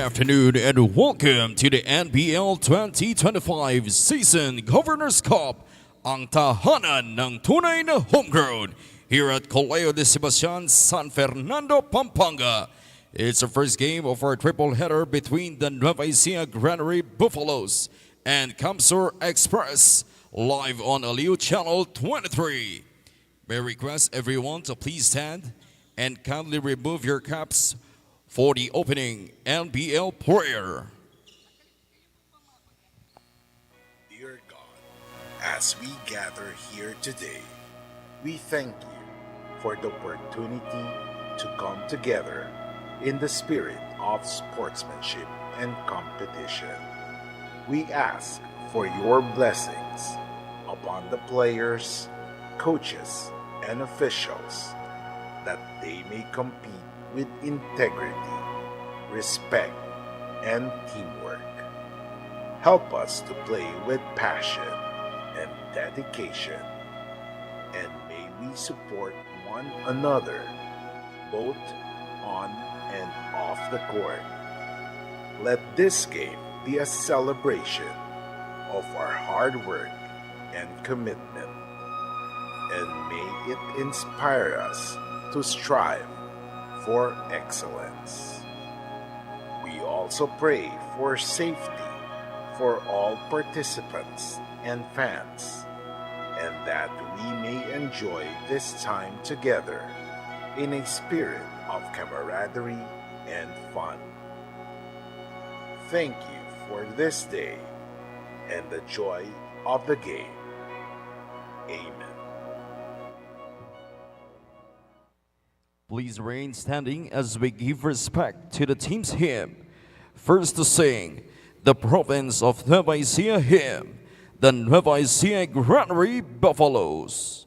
afternoon and welcome to the NBL 2025 Season Governors Cup, ang tahanan ng tunay na homegrown here at Colegio de Sebastian, San Fernando, Pampanga. It's the first game of our triple header between the Nueva Ecija Granary Buffaloes and Kamsur Express, live on Aliu Channel 23. May I request everyone to please stand and kindly remove your caps for the opening NBL prayer. Dear God, as we gather here today, we thank you for the opportunity to come together in the spirit of sportsmanship and competition. We ask for your blessings upon the players, coaches, and officials that they may compete with integrity, respect, and teamwork. Help us to play with passion and dedication, and may we support one another both on and off the court. Let this game be a celebration of our hard work and commitment, and may it inspire us to strive for excellence. We also pray for safety for all participants and fans, and that we may enjoy this time together in a spirit of camaraderie and fun. Thank you for this day and the joy of the game. Amen. Please remain standing as we give respect to the team's hymn. First to sing the province of Nueva Ecija hymn, the Nueva Ecija Granary Buffaloes.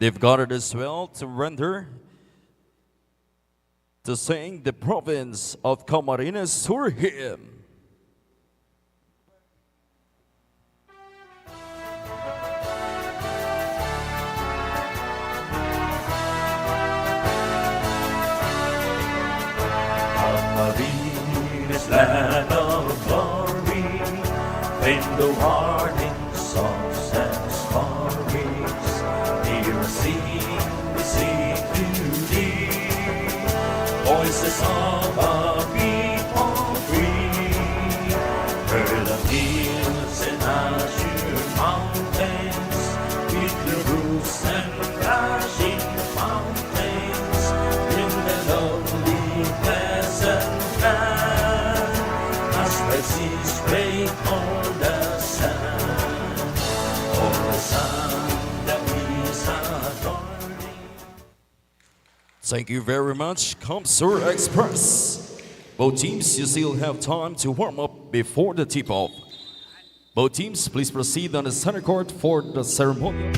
They've gathered as well to sing the province of Camarines Sur hymn. Camarines, land of glory, when the warning songs and stories, we sing to thee, voices of a people free. Heard the hills and azure mountains, with the roofs and flashing fountains, in the lovely pleasant land, as by seas break on the sand, on the sand that is adorning. Thank you very much, Kamsur Express. Both teams, you still have time to warm up before the tip-off. Both teams, please proceed on the center court for the ceremony.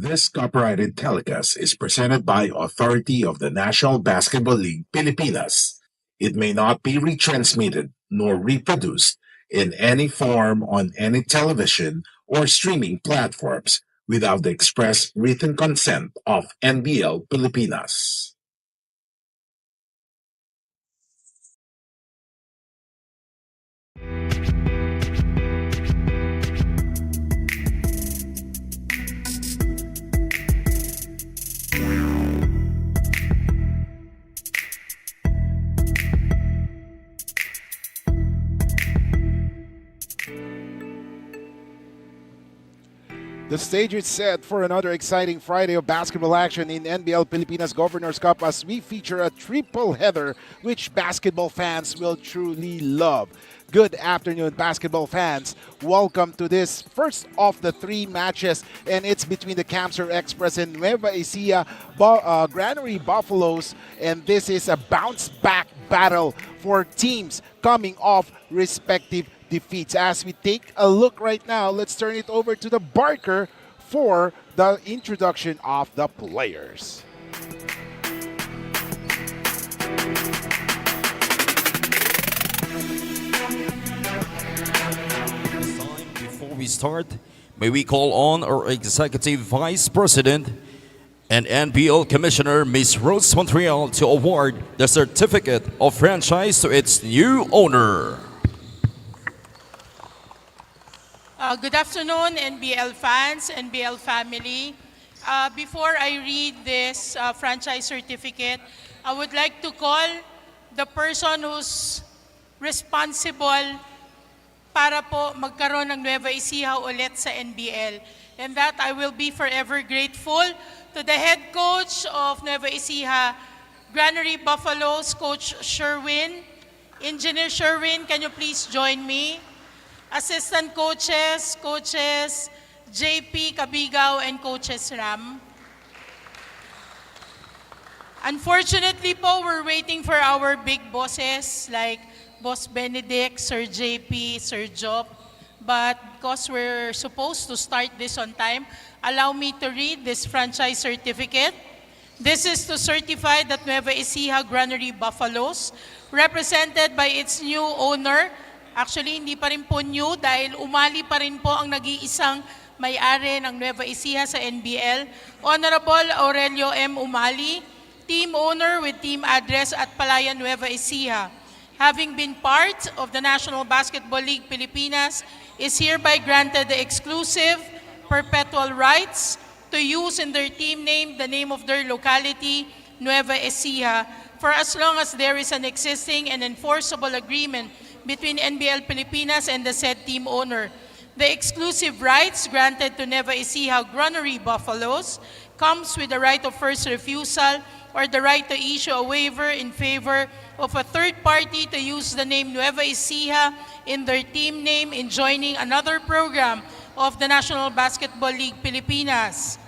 This copyrighted telecast is presented by authority of the National Basketball League Pilipinas. It may not be retransmitted nor reproduced in any form on any television or streaming platforms without the express written consent of NBL Pilipinas. The stage is set for another exciting Friday of basketball action in NBL Pilipinas Governors Cup as we feature a triple header which basketball fans will truly love. Good afternoon, basketball fans. Welcome to this first of the three matches, and it's between the Camser Express and Nueva Ecija Granary Buffaloes, and this is a bounce-back battle for teams coming off respective defeats. As we take a look right now, let's turn it over to the Barker for the introduction of the players. Before we start, may we call on our Executive Vice President and NBL Commissioner, Ms. Rose Montreal, to award the Certificate of Franchise to its new owner. Good afternoon, NBL fans, NBL family. Before I read this franchise certificate, I would like to call the person who's responsible para po magkaroon ng Nueva Ecija ulit sa NBL. And that I will be forever grateful to the head coach of Nueva Ecija, Granary Buffaloes, Coach Sherwin. Engineer Sherwin, can you please join me? Assistant coaches, JP Kabigaw, and Coaches Ram. Unfortunately po, we're waiting for our big bosses like Boss Benedict, Sir JP, Sir Job. But because we're supposed to start this on time, allow me to read this franchise certificate. This is to certify that Nueva Ecija Granary Buffaloes, represented by its new owner. Actually, hindi pa rin po new dahil umali pa rin po ang nag-iisang may-ari ng Nueva Ecija sa NBL, Honorable Aurelio M. Umali, team owner with team address at Palayan, Nueva Ecija. Having been part of the National Basketball League Pilipinas, is hereby granted the exclusive perpetual rights to use in their team name the name of their locality, Nueva Ecija, for as long as there is an existing and enforceable agreement between NBL Pilipinas and the said team owner. The exclusive rights granted to Nueva Ecija Granary Buffaloes comes with the right of first refusal or the right to issue a waiver in favor of a third party to use the name Nueva Ecija in their team name in joining another program of the National Basketball League Pilipinas.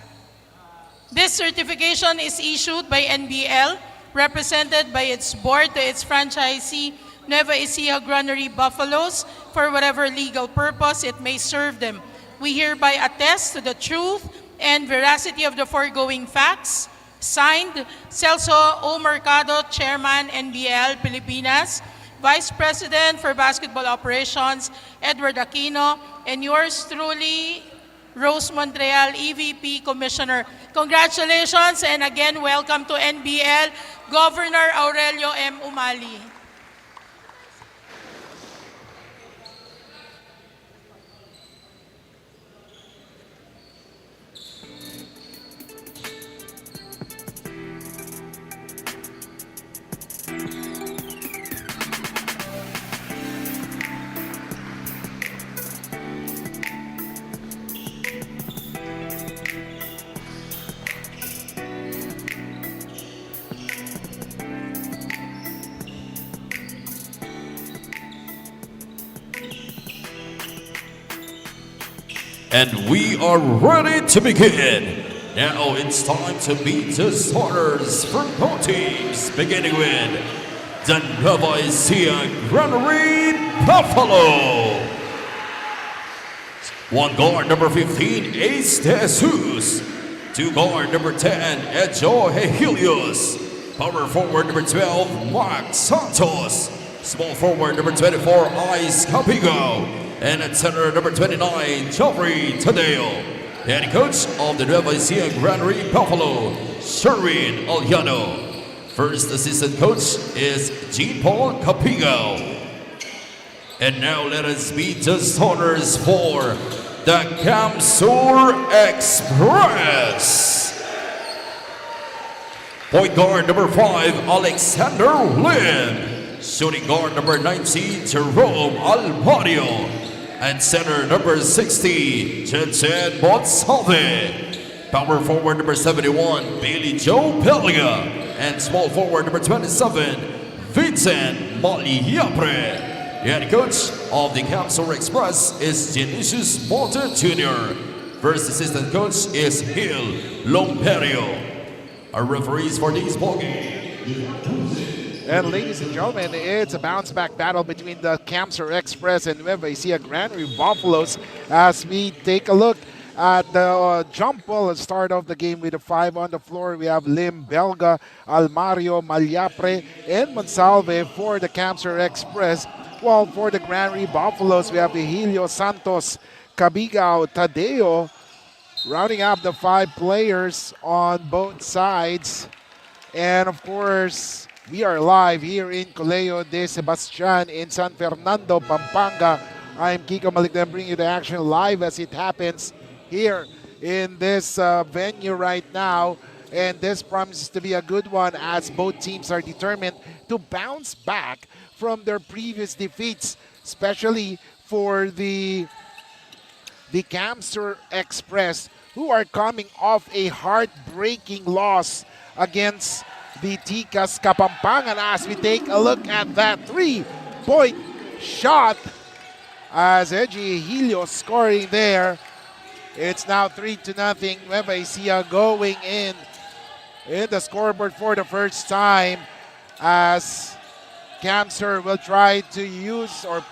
This certification is issued by NBL, represented by its board to its franchisee, Nueva Ecija Granary Buffaloes, for whatever legal purpose it may serve them. We hereby attest to the truth and veracity of the foregoing facts. Signed, Celso O. Mercado, Chairman, NBL Pilipinas, Vice President for Basketball Operations, Edward Aquino, and yours truly, Rose Montreal, EVP Commissioner. Congratulations, and again, welcome to NBL, Governor Aurelio M. Umali. And we are ready to begin. Now it's time to meet the starters for both teams, beginning with the Nueva Ecija Granary Buffalo. One guard, number 15, Ace Jesus. To guard number 10, Ejo Helios. Power forward number 12, Mark Santos. Small forward number 24, Ice Capigo. And at center number 29, Jeffrey Tadeo. Head coach of the Nueva Ecija Granary Buffalo, Sherwin Aliano. First assistant coach is Jean Paul Capigo. And now let us meet the starters for the Camsur Express. Point guard number 5, Alexander Lim. Shooting guard number 19, Jerome Almario. And center number 60, Jensen Monsalve. Power forward number 71, Bailey Joe Pelia. And small forward number 27, Vincent Maliapre. Head coach of the Camsur Express is Genesius Morton Jr. First assistant coach is Gil Lomperio. Our referees for these ball games. And ladies and gentlemen, it's a bounce back battle between the Camsur Express and Nueva Ecija Granary Buffaloes as we take a look at the jump ball at start of the game with the 5 on the floor. We have Lim Belga, Almario, Malyapre, and Monsalve for the Camsur Express. While for the Granary Buffaloes, we have Helios Santos, Cabigao, Tadeo, rounding up the 5 players on both sides. And of course, we are live here in Colegio de Sebastian in San Fernando, Pampanga. I'm Kiko Maligdan bringing you the action live as it happens here in this venue right now. And this promises to be a good one as both teams are determined to bounce back from their previous defeats, especially for the Camsur Express, who are coming off a heartbreaking loss against the Tikas Kapampangan. As we take a look at that 3-point shot as Eji Helios scoring there. It's now 3-0. Nueva Ecija going in the scoreboard for the first time as Camsur will try to use or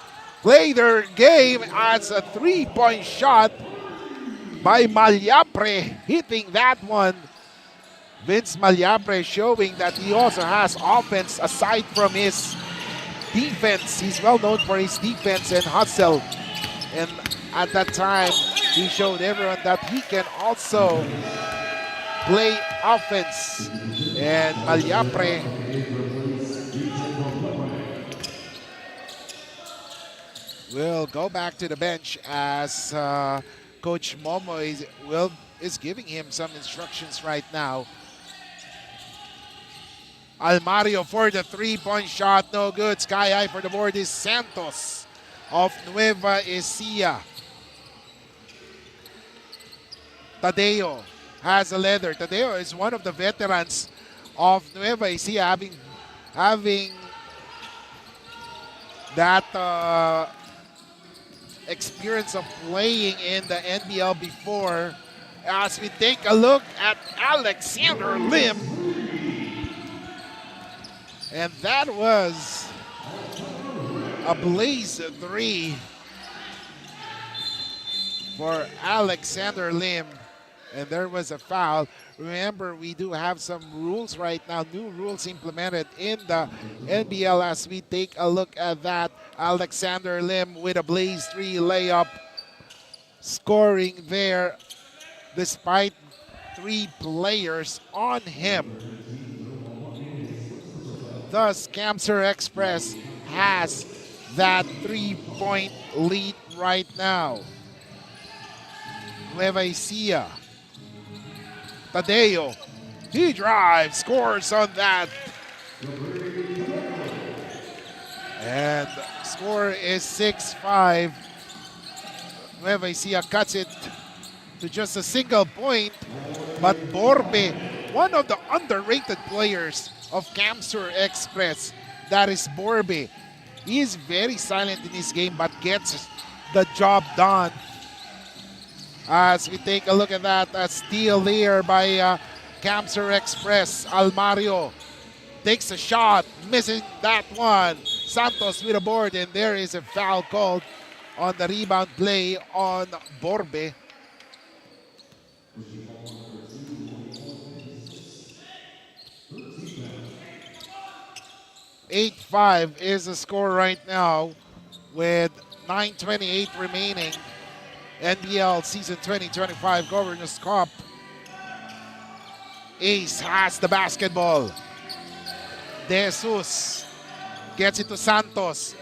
play their game as a 3-point shot by Malyapre, hitting that one. Vince Malyapre showing that he also has offense aside from his defense. He's well known for his defense and hustle. And at that time, he showed everyone that he can also play offense. And Malyapre will go back to the bench as Coach Momo is giving him some instructions right now. Almario for the 3-point shot, no good. Sky high for the board is Santos of Nueva Ecija. Tadeo has a leather. Tadeo is one of the veterans of Nueva Ecija, having that experience of playing in the NBL before. As we take a look at Alexander Lim. And that was a blaze 3 for Alexander Lim. And there was a foul. Remember, we do have some rules right now, new rules implemented in the NBL as we take a look at that. Alexander Lim with a blaze 3 layup, scoring there despite 3 players on him. Thus, Camsur Express has that 3-point lead right now. Nueva Ecija. Tadeo. He drives, scores on that. And score is 6-5. Nueva Ecija cuts it to just a single point. But Borbe, one of the underrated players of Camsur Express, that is Borbe. He is very silent in his game but gets the job done. As we take a look at that, a steal there by Camsur Express. Almario takes a shot, missing that one. Santos with a board, and there is a foul called on the rebound play on Borbe. 8-5 is the score right now with 9:28 remaining. NBL Season 2025 Governors Cup. Ace has the basketball. De Jesus gets it to Santos.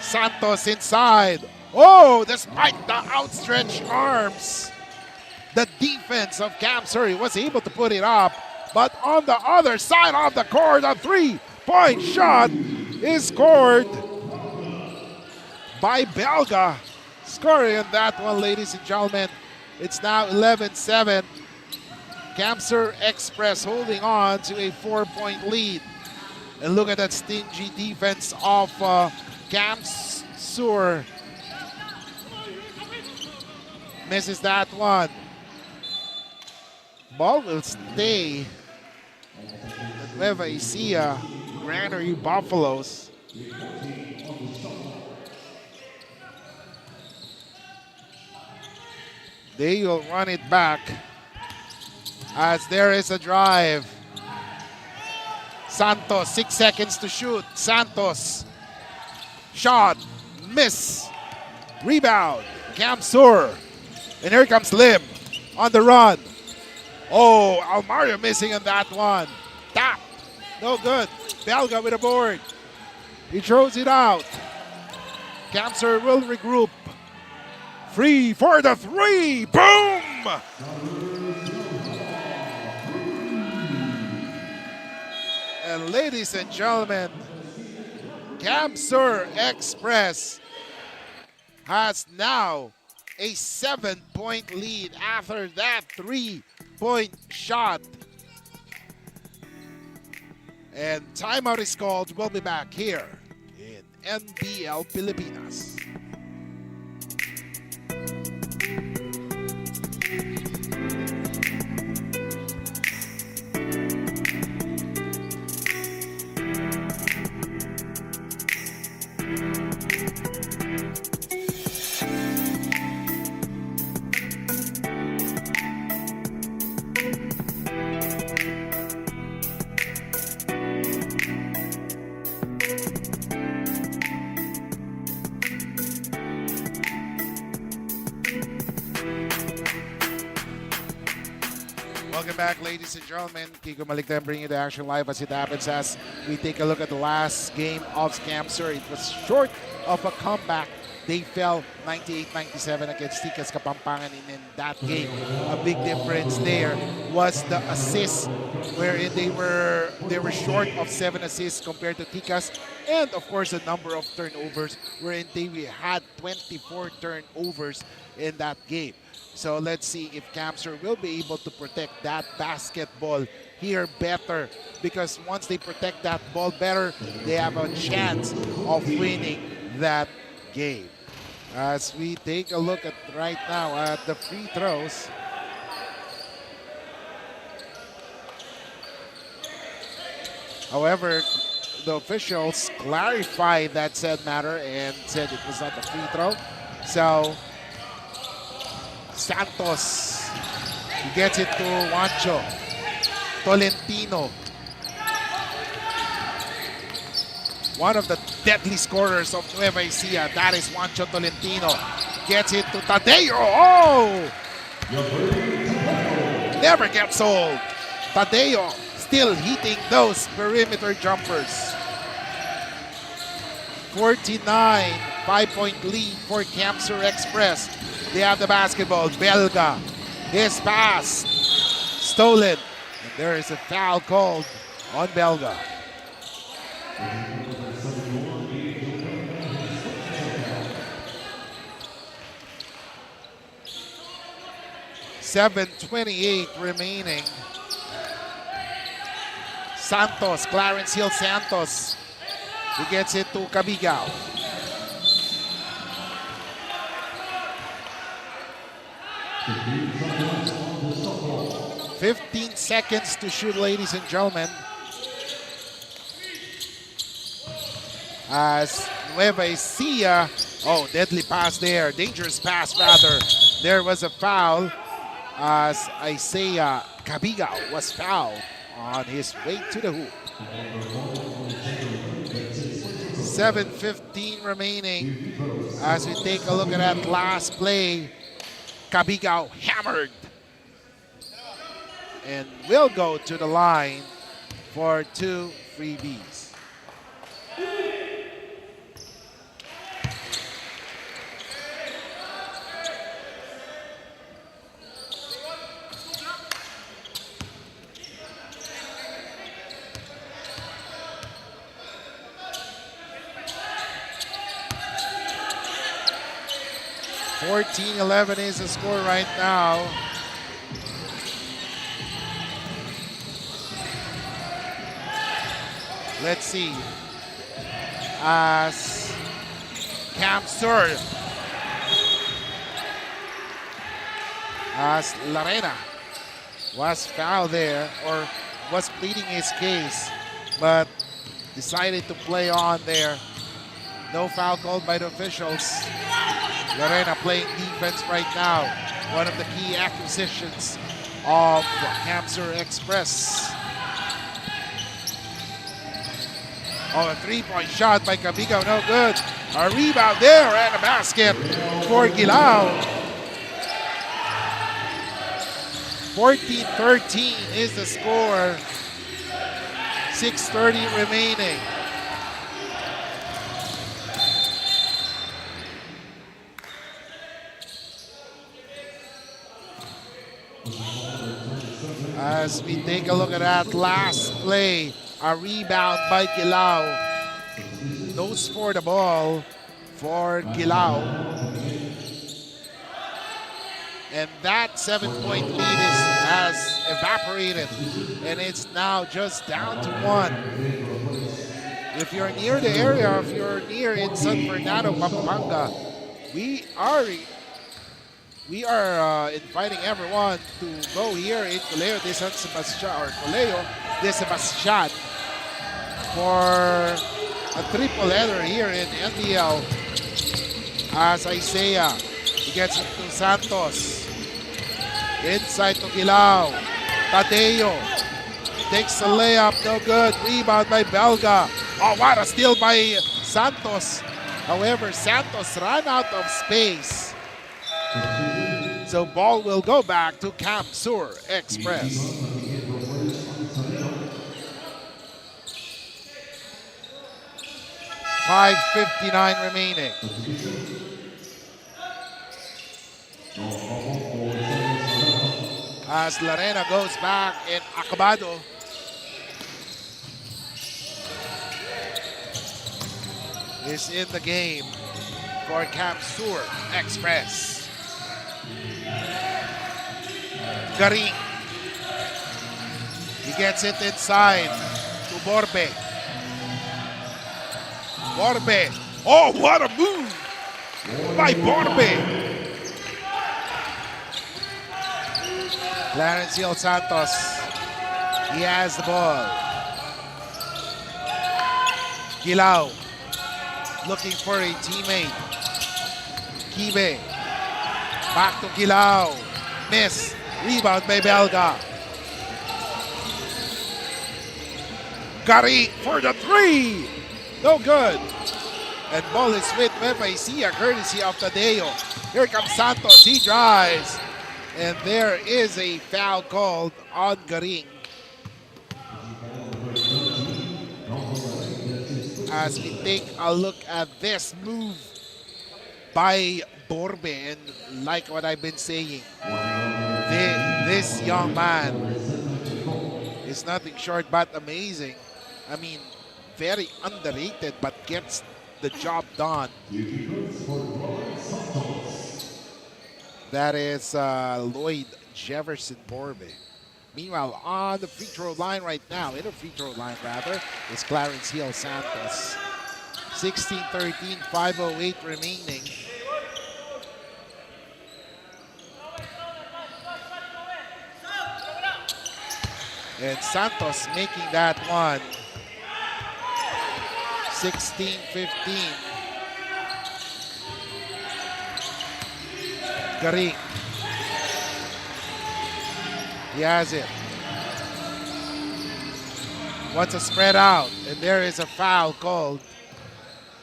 Santos inside. Oh, despite the outstretched arms, the defense of Cam Surrey was able to put it up. But on the other side of the court, a three-point shot is scored by Belga. Scoring on that one, ladies and gentlemen. It's now 11-7. Camsur Express holding on to a 4-point lead. And look at that stingy defense of Camsur. Misses that one. Ball will stay at Nueva Ecija, Granary Buffaloes. They will run it back as there is a drive. Santos, 6 seconds to shoot. Santos, shot, miss, rebound, Camsur. And here comes Lim on the run. Oh, Almario missing on that one. Tap, no good. Belga with a board. He throws it out. Camsur will regroup. Free for the three. Boom! And ladies and gentlemen, Camsur Express has now a 7-point lead after that 3-point shot. And timeout is called. We'll be back here in NBL Pilipinas. Welcome back, ladies and gentlemen. Kiko Maligtan bringing you the action live as it happens as we take a look at the last game of Camsur. It was short of a comeback. They fell 98-97 against Tikas Kapampangan in that game. A big difference there was the assists, wherein they were short of 7 assists compared to Tikas, and of course the number of turnovers, wherein they had 24 turnovers in that game. So let's see if Camsur will be able to protect that basketball here better, because once they protect that ball better, they have a chance of winning that game. As we take a look at right now at the free throws. However, the officials clarified that said matter and said it was not a free throw. So Santos, he gets it to Juancho Tolentino. One of the deadly scorers of Nueva Ecija, that is Juancho Tolentino. Gets it to Tadeo. Oh! Never gets old. Tadeo still hitting those perimeter jumpers. 49, 5-point lead for Camsur Express. They have the basketball. Belga, his pass, stolen. And there is a foul called on Belga. .7:28 remaining. Santos, Clarence Hill Santos. He gets it to Cabigao. .15 seconds to shoot, ladies and gentlemen. As Nueva Ecija, oh, deadly pass there. Dangerous pass, rather. There was a foul as Isaiah Cabigao was fouled on his way to the hoop. $7:15 remaining. As we take a look at that last play, Kabigao hammered and will go to the line for 2 freebies. $14-11 is the score right now. Let's see. As Camsur, as Larena was fouled there, or was pleading his case, but decided to play on there. No foul called by the officials. Larena playing defense right now. One of the key acquisitions of Camsur Express. Oh, a three-point shot by Kabigao, no good. A rebound there and a basket for Gilao. 14-13 is the score. 6:30 remaining. As we take a look at that last play, a rebound by Gilao. Those for the ball for Gilao. And that 7-point lead has evaporated, and it's now just down to 1. If you're near the area, if you're near in San Fernando, Pampanga, we are inviting everyone to go here in Colegio de San Sebastian, or Colegio de Sebastian, for a triple header here in NBL. As Ecija, he gets it to Santos. Inside to Gilao. Tadeo takes a layup, no good. Rebound by Belga. Oh, what a steal by Santos. However, Santos ran out of space. So ball will go back to Camsur Express. $5:59 remaining. As Larena goes back and Acabado is in the game for Camsur Express. Garing. He gets it inside to Borbe. Borbe. Oh, what a move by Borbe. Clarence Hill Santos. He has the ball. Gilao looking for a teammate. Kibe. Back to Gilao. Miss. Rebound by Belga. Gary for the three. No good. And ball is with Ecija, courtesy of Tadeo. Here comes Santos. He drives. And there is a foul called on Garing. As we take a look at this move by Borbe, and like what I've been saying, this young man is nothing short but amazing. I mean, very underrated, but gets the job done. That is Lloyd Jefferson Borbe. Meanwhile, on the free throw line right now, in the free throw line rather, is Clarence Hill Santos. 16-13, 5:08 remaining. And Santos making that one. 16-15. Garing. He has it. wants to spread out. And there is a foul called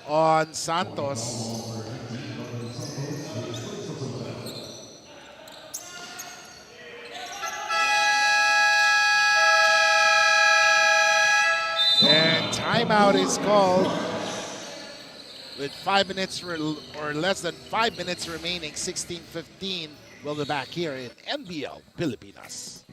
on Santos. And timeout is called with 5 minutes or less than 5 minutes remaining. 16:15. We'll be back here in NBL Pilipinas.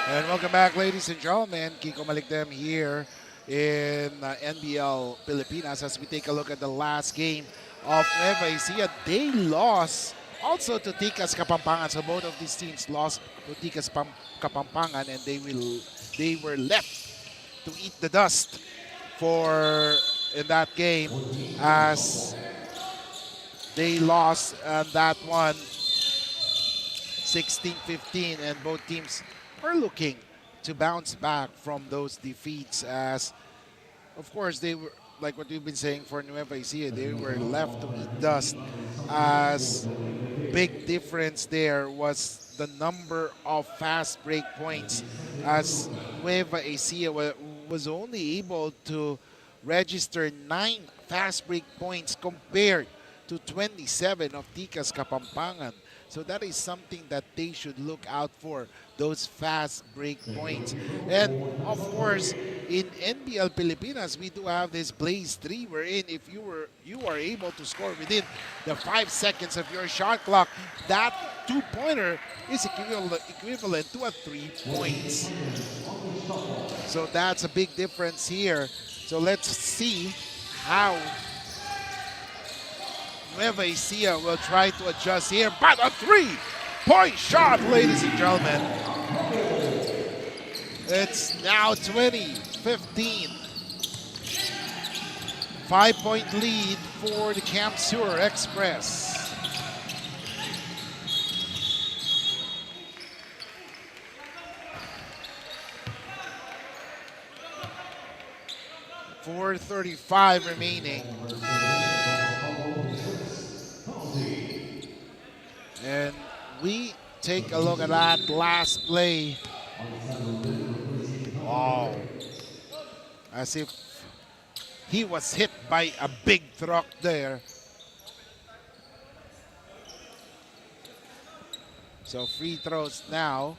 And welcome back, ladies and gentlemen. Kiko Malikdem here in NBL Pilipinas as we take a look at the last game of Nueva Ecija. They lost also to Tikas Kapampangan. So both of these teams lost to Tikas Kapampangan, and they were left to eat the dust in that game as they lost that one 16-15, and both teams are looking to bounce back from those defeats as, of course, they were, like what we've been saying for Nueva Ecija, they were left to eat dust as big difference there was the number of fast break points as Nueva Ecija was only able to register 9 fast break points compared to 27 of Tikas Kapampangan. So that is something that they should look out for, those fast break points. And of course, in NBL Pilipinas, we do have this Blaze 3 wherein if you are able to score within the 5 seconds of your shot clock, that 2-pointer is equivalent to a 3 points. So that's a big difference here. So let's see how Nueva Ecija will try to adjust here, but a 3-point shot, ladies and gentlemen. It's now 20-15. 5-point lead for the Camp Sur Express. .435 remaining. And we take a look at that last play. Wow. As if he was hit by a big truck there. So free throws now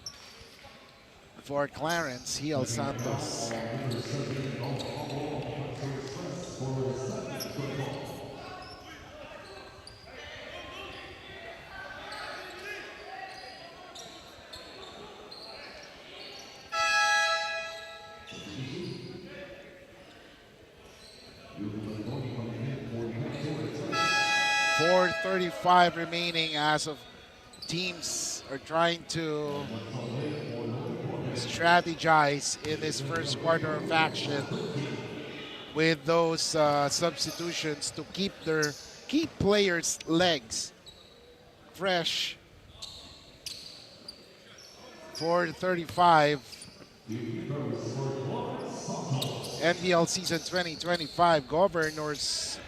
for Clarence Hill Santos. .435 remaining as of teams are trying to strategize in this first quarter of action with those substitutions to keep their key players' legs fresh. .435 NBL season 2025 Governors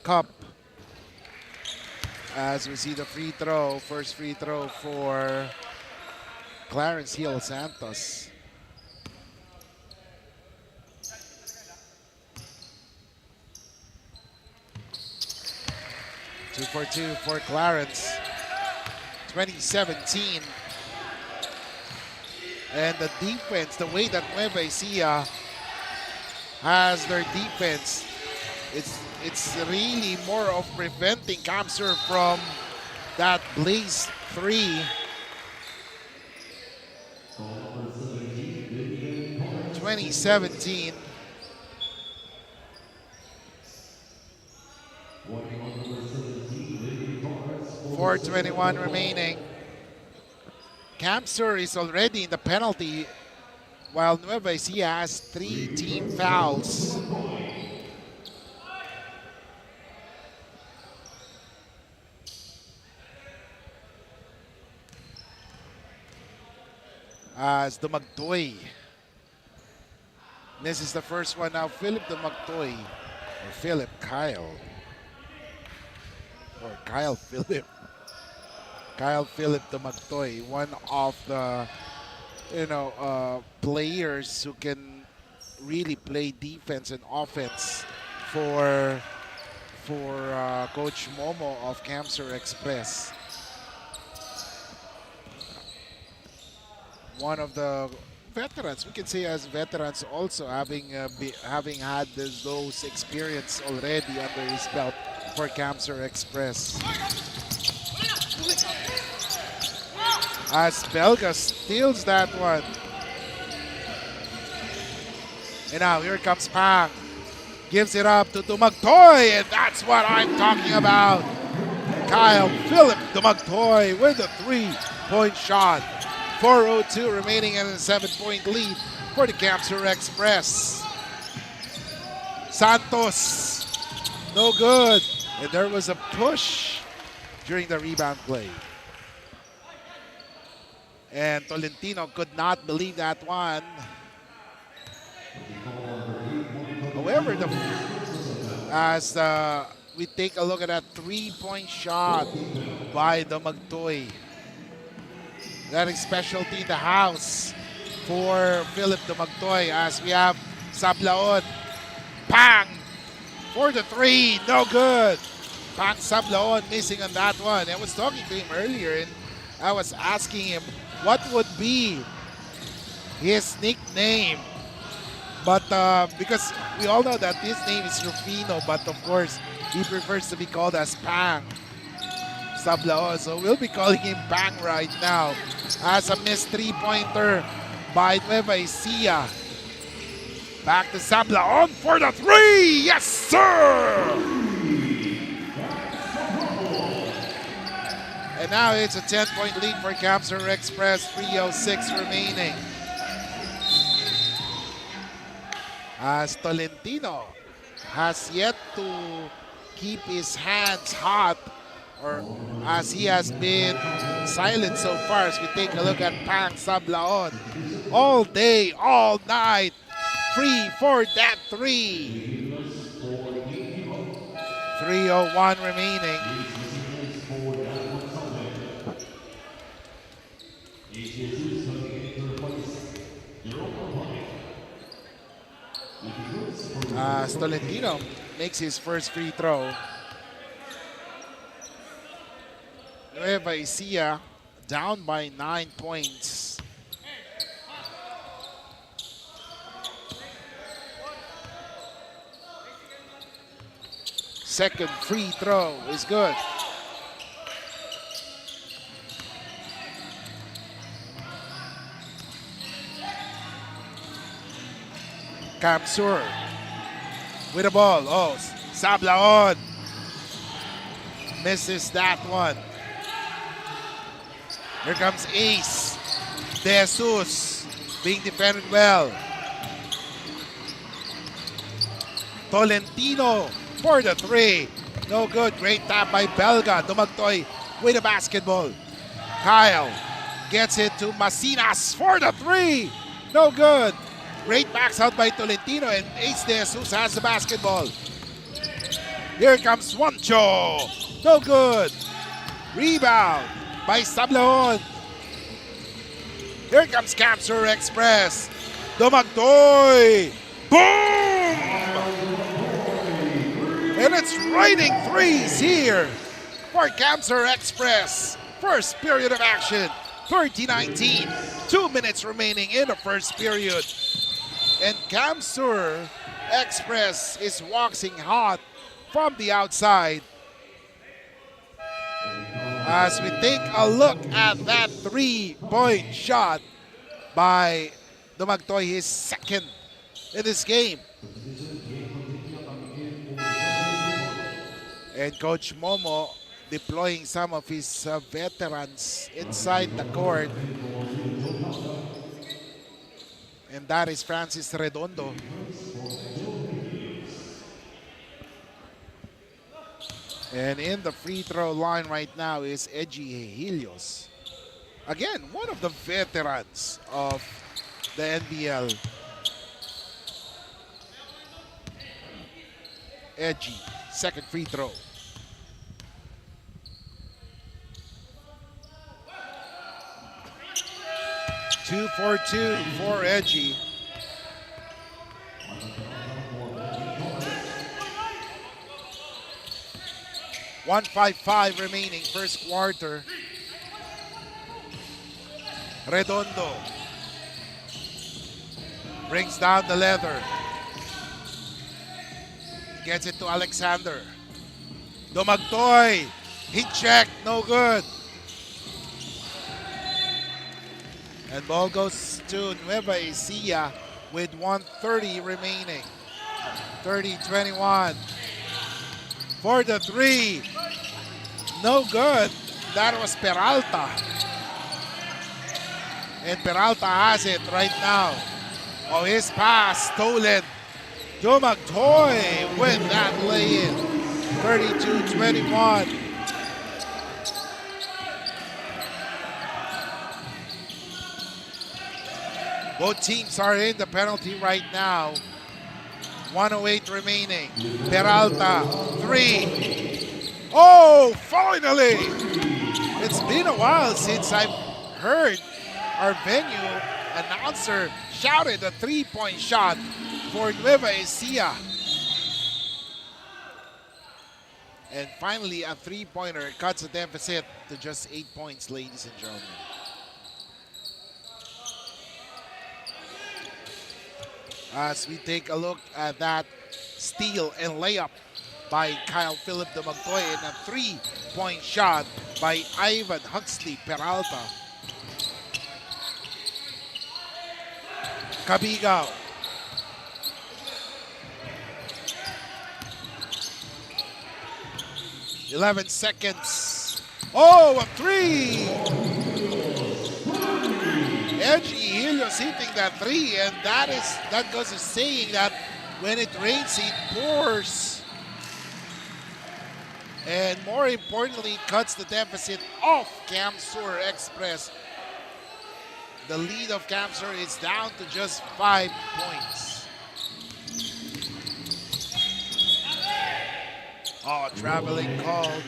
Cup, as we see the free throw, first free throw for Clarence Hill Santos. Two for two for Clarence. 2017. And the defense, the way that Nueva Ecija has their defense, it's really more of preventing Camp Sur from that Blaze 3 2017. .421 remaining. Camsur is already in the penalty, while Nueva Ecija has 3 team fouls. As Dumagtoy misses the first one now. Philip Dumagtoy, or Philip Kyle, or Kyle Philip. Kyle Philip Dumagtoy, one of the players who can really play defense and offense for Coach Momo of Camsur Express. One of the veterans, we can say as veterans also, having had those experience already under his belt for Camsur Express. As Belga steals that one. And now here comes Pang. Gives it up to Dumagtoy, and that's what I'm talking about. Kyle Philip Dumagtoy with a 3-point shot. 4:02 remaining and a 7-point lead for the Camsur Express. Santos, no good. And there was a push during the rebound play. And Tolentino could not believe that one. However, as we take a look at that 3-point shot by Dumagtoy. That is specialty in the house for Philip Dumagtoy, as we have Sablaon. Pang for the 3, no good. Pang Sablaon missing on that one. I was talking to him earlier and I was asking him what would be his nickname. But because we all know that his name is Rufino, but of course he prefers to be called as Pang Sablaon. So we'll be calling him Pang right now, as a missed 3-pointer by Nueva Ecija. Back to Sablaon for the 3. Yes, sir! And now it's a 10-point lead for Camsur Express. 3:06 remaining. As Tolentino has yet to keep his hands hot, or as he has been silent so far, as we take a look at Pang Sablaon. All day, all night, free for that 3. 3:01 remaining. Tolentino makes his first free throw. Nueva Ecija down by 9 points. Second free throw is good. Camsur with the ball. Oh, Sablaon misses that one. Here comes Ace. De Jesus being defended well. Tolentino for the 3. No good. Great tap by Belga. Dumagtoy with the basketball. Kyle gets it to Masinas for the 3. No good. Great backs out by Tolentino, and Ace De Jesus has the basketball. Here comes Juancho. No good. Rebound by Sablaon. Here comes Camsur Express. Dumagtoy. Boom! And it's raining threes here for Camsur Express. First period of action, 30-19. 2 minutes remaining in the first period. And Camsur Express is waxing hot from the outside. As we take a look at that 3-point shot by Dumagtoy his second in this game. And Coach Momo deploying some of his veterans inside the court. And that is Francis Redondo. And in the free throw line right now is Ecija Helios. Again, one of the veterans of the NBL. Eji, second free throw. Two for two for Eji. .155 remaining, first quarter. Redondo brings down the leather. Gets it to Alexander. Dumagtoy, heat check, no good. And ball goes to Nueva Ecija with 1:30 remaining. 30-21. For the three. No good. That was Peralta. And Peralta has it right now. Oh, his pass stolen. Dumagtoy with that lay-in. 32-21. Both teams are in the penalty right now. 1:08 remaining. Peralta, three. Oh, finally! It's been a while since I've heard our venue announcer shouted a three-point shot for Nueva Ecija. And finally, a three-pointer cuts the deficit to just 8 points, ladies and gentlemen. As we take a look at that steal and layup by Kyle Philip Dumagtoy and a three-point shot by Ivan Huxley Peralta. Kabigao. .11 seconds. Oh, a three! Ecija Helios hitting that three, and that goes to saying that when it rains, it pours. And more importantly, cuts the deficit off Camsur Express. The lead of Camsur is down to just 5 points. Oh, traveling called.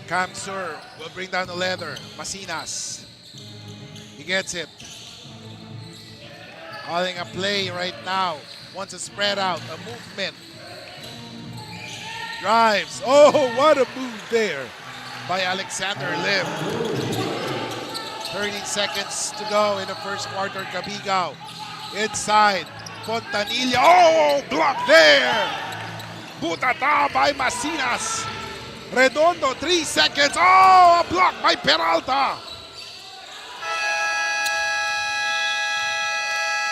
Camsur will bring down the leather. Masinas. He gets it. Calling a play right now. Wants to spread out. A movement. Drives. Oh, what a move there by Alexander Lim. 30 seconds to go in the first quarter. Kabigao. Inside. Fontanilla. Oh, block there. Butata by Masinas. Redondo, 3 seconds. Oh, a block by Peralta.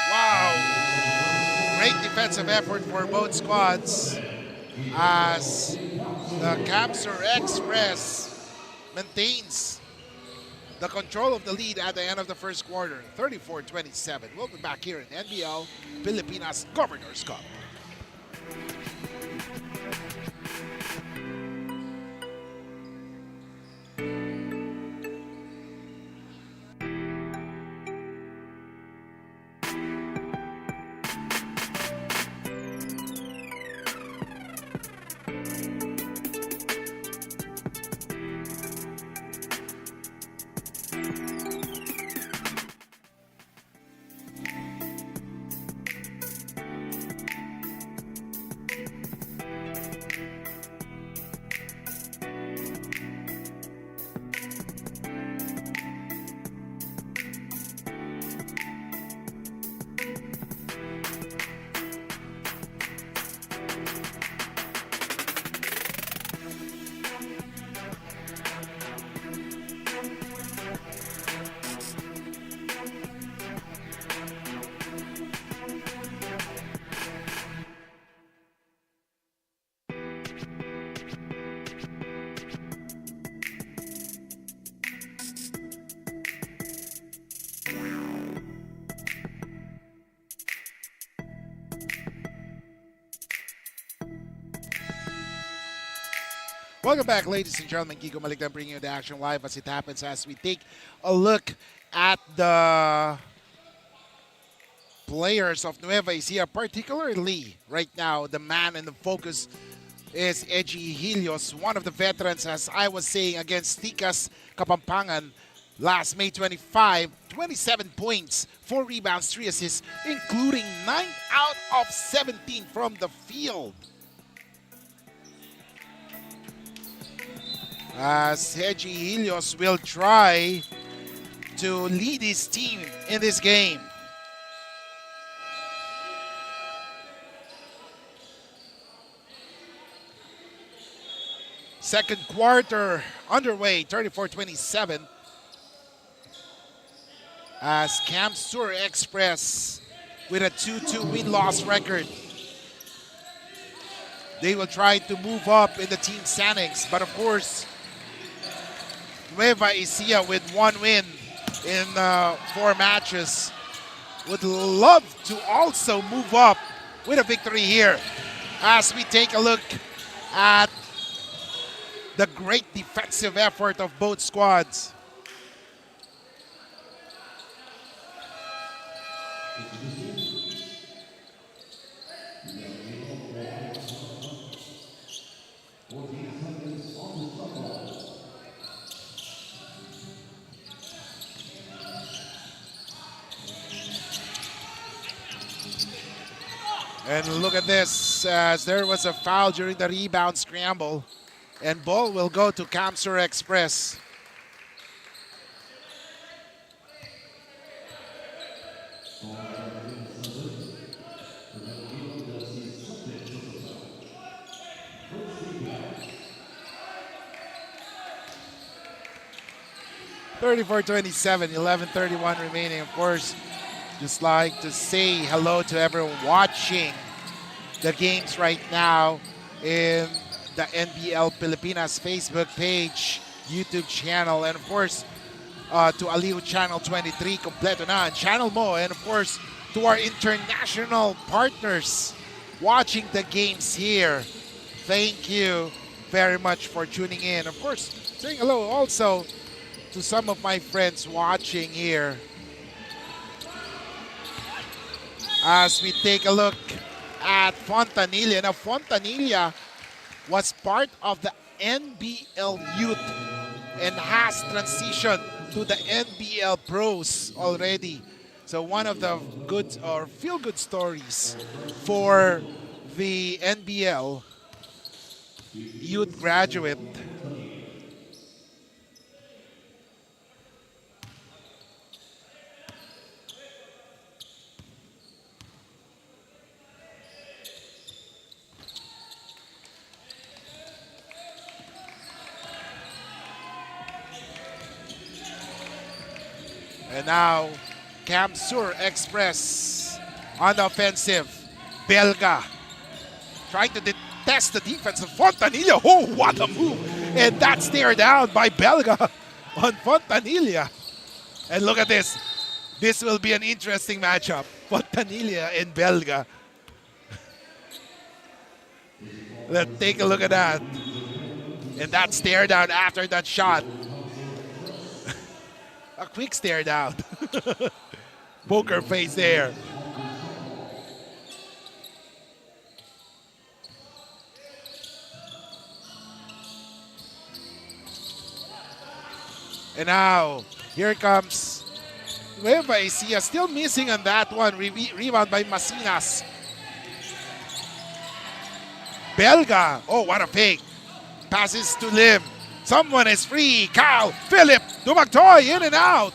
Wow. Great defensive effort for both squads as the Camsur Express maintains the control of the lead at the end of the first quarter. 34-27. We'll be back here in NBL Pilipinas Governors Cup. Welcome back, ladies and gentlemen. Kiko Maligdan bringing you the action live as it happens as we take a look at the players of Nueva Ecija, particularly right now. The man in the focus is Ecija, one of the veterans, as I was saying, against Tikas Kapampangan last May 25, 27 points, 4 rebounds, 3 assists, including 9 out of 17 from the field. As Ecija will try to lead his team in this game. Second quarter underway, 34-27. As Sur Express with a 2-2 win-loss record. They will try to move up in the team standings, but of course, Nueva Ecija with 1 win in 4 matches would love to also move up with a victory here. As we take a look at the great defensive effort of both squads. And look at this, as there was a foul during the rebound scramble. And ball will go to Sur Express. (34-27), 11:31 remaining. Of course, just like to say hello to everyone watching the games right now in the NBL Pilipinas Facebook page, YouTube channel, and of course to Aliw Channel 23, kompleto na ang channel mo, and of course to our international partners watching the games here. Thank you very much for tuning in. Of course, saying hello also to some of my friends watching here. As we take a look at Fontanilla. Now, Fontanilla was part of the NBL Youth and has transitioned to the NBL Pros already. So one of the good or feel-good stories for the NBL Youth graduate. And now, Sur Express on the offensive. Belga trying to test the defense of Fontanilla. Oh, what a move! And that's stared down by Belga on Fontanilla. And look at this. This will be an interesting matchup. Fontanilla and Belga. Let's take a look at that. And that stare down after that shot. A quick stare down. Poker face there. And now, here comes Nueva Ecija, still missing on that one. Rebound by Masinas. Belga. Oh, what a fake. Passes to Lim. Someone is free. Cal, Philip, Dumagtoy, in and out.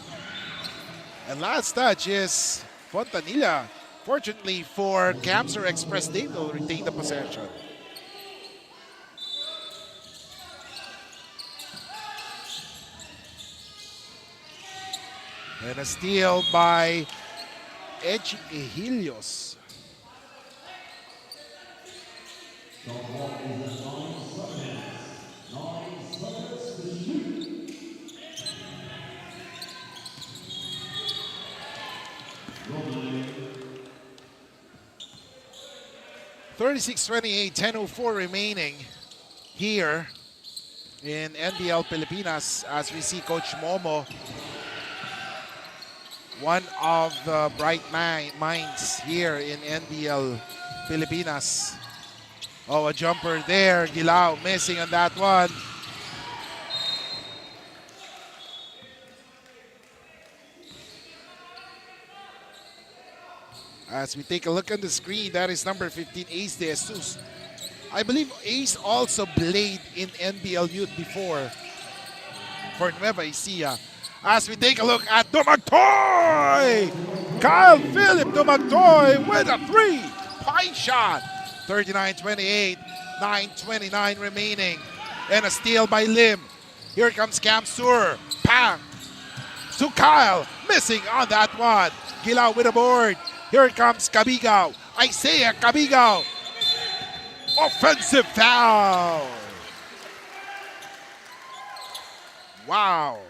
And last touch is Fontanilla Fortunately for Camser Express, they will retain the possession. And a steal by Ecija. 36-28, 10:04 remaining here in NBL Pilipinas as we see Coach Momo, one of the bright minds here in NBL Pilipinas. Oh, a jumper there. Gilao missing on that one. As we take a look on the screen, that is number 15, Ace De Jesus. I believe Ace also played in NBL Youth before for Nueva Ecija. As we take a look at Dumagtoy! Kyle Philip Dumagtoy with a three-point shot. 39-28, 9:29 remaining. And a steal by Lim. Here comes Camsur. Pang to Kyle. Missing on that one. Gilao with a board. Here comes Cabigao. Isaiah Cabigao. Offensive foul. Wow.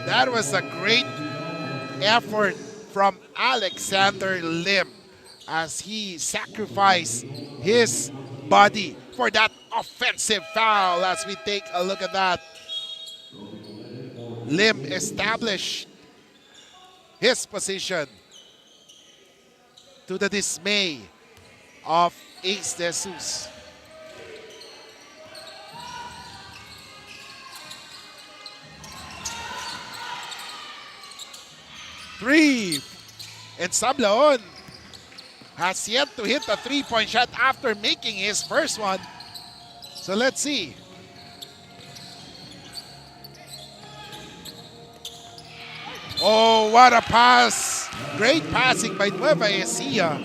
That was a great effort from Alexander Lim as he sacrificed his body for that offensive foul. As we take a look at that, Lim established his position to the dismay of Ace De Jesus. Three. And Sablaon has yet to hit a three-point shot after making his first one. So let's see. Oh, what a pass. Great passing by Nueva Ecija.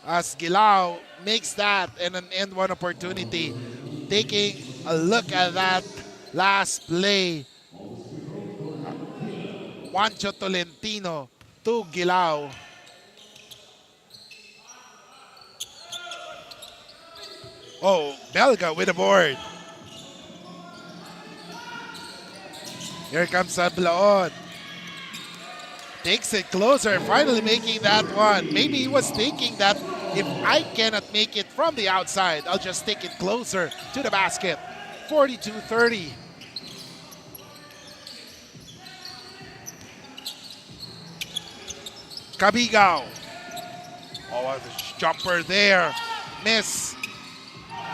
As Gilao makes that and an end one opportunity. Taking a look at that last play. Juancho Tolentino to Gilao. Oh, Belga with a board. Here comes Sablaon. Takes it closer, finally making that one. Maybe he was thinking that if I cannot make it from the outside, I'll just take it closer to the basket. 42-30. Cabigao. Oh, a jumper there. Miss.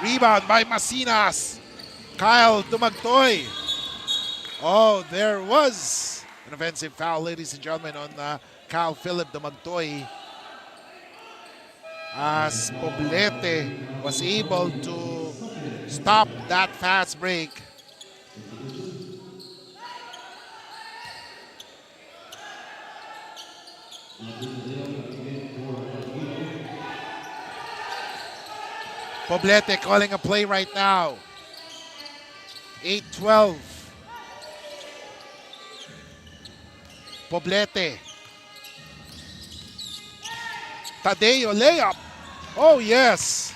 Rebound by Masinas. Kyle Dumagtoy. Oh, there was an offensive foul, ladies and gentlemen, on Kyle Philip Dumagtoy. As Poblete was able to stop that fast break. Poblete calling a play right now. 8-12. Poblete. Tadeo layup. Oh, yes.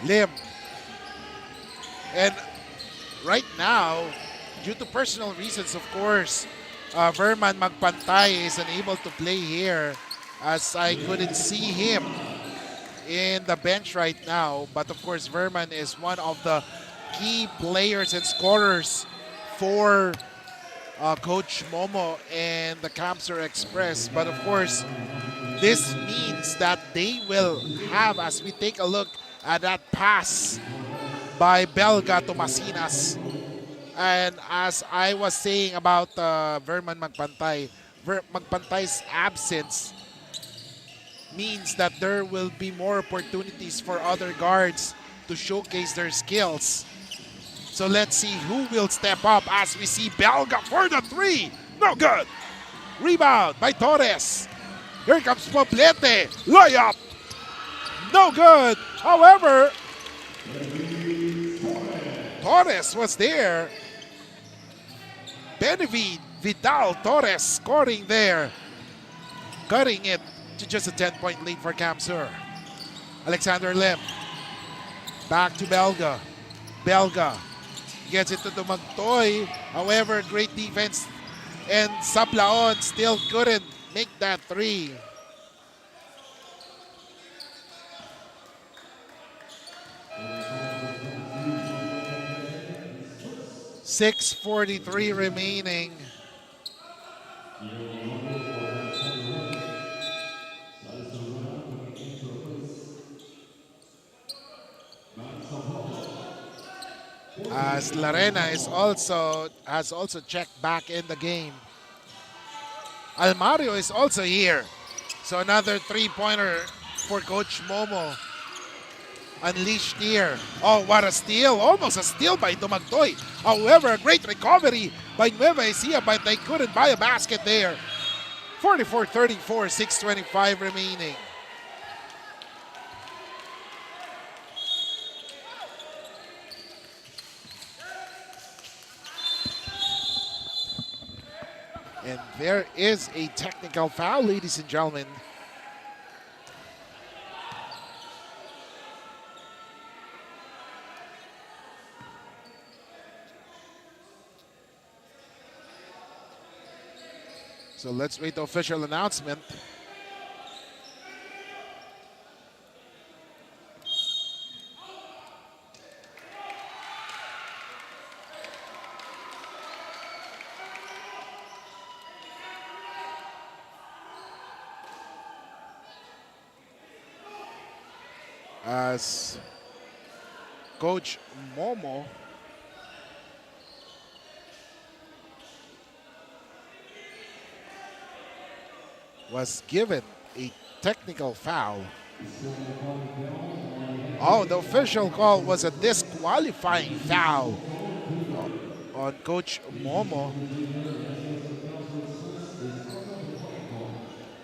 Lim. And right now, due to personal reasons, of course, Verman Magpantay is unable to play here as I couldn't see him in the bench right now. But of course, Verman is one of the key players and scorers for Coach Momo and the Camser Express. But of course, this means that they will have, as we take a look at that pass by Belga to Masinas. And as I was saying about Verman Magpantay, Magpantay's absence means that there will be more opportunities for other guards to showcase their skills. So let's see who will step up as we see Belga for the three. No good. Rebound by Torres. Here comes Poblete. Layup. No good. However, Torres was there. Benevid Vidal Torres scoring there. Cutting it to just a 10-point lead for Camsur. Alexander Lim. Back to Belga. Belga gets it to Dumagtoy. However, great defense. And Sablaon still couldn't make that three. .6:43 remaining. As Larena has also checked back in the game. Almario is also here. So another three-pointer for Coach Momo. Unleashed here. Oh, what a steal. Almost a steal by Dumagtoy. However, a great recovery by Nueva Ecija, but they couldn't buy a basket there. 44-34, 6:25 remaining. And there is a technical foul, ladies and gentlemen. So let's wait the official announcement. As Coach Momo was given a technical foul. Oh, the official call was a disqualifying foul on Coach Momo.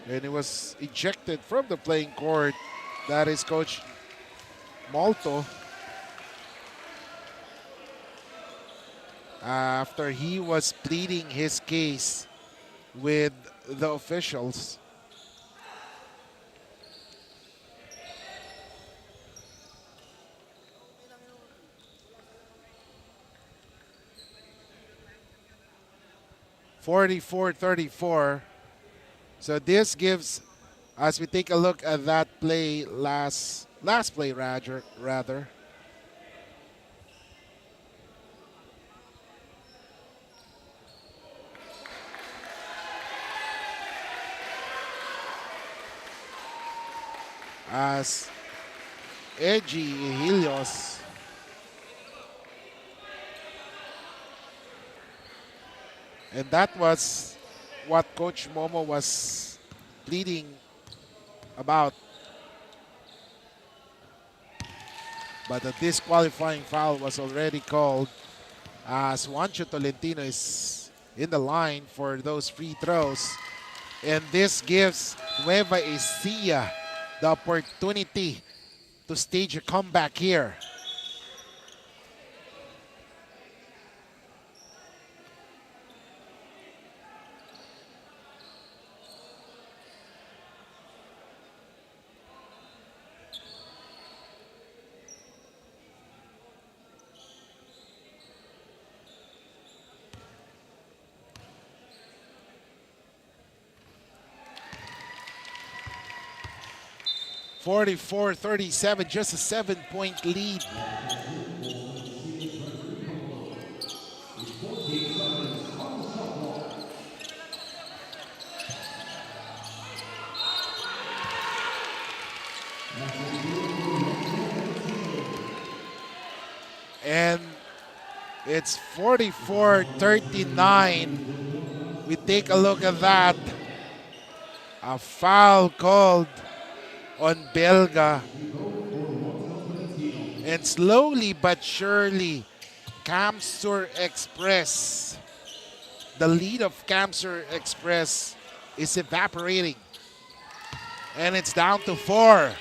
And he was ejected from the playing court. That is Coach Molto. After he was pleading his case with the officials. .44-34. So this gives, as we take a look at that play, last play rather. As Eji Helios and that was what Coach Momo was pleading about. But the disqualifying foul was already called as Juancho Tolentino is in the line for those free throws. And this gives Nueva Ecija the opportunity to stage a comeback here. .44-37, just a 7-point lead. And it's 44-39. We take a look at that. A foul called on Belga. And slowly but surely, Camsur Express, the lead of Camsur Express is evaporating. And it's down to 4.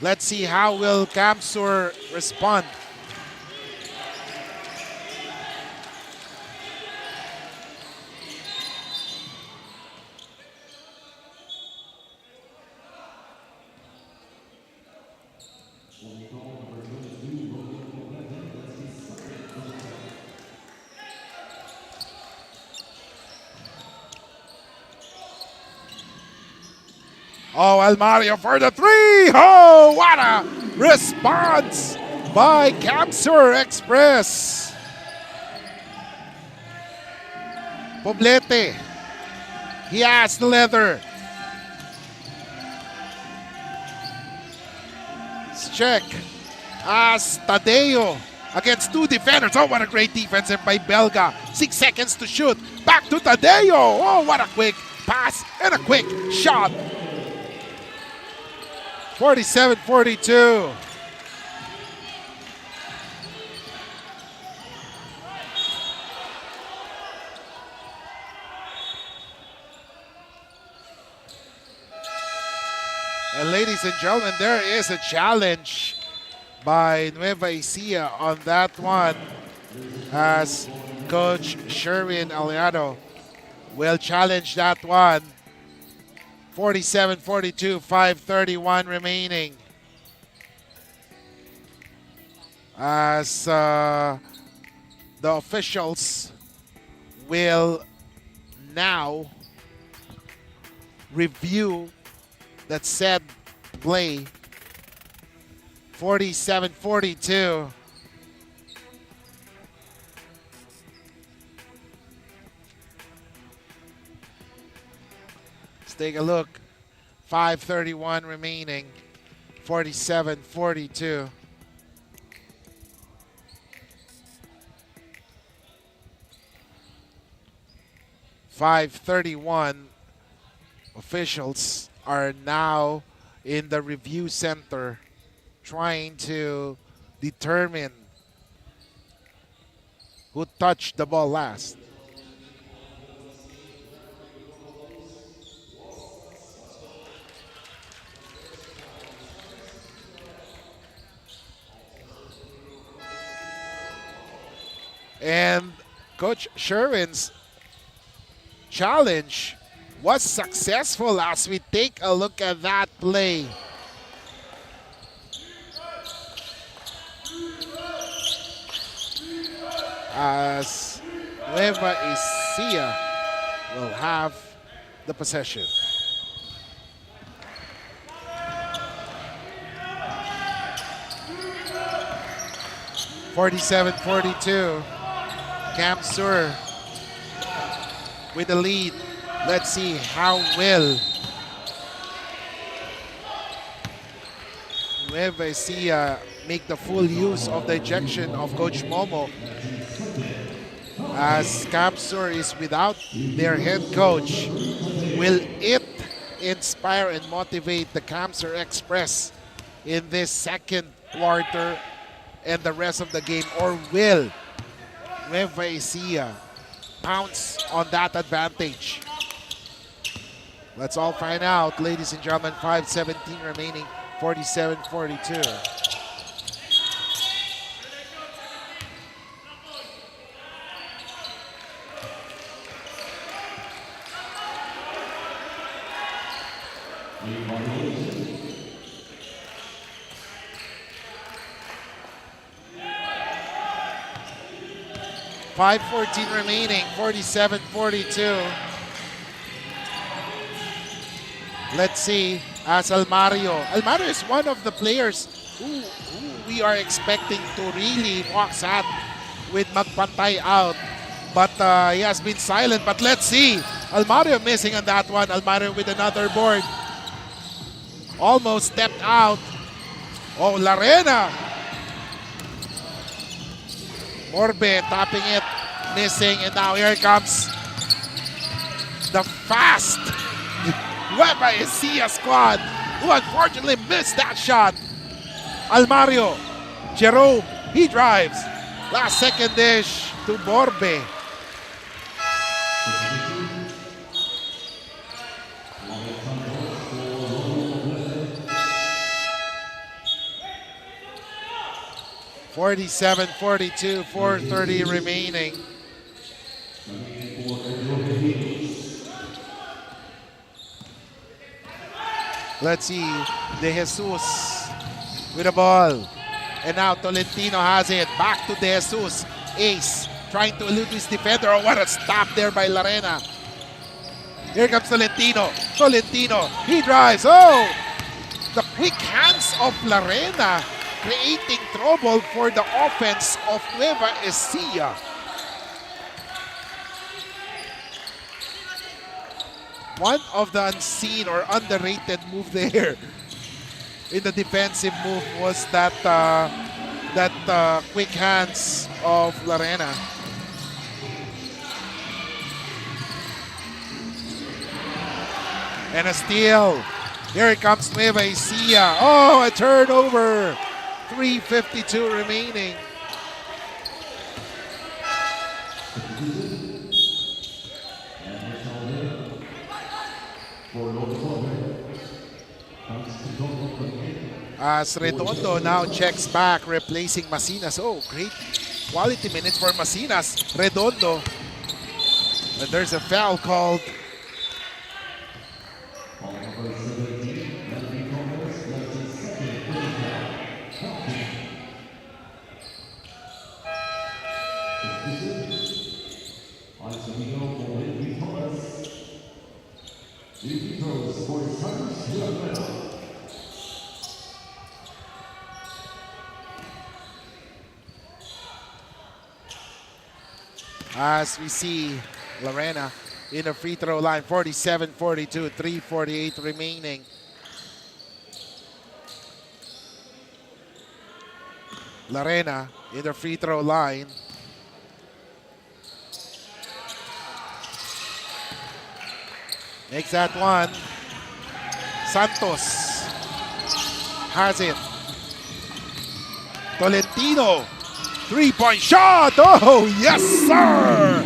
Let's see how will Camsur respond. Oh, Almario for the 3! Oh, what a response by Camsur Express. Poblete. He has the leather. Let's check. As Tadeo against 2 defenders. Oh, what a great defense by Belga. 6 seconds to shoot. Back to Tadeo. Oh, what a quick pass and a quick shot. 47-42. And ladies and gentlemen, there is a challenge by Nueva Ecija on that one, as Coach Sherwin Aliado will challenge that one. 47-42, 5:31 remaining. As the officials will now review that said play. 47-42. Take a look. 5:31 remaining. 47-42. Officials are now in the review center trying to determine who touched the ball last. And Coach Sherwin's challenge was successful as we take a look at that play. As Nueva Ecija will have the possession. (47-42). Camsur with the lead. Let's see how will Nueva Ecija make the full use of the ejection of Coach Momo, as Camsur is without their head coach. Will it inspire and motivate the Camsur Express in this second quarter and the rest of the game, or will Nueva Ecija pounce on that advantage? Let's all find out, ladies and gentlemen. 5:17 remaining, 47-42. .5:14 remaining, 47-42. Let's see, as Almario is one of the players who we are expecting to really box out with magpantay out. But he has been silent. But let's see, Almario missing on that one. Almario with another board. Almost stepped out. Oh, Larena. Orbe tapping it, missing, and now here comes the fast Nueva Ecija squad who unfortunately missed that shot. Almario, Jerome, he drives. Last second dish to Borbe. (47-42), 4:30 remaining. Let's see, De Jesus with the ball. And now Tolentino has it. Back to De Jesus. Ace trying to elude his defender. Oh, what a stop there by Larena. Here comes Tolentino. Tolentino, he drives. Oh, the quick hands of Larena creating trouble for the offense of Nueva Ecija. One of the unseen or underrated move there in the defensive move was that quick hands of Larena. And a steal. Here it comes Nueva Ecija. Oh, a turnover. 3:52 remaining. As Redondo now checks back, replacing Masinas. Oh, great quality minutes for Masinas. Redondo. And there's a foul called. As we see Larena in the free throw line, 47-42, 3:48 remaining. Larena in the free throw line. Makes that one. Santos has it. Tolentino. Three-point shot. Oh, yes, sir.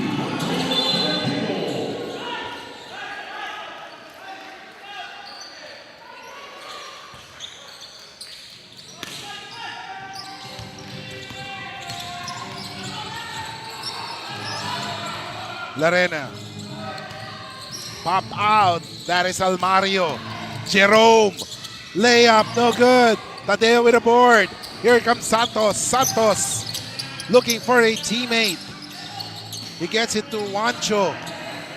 Larena. Popped out. That is Almario. Jerome. Layup, no good. Tadeo with a board. Here comes Santos. Santos looking for a teammate. He gets it to Juancho.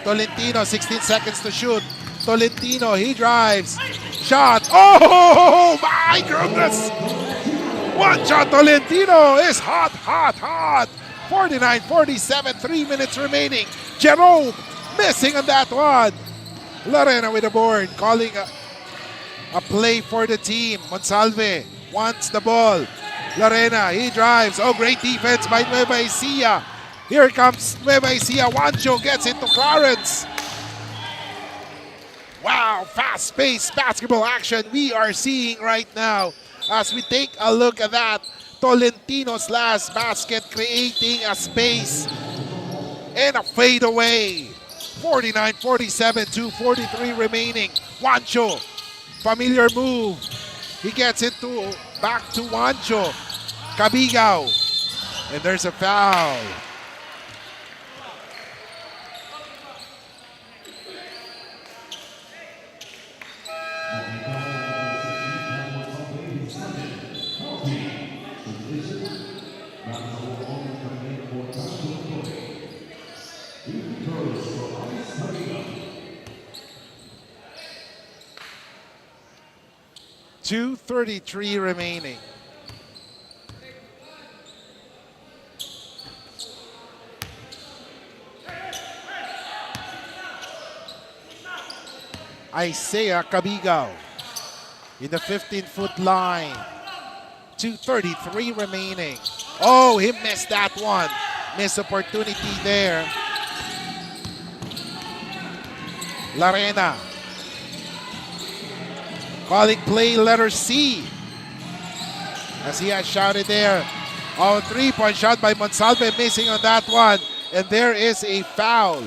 Tolentino, 16 seconds to shoot. Tolentino, he drives. Shot. Oh, my goodness. Juancho Tolentino is hot, hot, hot. 49-47, 3 minutes remaining. Jerome missing on that one. Larena with the board, calling a play for the team. Monsalve wants the ball. Larena, he drives. Oh, great defense by Nueva Ecija. Here comes Nueva Ecija. Juancho gets into Clarence. Wow, fast-paced basketball action we are seeing right now. As we take a look at that, Tolentino's last basket creating a space and a fadeaway. 49-47, 2:43 remaining. Juancho, familiar move. He gets it back to Juancho. Cabigao. And there's a foul. .233 remaining. Isaiah Cabigao in the 15-foot line. 2:33 remaining. Oh, he missed that one. Missed opportunity there. Larena calling play letter C. As he has shouted there. Oh, 3-point shot by Monsalve, missing on that one. And there is a foul.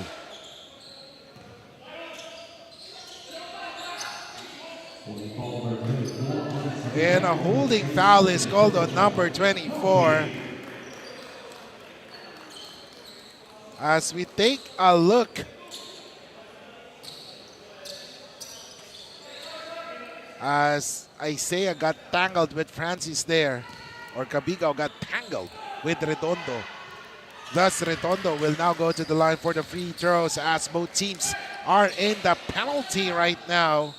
And a holding foul is called on number 24. As we take a look as Ecija got tangled with Francis there, or Cabigao got tangled with Redondo. Thus, Redondo will now go to the line for the free throws as both teams are in the penalty right now.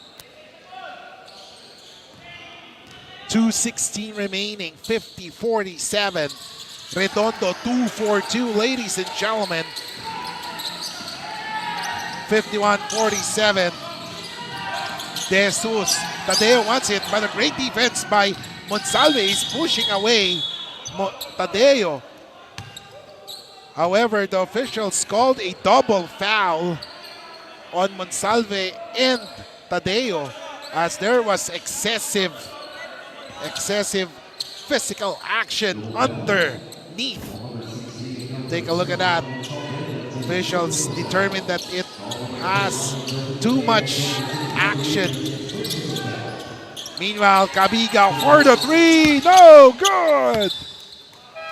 2:16 remaining, 50-47. Redondo 2 for 2, ladies and gentlemen. 51-47. De Jesus. Tadeo wants it, but a great defense by Monsalve is pushing away Tadeo. However, the officials called a double foul on Monsalve and Tadeo as there was excessive physical action underneath. Take a look at that. Officials determined that it has too much action. Meanwhile, Cabigao for the three. No good.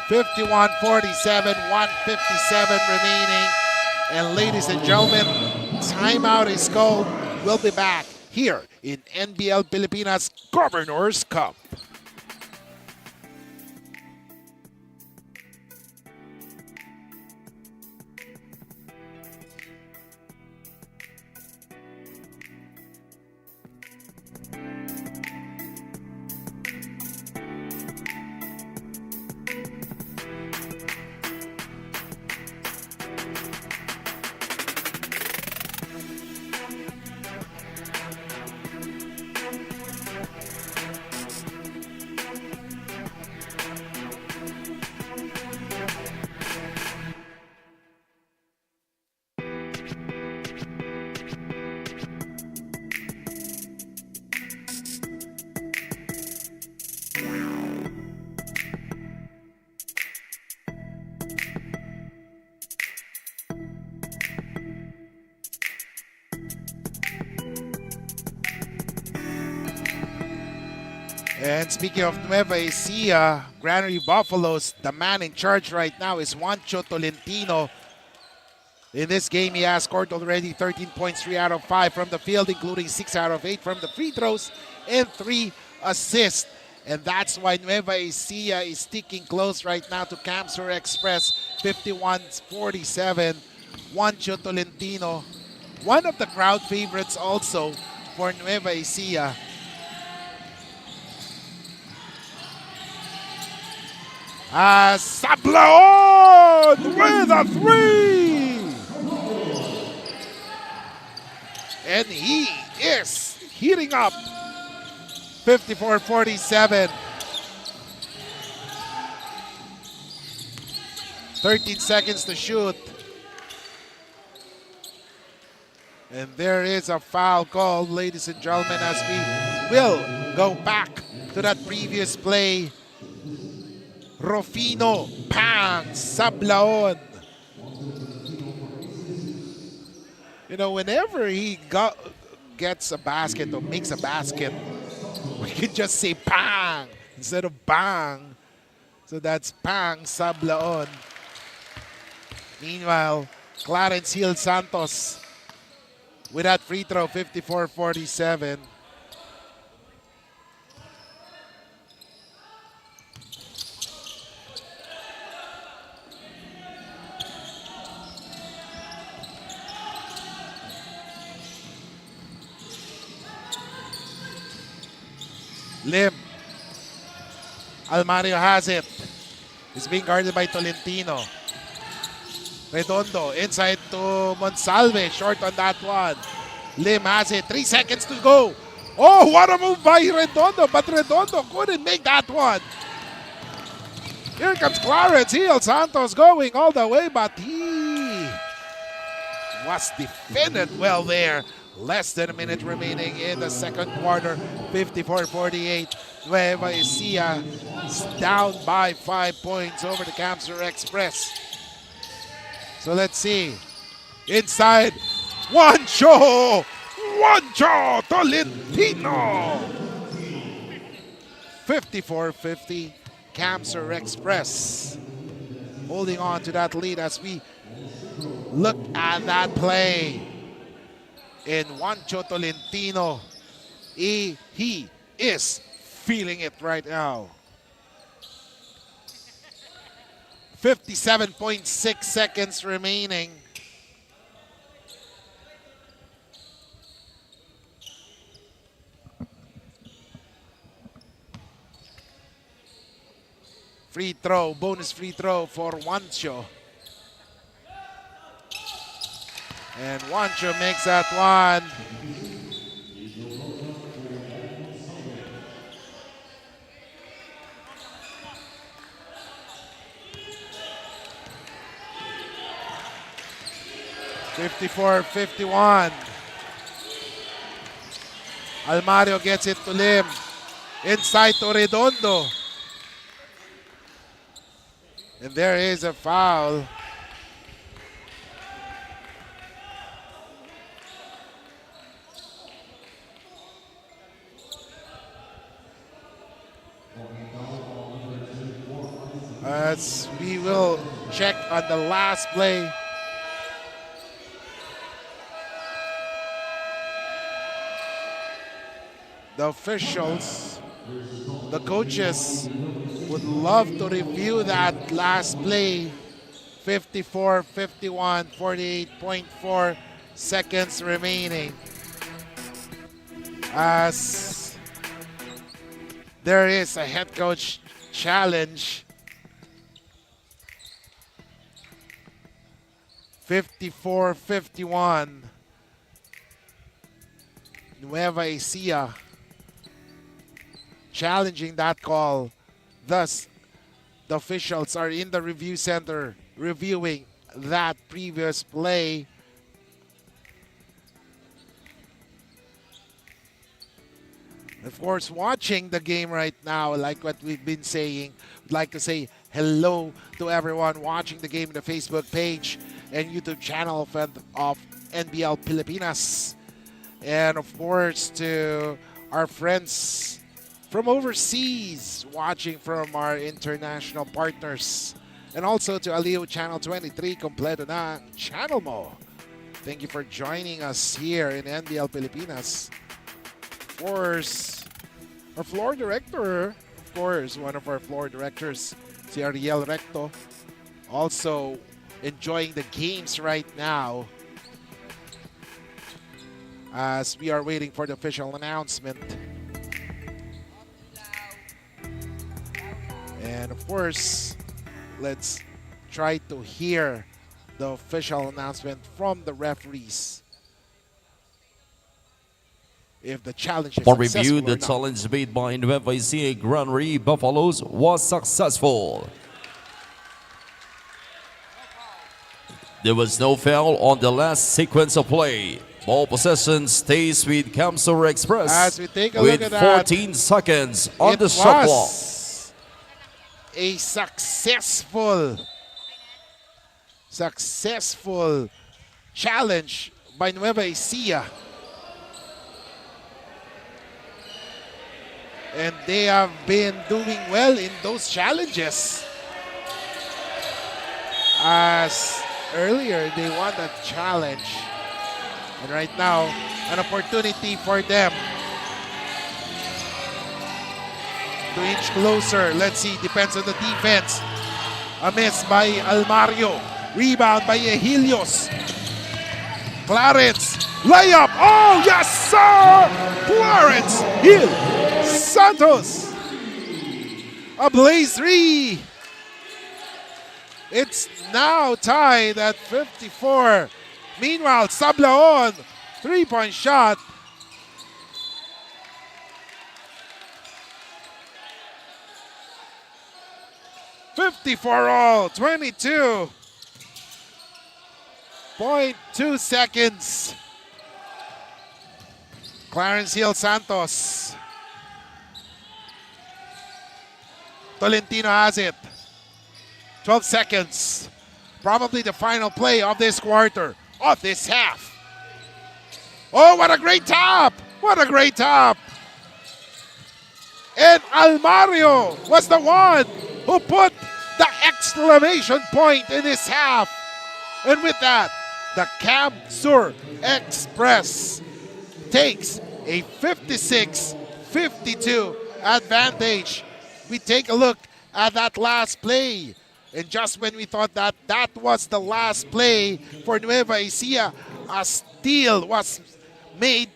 51-47, 1:57 remaining. And ladies and gentlemen, timeout is called. We'll be back here in NBL Pilipinas Governors Cup. And speaking of Nueva Ecija, Granary Buffaloes, the man in charge right now is Juancho Tolentino. In this game, he has scored already 13 points, 3 out of 5 from the field, including 6 out of 8 from the free throws and 3 assists. And that's why Nueva Ecija is sticking close right now to Camsur Express, 51-47. Juancho Tolentino, one of the crowd favorites also for Nueva Ecija. Sablaon with a three! And he is heating up. 54-47. 13 seconds to shoot. And there is a foul called, ladies and gentlemen, as we will go back to that previous play. Rufino Pang Sablaon. You know, whenever he gets a basket or makes a basket, we can just say Pang instead of Bang. So that's Pang Sablaon. Meanwhile, Clarence Hill Santos with that free throw, 54-47. Lim. Almario has it. He's being guarded by Tolentino. Redondo inside to Monsalve. Short on that one. Lim has it. 3 seconds to go. Oh, what a move by Redondo. But Redondo couldn't make that one. Here comes Clarence Hill Santos going all the way. But he was defended well there Less than a minute remaining in the second quarter. 54-48. Nueva Ecija is down by 5 points over the Camsur Express. So let's see. Inside. Juancho Tolentino. 54-50. Camsur Express holding on to that lead as we look at that play. In Juancho Tolentino, he is feeling it right now. 57.6 seconds remaining. Free throw, bonus free throw for Juancho. And Juancho makes that one. (54-51). Almario gets it to Lim. Inside to Redondo. And there is a foul. As we will check on the last play. The officials, the coaches would love to review that last play. 54-51, 48.4 seconds remaining. As there is a head coach challenge. 54-51. Nueva Ecija challenging that call. Thus, the officials are in the review center reviewing that previous play. Of course, watching the game right now, like what we've been saying, I'd like to say hello to everyone watching the game in the Facebook page and YouTube channel of NBL Pilipinas. And of course, to our friends from overseas watching from our international partners. And also to Aliu Channel 23, kompleto na channel mo. Thank you for joining us here in NBL Pilipinas. Of course, our floor director, one of our floor directors, si Ariel Recto, also enjoying the games right now as we are waiting for the official announcement. And of course, let's try to hear the official announcement from the referees. If the challenge is For successful review, or the not. challenge made by Nueva Ecija Granary Buffaloes was successful. There was no foul on the last sequence of play. Ball possession stays with Camsur Express As we take a with look at that, 14 seconds on it the shot clock. was a successful challenge by Nueva Ecija. And they have been doing well in those challenges. As earlier, they won that challenge. And right now, an opportunity for them to inch closer. Let's see, depends on the defense. A miss by Almario. Rebound by Ehilios. Clarence. Layup. Oh, yes, sir! Clarence Hill Santos. A blaze three. It's now tied at 54. Meanwhile, Sablaon, three-point shot. (54-all), 22.2 seconds. Clarence Hill Santos. Tolentino has it. 12 seconds. Probably the final play of this quarter, of this half. Oh, what a great tap! What a great tap! And Almario was the one who put the exclamation point in this half. And with that, the Cab Sur Express takes a 56-52 advantage. We take a look at that last play. And just when we thought that that was the last play for Nueva Ecija, a steal was made.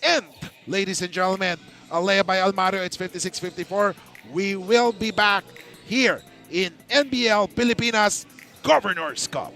And, ladies and gentlemen, a layup by Almario, it's 56-54. We will be back here in NBL Pilipinas Governors Cup.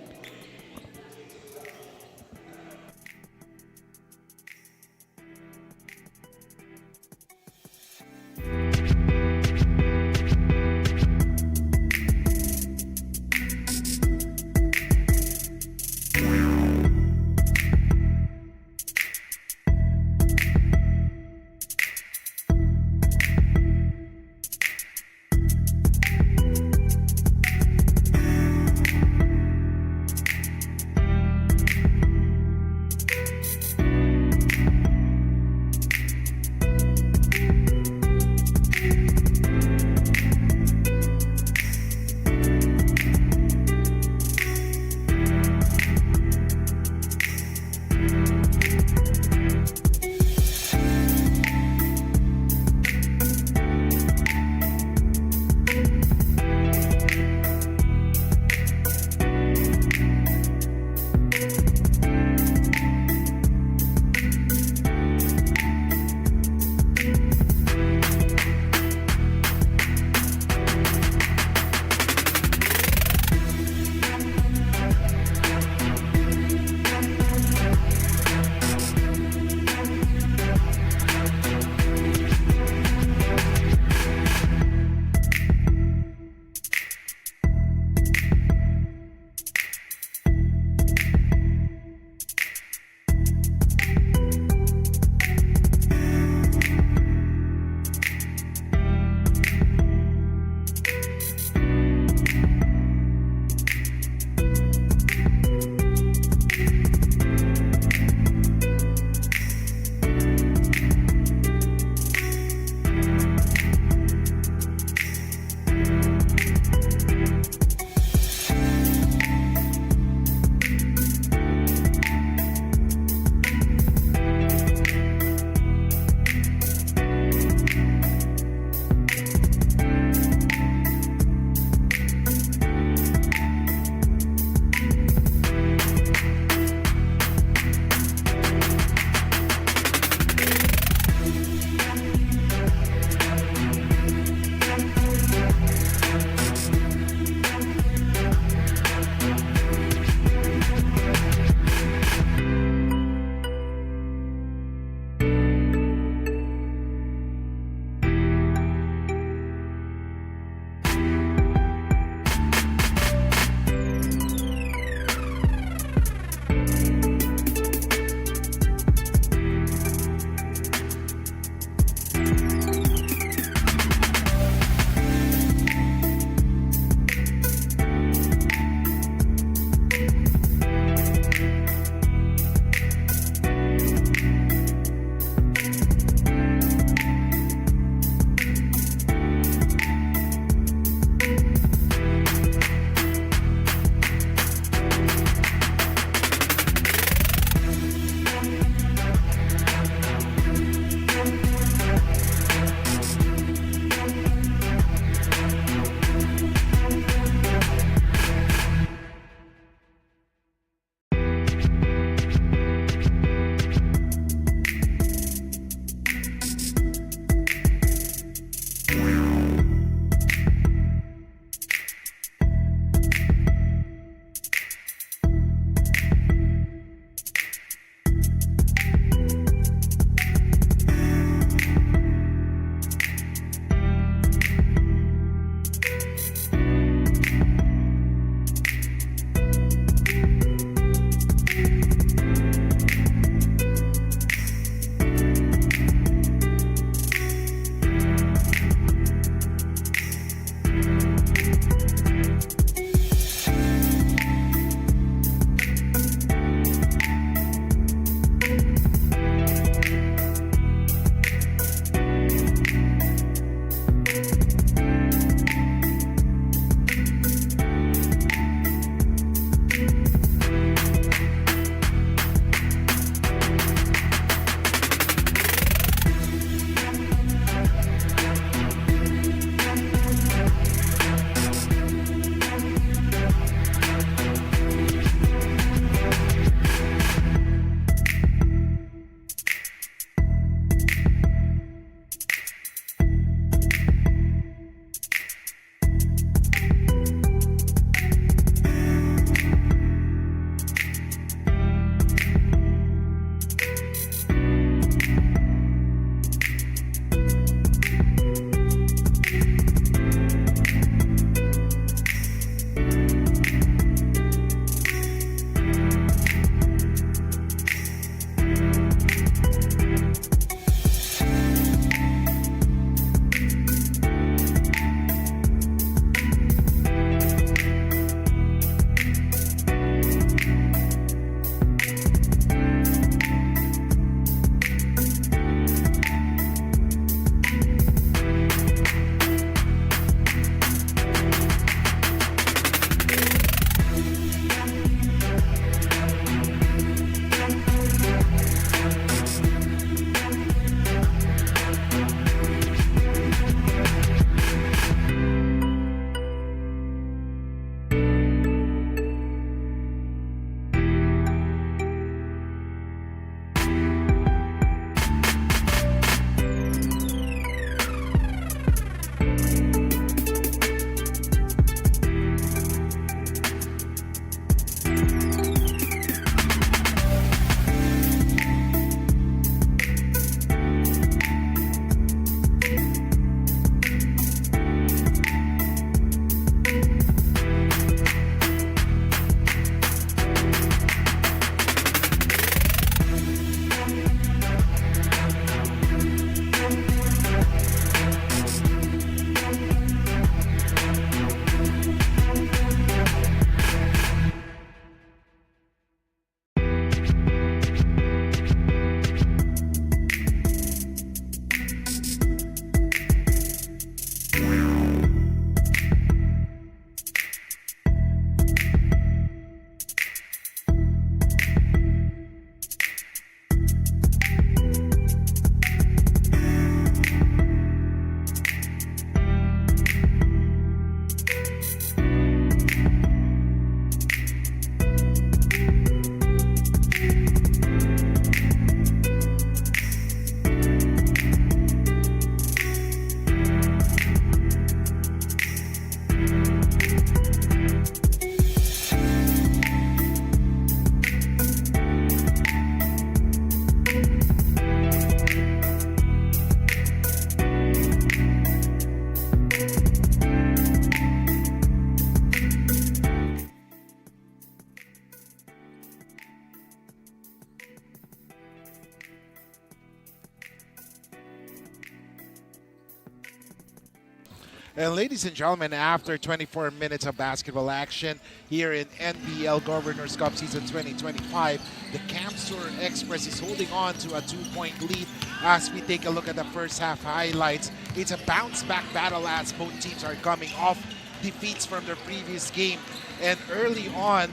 And ladies and gentlemen, after 24 minutes of basketball action here in NBL Governors Cup Season 2025, the Camsur Express is holding on to a 2-point lead as we take a look at the first half highlights. It's a bounce-back battle as both teams are coming off defeats from their previous game. And early on,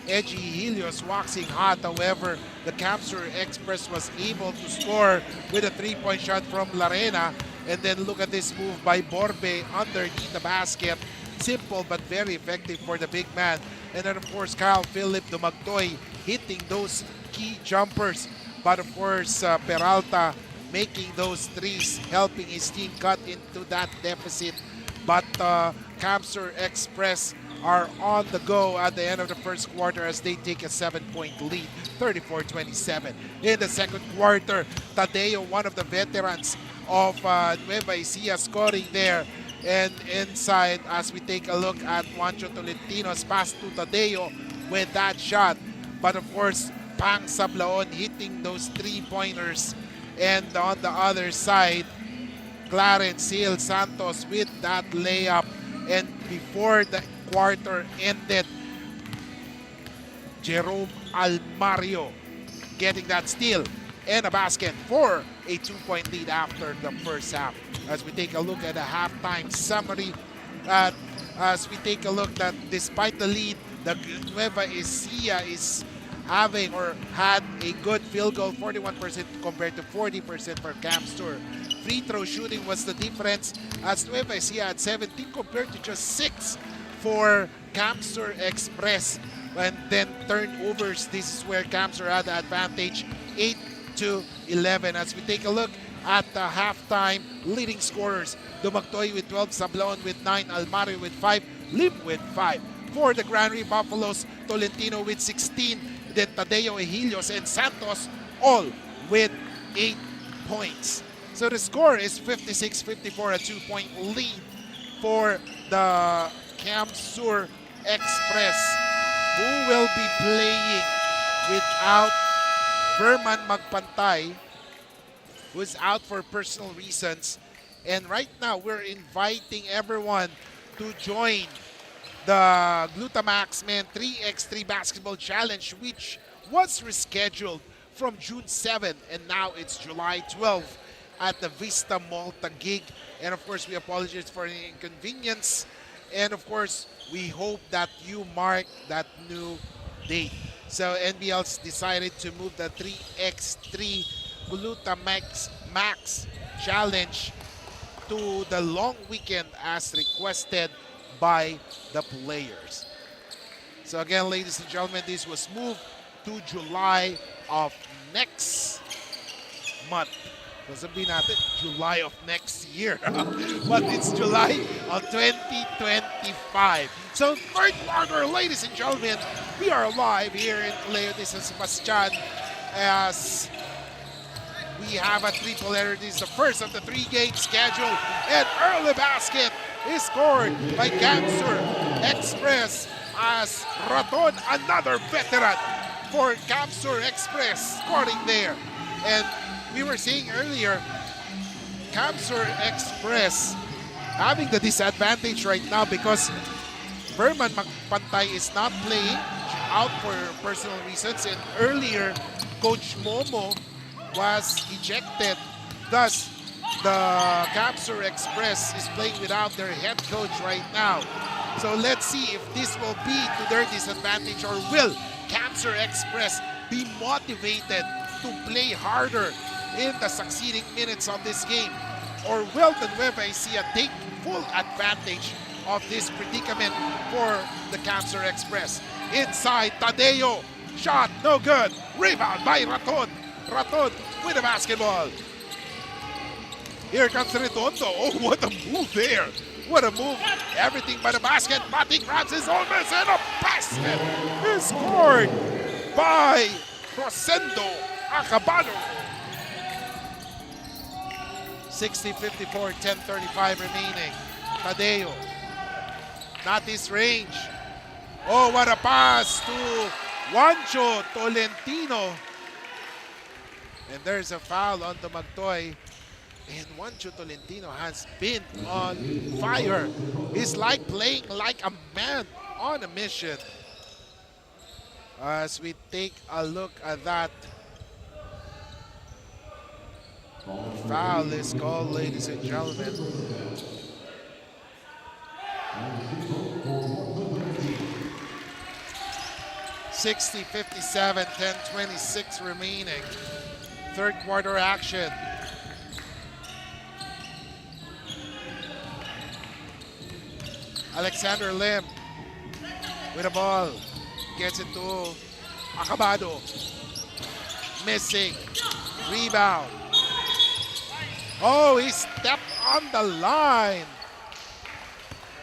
Ecija Helios waxing hot. However, the Camsur Express was able to score with a 3-point shot from Larena. And then look at this move by Borbe underneath the basket. Simple but very effective for the big man. And then of course Kyle Philip Dumagtoy hitting those key jumpers. But of course Peralta making those threes, helping his team cut into that deficit. But Camsur Express are on the go at the end of the first quarter as they take a 7-point lead, 34-27. In the second quarter, Tadeo, one of the veterans of Nueva Ecija, scoring there. And inside, as we take a look at Juancho Tolentino's pass to Tadeo with that shot. But of course, Pang Sablaon hitting those 3-pointers. And on the other side, Clarence Hill Santos with that layup. And before the quarter ended, Jerome Almario getting that steal and a basket for a 2-point lead after the first half. As we take a look at the halftime summary, as we take a look that despite the lead, the Nueva Ecija is having or had a good field goal, 41% compared to 40% for Camsur. Free throw shooting was the difference as Nueva Ecija had 17 compared to just 6 for Camsur Express. And then turnovers, this is where Camsur had the advantage, 8-11. As we take a look at the halftime leading scorers, Dumagtoy with 12, Sablaon with 9, Almario with 5, Lim with 5. For the Granary Buffaloes, Tolentino with 16, then Tadeo Helios and Santos all with 8 points. So the score is 56-54, a 2-point lead for the Camsur Express, who will be playing without Verman Magpantay, who's out for personal reasons. And right now, we're inviting everyone to join the Glutamax Men 3x3 Basketball Challenge, which was rescheduled from June 7 and now it's July 12 at the Vista Mall Taguig. And of course, we apologize for the inconvenience. And of course, we hope that you mark that new date. So NBL's decided to move the 3x3 Glutamax Max Challenge to the long weekend as requested by the players. So again, ladies and gentlemen, this was moved to July of next month. Doesn't mean natin July of next year, but it's July of 2025. So third quarter, ladies and gentlemen, we are live here in Leo de San Sebastian as we have a triple header. This is the first of the 3-game schedule. An early basket is scored by Camsur Express as Raton, another veteran for Camsur Express, scoring there. And we were saying earlier, Camsur Express having the disadvantage right now because Verman Magpantay is not playing, out for personal reasons, and earlier Coach Momo was ejected. Thus, the Camsur Express is playing without their head coach right now. So let's see if this will be to their disadvantage, or will Camsur Express be motivated to play harder in the succeeding minutes of this game, or will the Nueva Ecija take full advantage of this predicament for the Camsur Express? Inside, Tadeo, shot no good, rebound by Raton. Raton with the basketball. Here comes Redondo. Oh, what a move there. What a move. Everything but a basket. Mati grabs his own miss, and a basket is scored by Rosendo Acabado. 60-54, 10:35 remaining. Tadeo, not his range. Oh, what a pass to Juancho Tolentino. And there's a foul on Dumagtoy. And Juancho Tolentino has been on fire. He's like playing like a man on a mission. As we take a look at that, foul is called, ladies and gentlemen. (60-57, 10:26 remaining. Third quarter action. Alexander Lim with a ball. Gets it to Acabado. Missing. Rebound. Oh, he stepped on the line.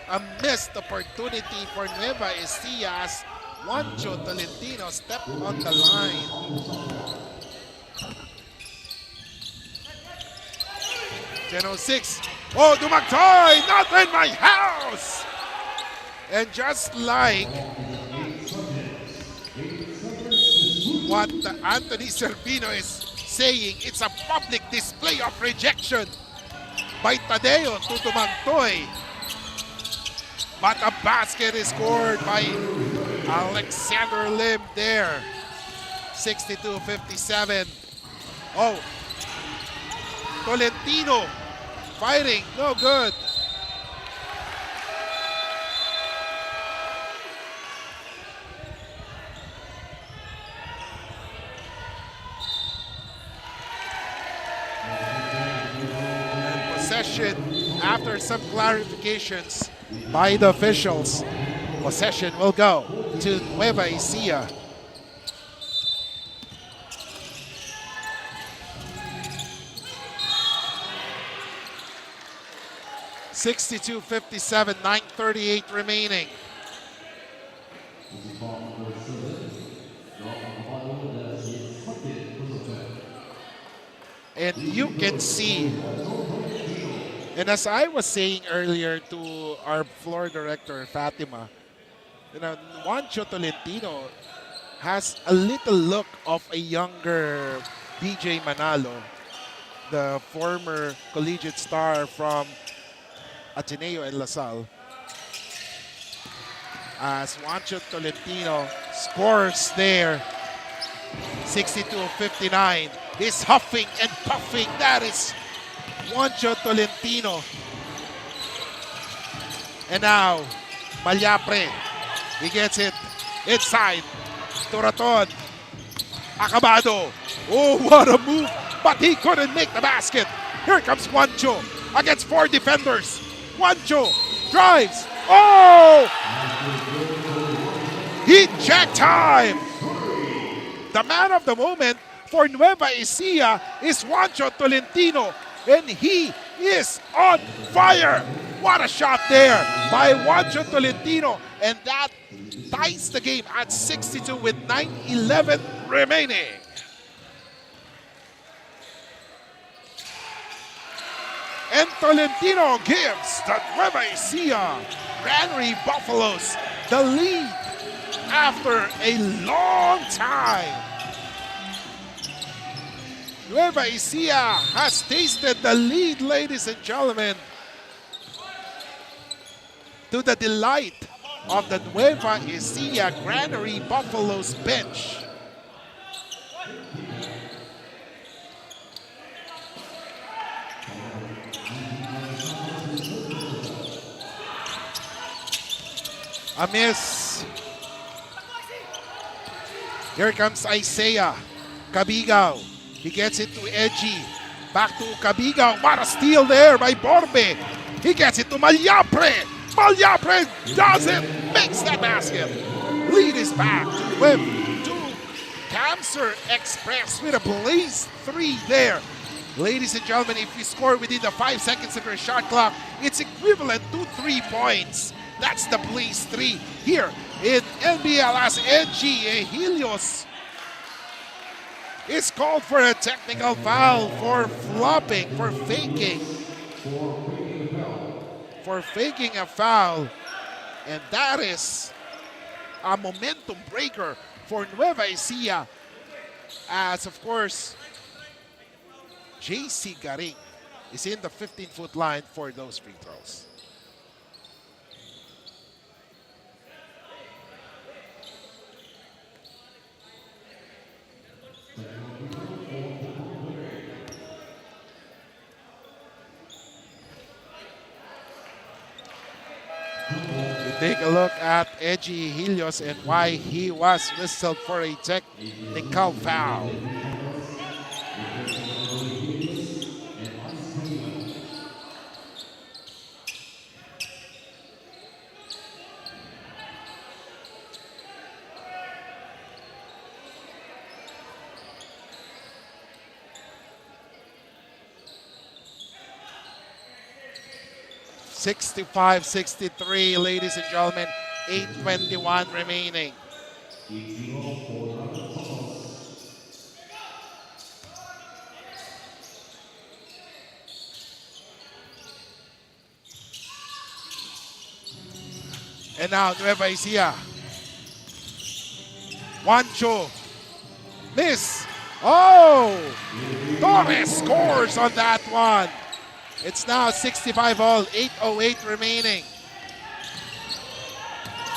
A missed opportunity for Nueva Ecija as Juancho Tolentino stepped on the line. (10:06). Oh, Dumagtoy, not in my house! And just like what Anthony Servino is saying, it's a public display of rejection by Tadeo to Dumagtoy. But a basket is scored by Alexander Lim there. 62-57. Oh, Tolentino fighting, no good. And possession, after some clarifications by the officials, possession will go to Nueva Ecija. (62-57, 9:38 remaining. And you can see, and as I was saying earlier to our floor director, Fatima, Juancho Tolentino has a little look of a younger DJ Manalo, the former collegiate star from Ateneo and LaSalle. As Juancho Tolentino scores there, 62-59. He's huffing and puffing. That is Juancho Tolentino. And now, Malyapre. He gets it inside. Toraton. Acabado. Oh, what a move. But he couldn't make the basket. Here comes Juancho against 4 defenders. Juancho drives. Oh! Heat check time. The man of the moment for Nueva Ecija is Juancho Tolentino, and he is on fire. What a shot there by Juancho Tolentino, and that ties the game at 62 with 9:11 remaining. And Tolentino gives the Nueva Ecija Granary Buffaloes the lead after a long time. Nueva Ecija has tasted the lead, ladies and gentlemen, to the delight of the Nueva Ecija Granary Buffaloes bench. A miss. Here comes Isaiah Cabigao. He gets it to Eji. Back to Cabigao. What a steal there by Borbe. He gets it to Malyapre. Malyapre does it. Makes that basket. Lead is back to Camser Express with a blaze 3 there. Ladies and gentlemen, if you score within the 5 seconds of your shot clock, it's equivalent to 3 points. That's the blaze 3 here in NBL as Eji Helios is called for a technical foul for flopping, for faking a foul. And that is a momentum breaker for Nueva Ecija, as of course JC Garing is in the 15-foot line for those free throws. Take a look at Eji Helios and why he was whistled for a technical foul. (65-63), ladies and gentlemen, 8:21 remaining. And now Nueva Ecija. Juancho. Miss. Oh! Torres scores on that one. It's now 65 all, 8:08 remaining.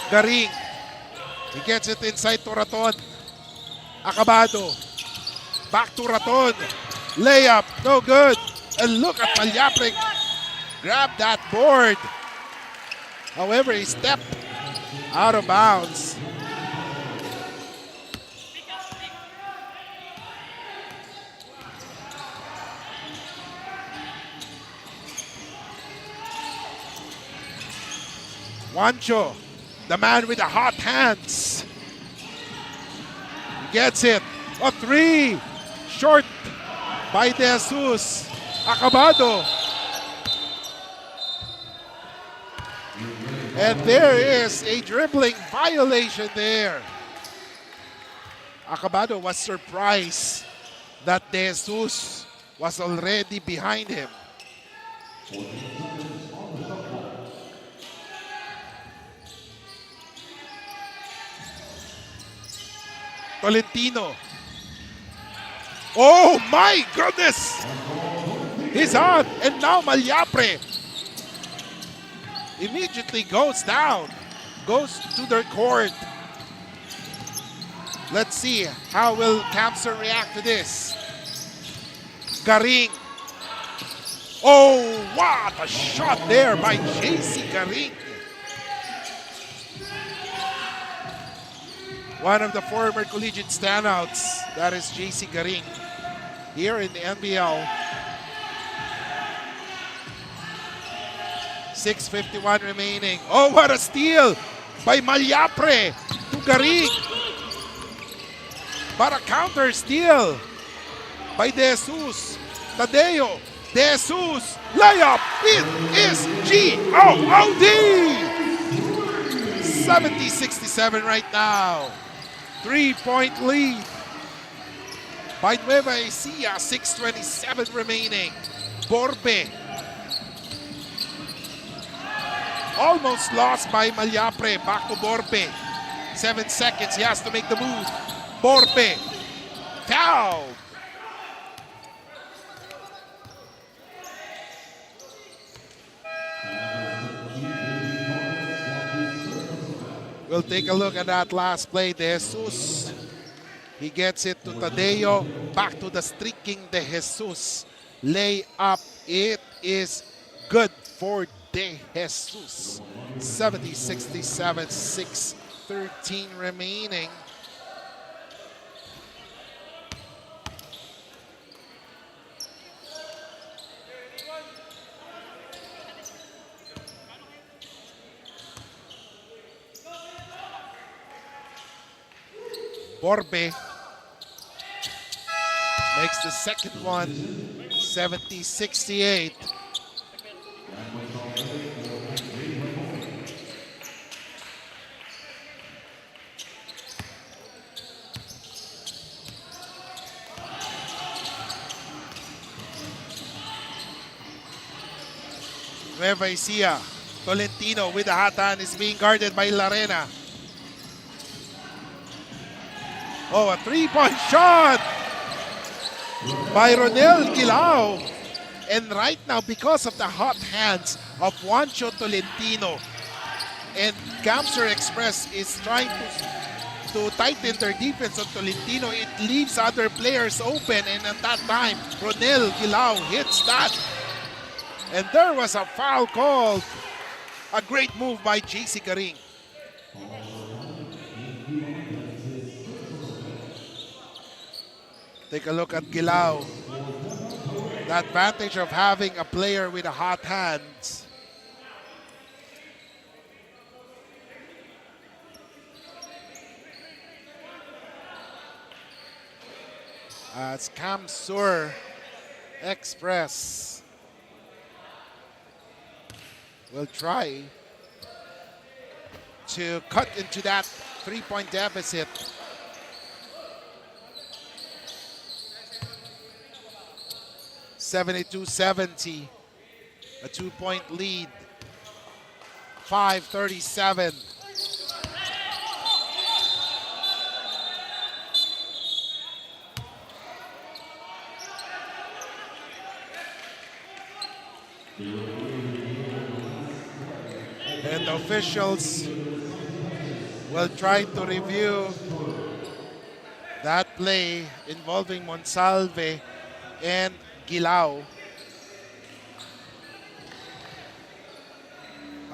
Garing. He gets it inside to Raton. Acabado. Back to Raton. Layup, no good. And look at Malyapre. Grab that board. However, he stepped out of bounds. Juancho, the man with the hot hands. He gets it. A three. Short by De Jesus. Acabado. And there is a dribbling violation there. Acabado was surprised that De Jesus was already behind him. Tolentino. Oh my goodness! He's on, and now Malyapre immediately goes down, goes to their court. Let's see how will Camser react to this. Garing. Oh, what a shot there by JC Garing. One of the former collegiate standouts, that is JC Garing, here in the NBL. 6:51 remaining. Oh, what a steal by Malyapre to Garing. But a counter steal by De Jesus. Tadeo. De Jesus. Layup. It is G-O-O-D. 70-67 right now. 3-point lead by Nueva Ecija. 6:27 remaining. Borbe. Almost lost by Malyapre. Back to Borbe. 7 seconds. He has to make the move. Borbe. Foul. We'll take a look at that last play. De Jesus. He gets it to Tadeo. Back to the streaking De Jesus. Lay up. It is good for De Jesus. 70-67. 6:13 remaining. Borbe makes the second one. 70-68. Nueva Ecija. Tolentino with the hot hand is being guarded by Larena. Oh, a three-point shot by Ronel Quilao. And right now, because of the hot hands of Juancho Tolentino and Gamster Express is trying to tighten their defense on Tolentino, it leaves other players open. And at that time, Ronel Gilao hits that. And there was a foul called. A great move by JC Garing. Take a look at Gilao. The advantage of having a player with a hot hands. As Kamsur Express will try to cut into that three-point deficit. (72-70), a two-point lead. 5:37. And the officials will try to review that play involving Monsalve and Gilao.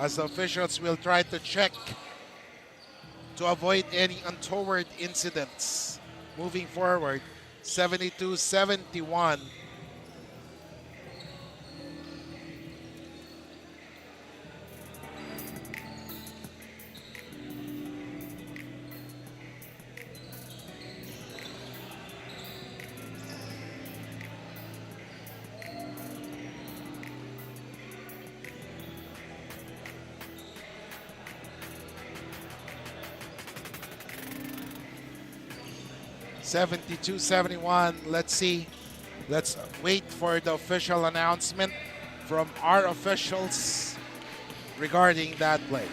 As the officials will try to check to avoid any untoward incidents moving forward. 72-71. (72-71). Let's see. Let's wait for the official announcement from our officials regarding that play.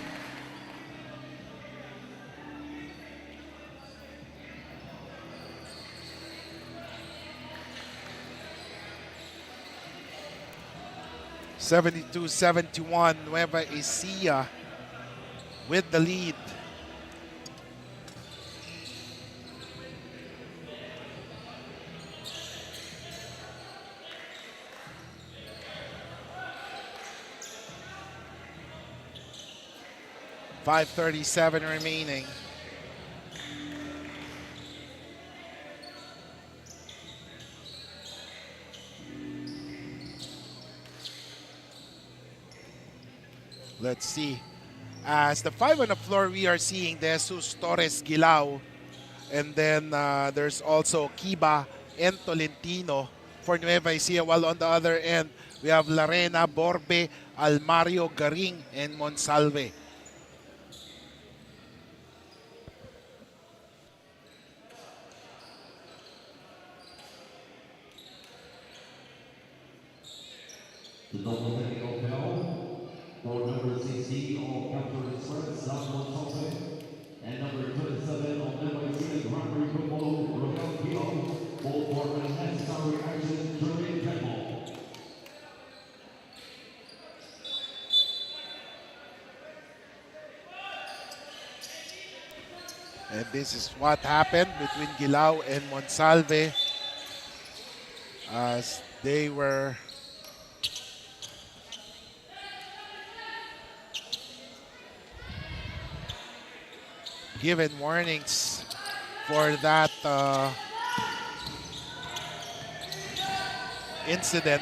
(72-71). Nueva Ecija with the lead. .537 remaining. Let's see. As the five on the floor, we are seeing Jesus Torres Gilao. And then there's also Kiba and Tolentino for Nueva Ecija. While on the other end, we have Larena, Borbe, Almario, Garing, and Monsalve. The double technical foul for number 16 on Captain Express, Zambales, and number 27 on NBL Governors Cup, both for unnecessary action during handball. And this is what happened between Gilao and Monsalve as they were given warnings for that incident.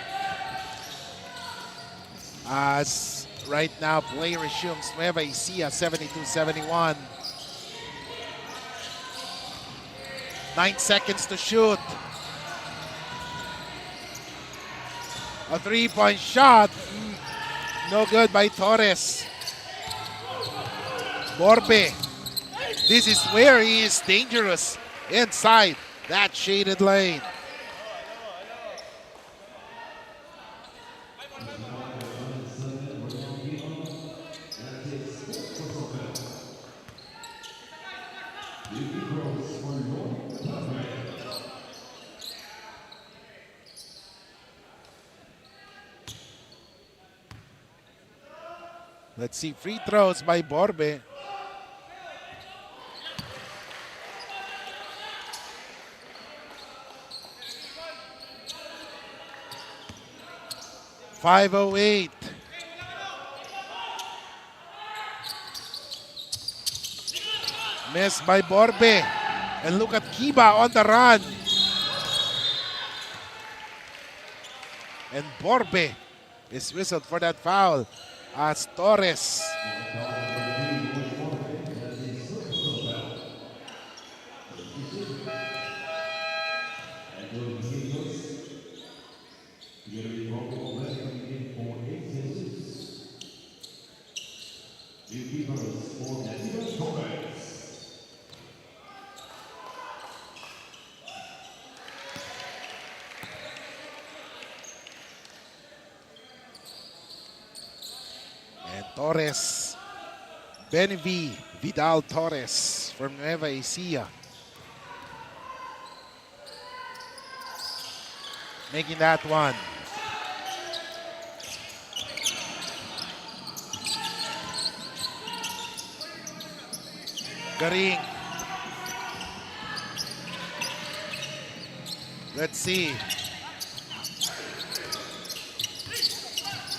As right now play resumes. Nueva Ecija 72-71. 9 seconds to shoot. A three-point shot. No good by Torres. Borbe. This is where he is dangerous inside that shaded lane. Let's see, free throws by Borbe. .508. Missed by Borbe. And look at Kiba on the run. And Borbe is whistled for that foul as Torres. And Torres, Benevi Vidal Torres from Nueva Ecija. Making that one. Garing. Let's see.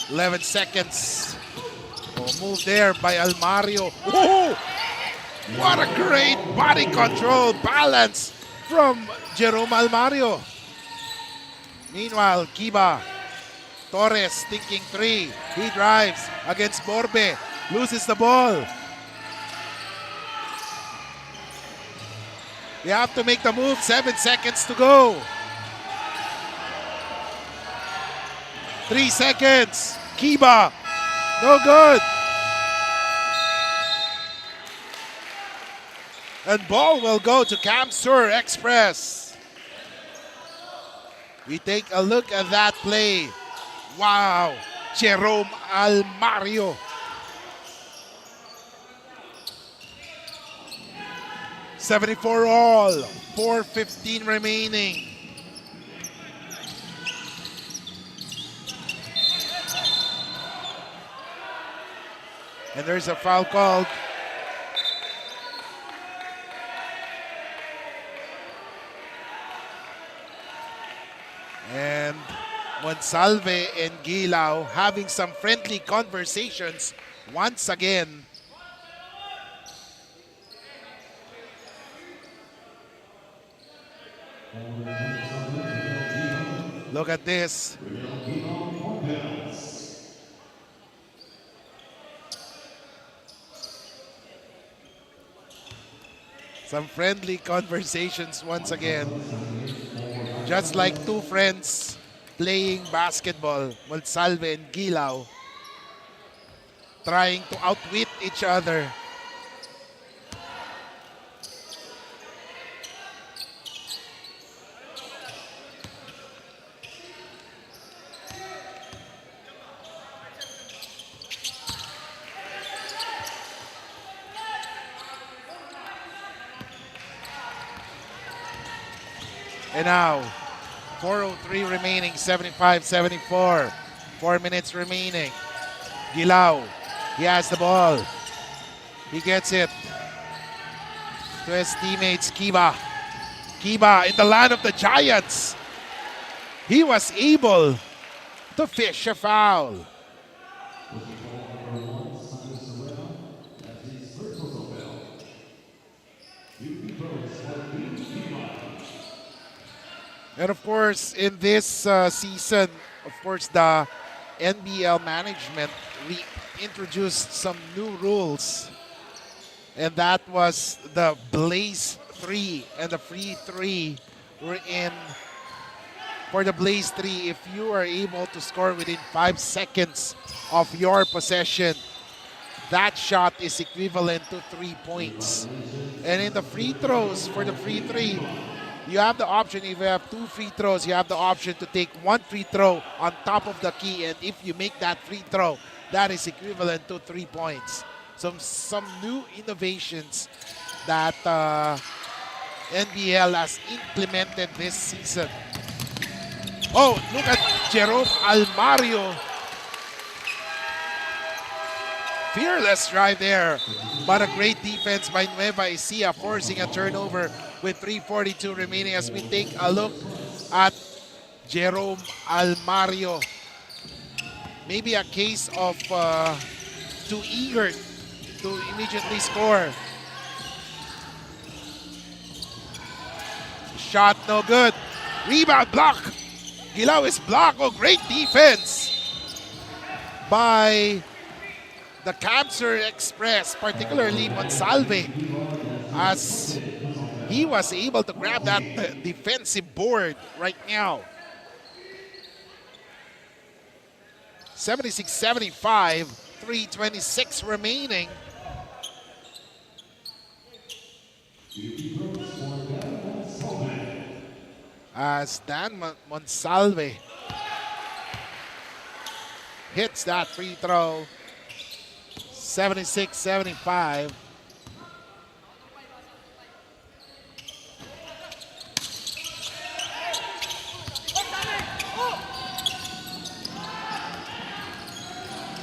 11 seconds. Oh, move there by Almario. Whoa! What a great body control balance from Jerome Almario. Meanwhile, Kiba. Torres thinking three. He drives against Borbe. Loses the ball. You have to make the move. 7 seconds to go. 3 seconds. Kiba. No good. And ball will go to Camsur Express. We take a look at that play. Wow. Jerome Almario. .74 all. 4:15 remaining. And there's a foul called. And Monsalve and Gilao having some friendly conversations once again. Look at this. Some friendly conversations once again. Just like two friends playing basketball, Monsalve and Gilao, trying to outwit each other. And now, 4:03 remaining, 75-74. 4 minutes remaining. Gilao, he has the ball. He gets it to his teammates, Kiba. Kiba in the land of the Giants. He was able to fish a foul. And of course, in this season, of course, the NBL management introduced some new rules. And that was the Blaze 3 and the Free 3 were in. For the Blaze 3, if you are able to score within 5 seconds of your possession, that shot is equivalent to 3 points. And in the free throws, for the Free 3, you have the option, if you have 2 free throws, you have the option to take 1 free throw on top of the key. And if you make that free throw, that is equivalent to 3 points. Some new innovations that NBL has implemented this season. Oh, look at Jerome Almario. fearless drive there. But a great defense by Nueva Ecija, forcing a turnover with 3:42 remaining as we take a look at Jerome Almario. Maybe a case of too eager to immediately score. Shot no good. Rebound block. Gilao is blocked. Oh, great defense by the Cancer Express, particularly Monsalve, as he was able to grab that defensive board right now. 76-75, 3:26 remaining. As Dan Monsalve hits that free throw. 76-75.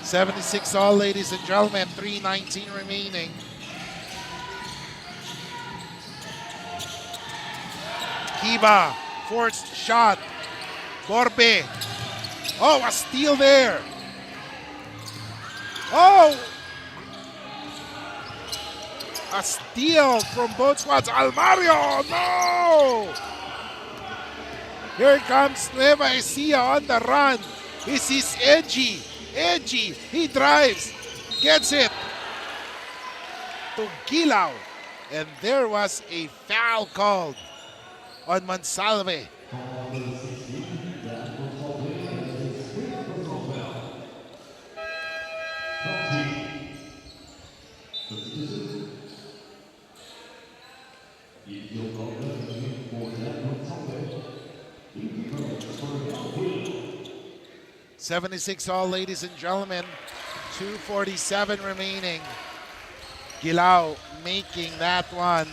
$76 all, ladies and gentlemen. 3:19 remaining. Kiba, forced shot. Borbe. Oh, a steal there. Oh! A steal from both squads. Almario, no! Here comes Nueva Ecija on the run. This is Edgy. Edgy, he drives, gets it to Gilao. And there was a foul called on Monsalve. $76 all, ladies and gentlemen. 2:47 remaining. Gilao making that one.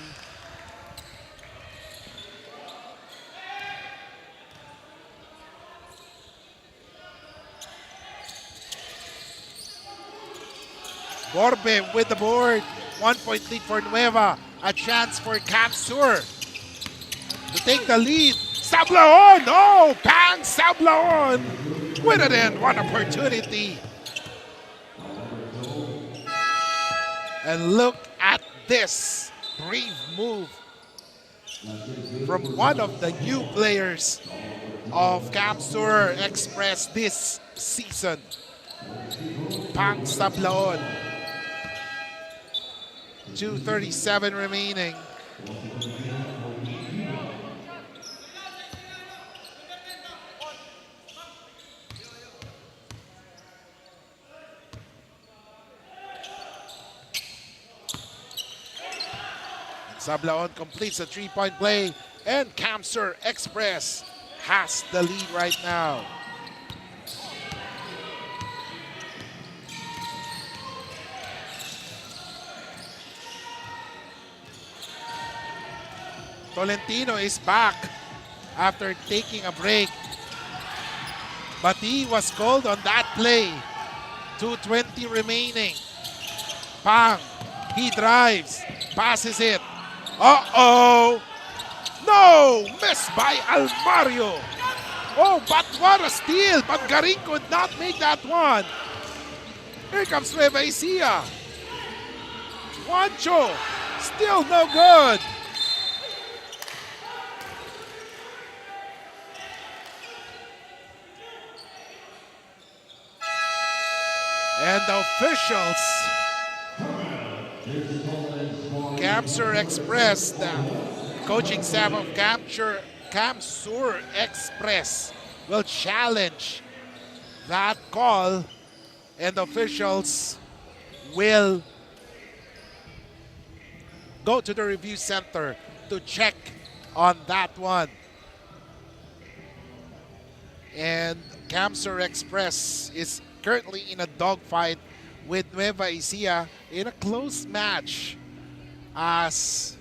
Borbe with the board. 1-point lead for Nueva. A chance for Capsur to take the lead. Sablaon! Oh! Pang Sablaon! With it in. One opportunity. And look at this brave move from one of the new players of Capsur Express this season. Pang Sablaon. 2:37 remaining. Sablaon completes a three-point play, and Capsur Express has the lead right now. Tolentino is back after taking a break, but he was called on that play. 2:20 remaining. Pang, he drives, passes it. Uh-oh! No! Missed by Almario. Oh, but what a steal! But Garing could not make that one. Here comes Nueva Ecija. Juancho, still no good. And the officials, Capsur Express, the coaching staff of Capsur Express will challenge that call, and the officials will go to the review center to check on that one. And Capsur Express is currently in a dogfight with Nueva Ecija in a close match, as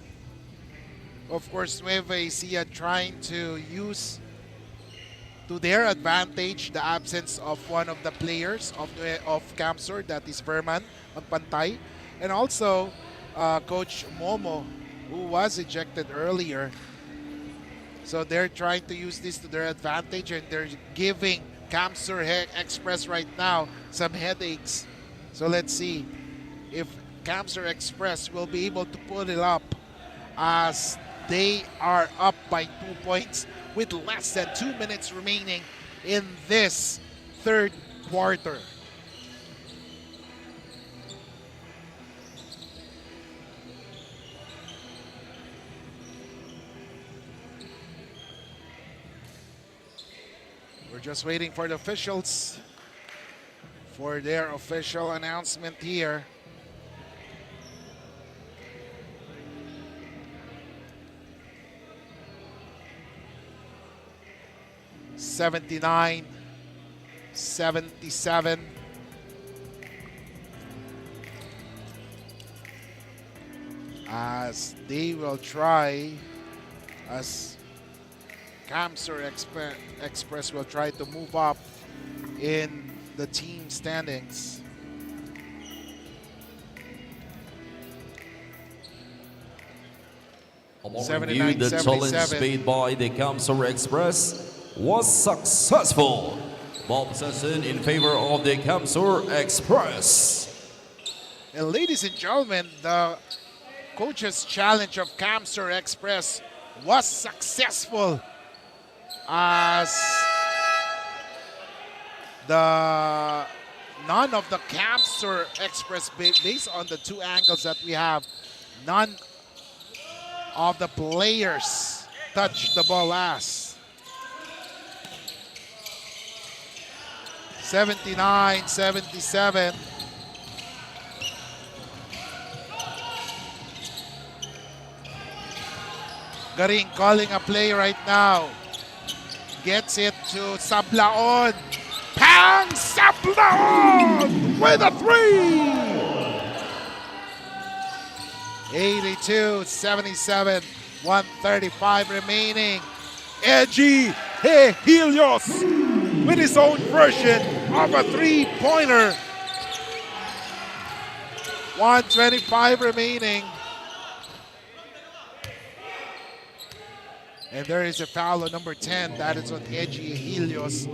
of course Nueva Ecija trying to use to their advantage the absence of one of the players of Camsur, that is Verman Magpantay, and also Coach Momo, who was ejected earlier. So they're trying to use this to their advantage, and they're giving Camsur Express right now some headaches. So let's see if Camsur Express will be able to pull it up, as they are up by 2 points with less than 2 minutes remaining in this third quarter. We're just waiting for the officials for their official announcement here. $79-77. As they will try, as Camsur Express will try to move up in the team standings. Review, the challenge made by the Camsur Express was successful. Ball possession in favor of the Camsur Express. And ladies and gentlemen, the coach's challenge of Camsur Express was successful, as none of the Camsur Express, based on the two angles that we have, none of the players touched the ball last. 79-77. Garing calling a play right now. Gets it to Sablaon. Pang Sablaon with a three. 82-77. 135 remaining. Ecija Helios with his own version of a three-pointer. 125 remaining. And there is a foul on number 10. That is on Ecija Helios.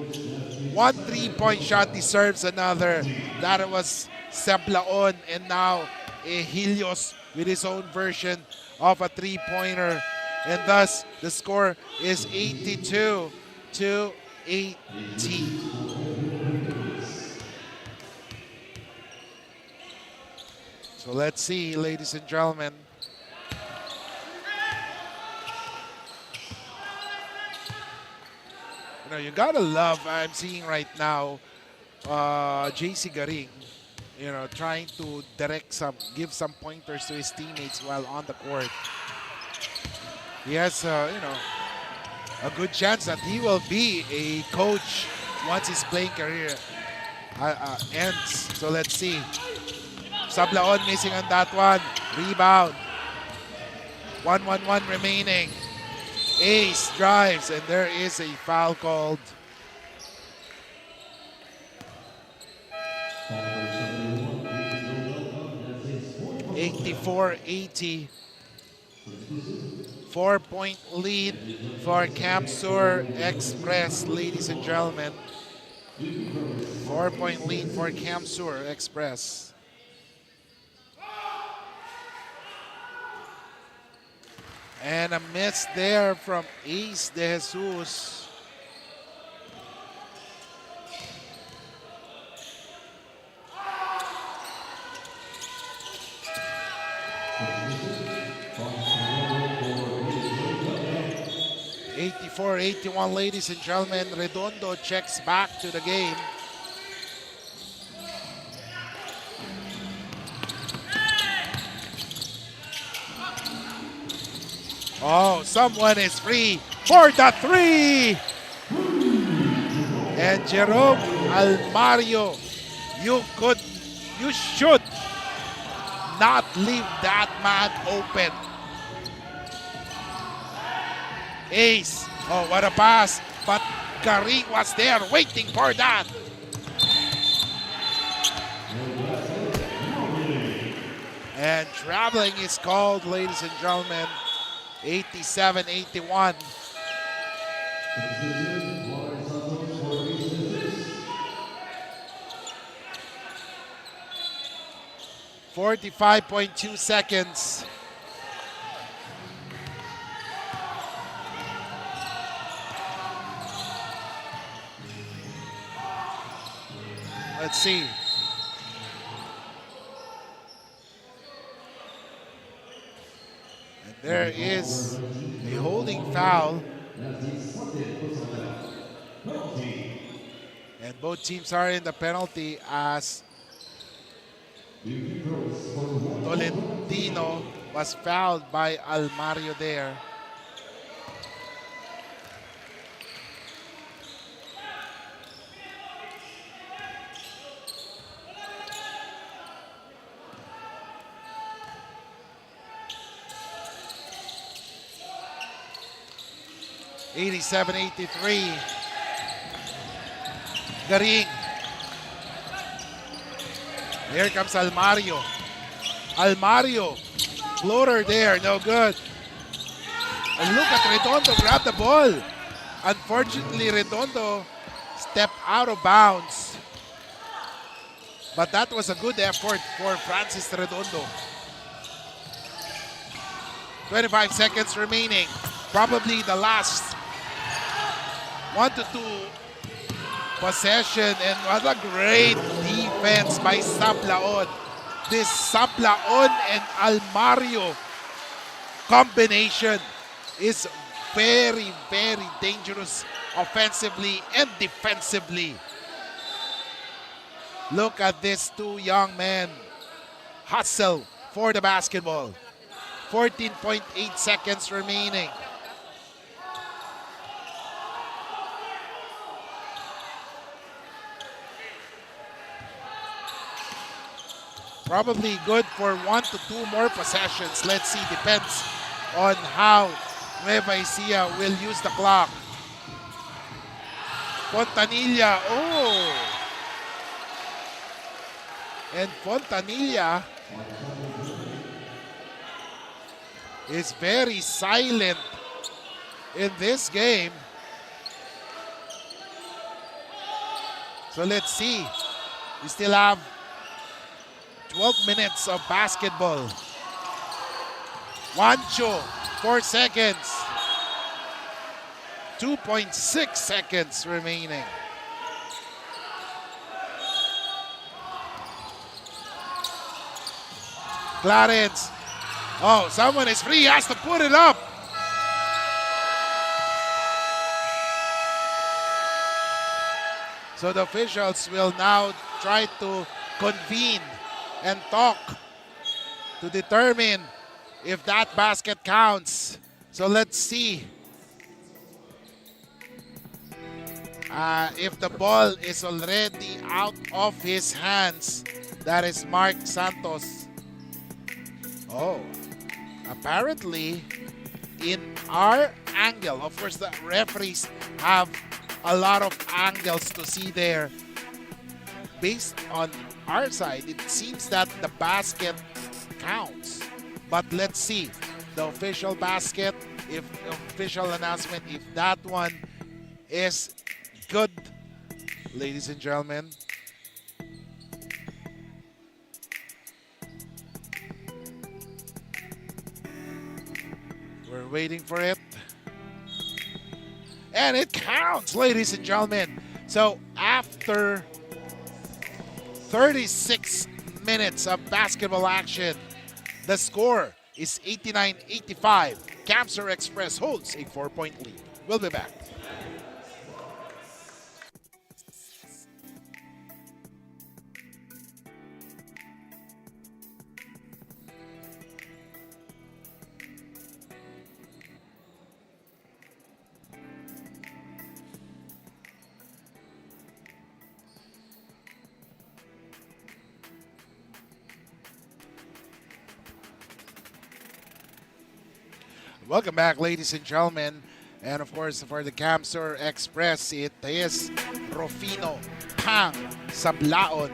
One three-point shot deserves another. That was Sablaon. And now Helios with his own version of a three-pointer. And thus, the score is 82-80. So let's see, ladies and gentlemen. You know, you gotta love, I'm seeing right now, JC Garing, you know, trying to give some pointers to his teammates while on the court. He has, you know, a good chance that he will be a coach once his playing career ends. So let's see. Sablaon missing on that one. Rebound. 1-1-1 remaining. Ace drives, and there is a foul called. $84-80. 4-point lead for Camsur Express, ladies and gentlemen. 4-point lead for Camsur Express. And a miss there from Ace De Jesus. $84-81, ladies and gentlemen. Redondo checks back to the game. Oh, someone is free for the three. And Jerome Almario, you should not leave that man open. Ace, oh, what a pass, but Garing was there waiting for that. And traveling is called, ladies and gentlemen. 87-81. 45.2 seconds. Let's see. And there is a holding foul. And both teams are in the penalty as Tolentino was fouled by Almario there. (87-83). Garing. Here comes Almario. Almario. Floater there, no good. And look at Redondo grab the ball. Unfortunately, Redondo stepped out of bounds. But that was a good effort for Francis Redondo. 25 seconds remaining. Probably the last 1 to 2 possession, and what a great defense by Sablaon. This Sablaon and Almario combination is very, very dangerous offensively and defensively. Look at these two young men hustle for the basketball. 14.8 seconds remaining. Probably good for 1 to 2 more possessions. Let's see, depends on how Nueva Ecija will use the clock. Fontanilla, oh! And Fontanilla is very silent in this game. So let's see. We still have 12 minutes of basketball. Juancho, 4 seconds. 2.6 seconds remaining. Clarence. Oh, someone is free. He has to put it up. So the officials will now try to convene and talk to determine if that basket counts. So let's see if the ball is already out of his hands. That is Mark Santos. Oh, apparently in our angle, of course the referees have a lot of angles to see there. Based on our side, it seems that the basket counts. But let's see the official basket, if the official announcement, if that one is good, ladies and gentlemen. We're waiting for it. And it counts, ladies and gentlemen. So after 36 minutes of basketball action, the score is 89-85. Camsur Express holds a 4-point lead. We'll be back. Welcome back, ladies and gentlemen. And of course, for the Camsur Express, it is Rufino Pang Sablaon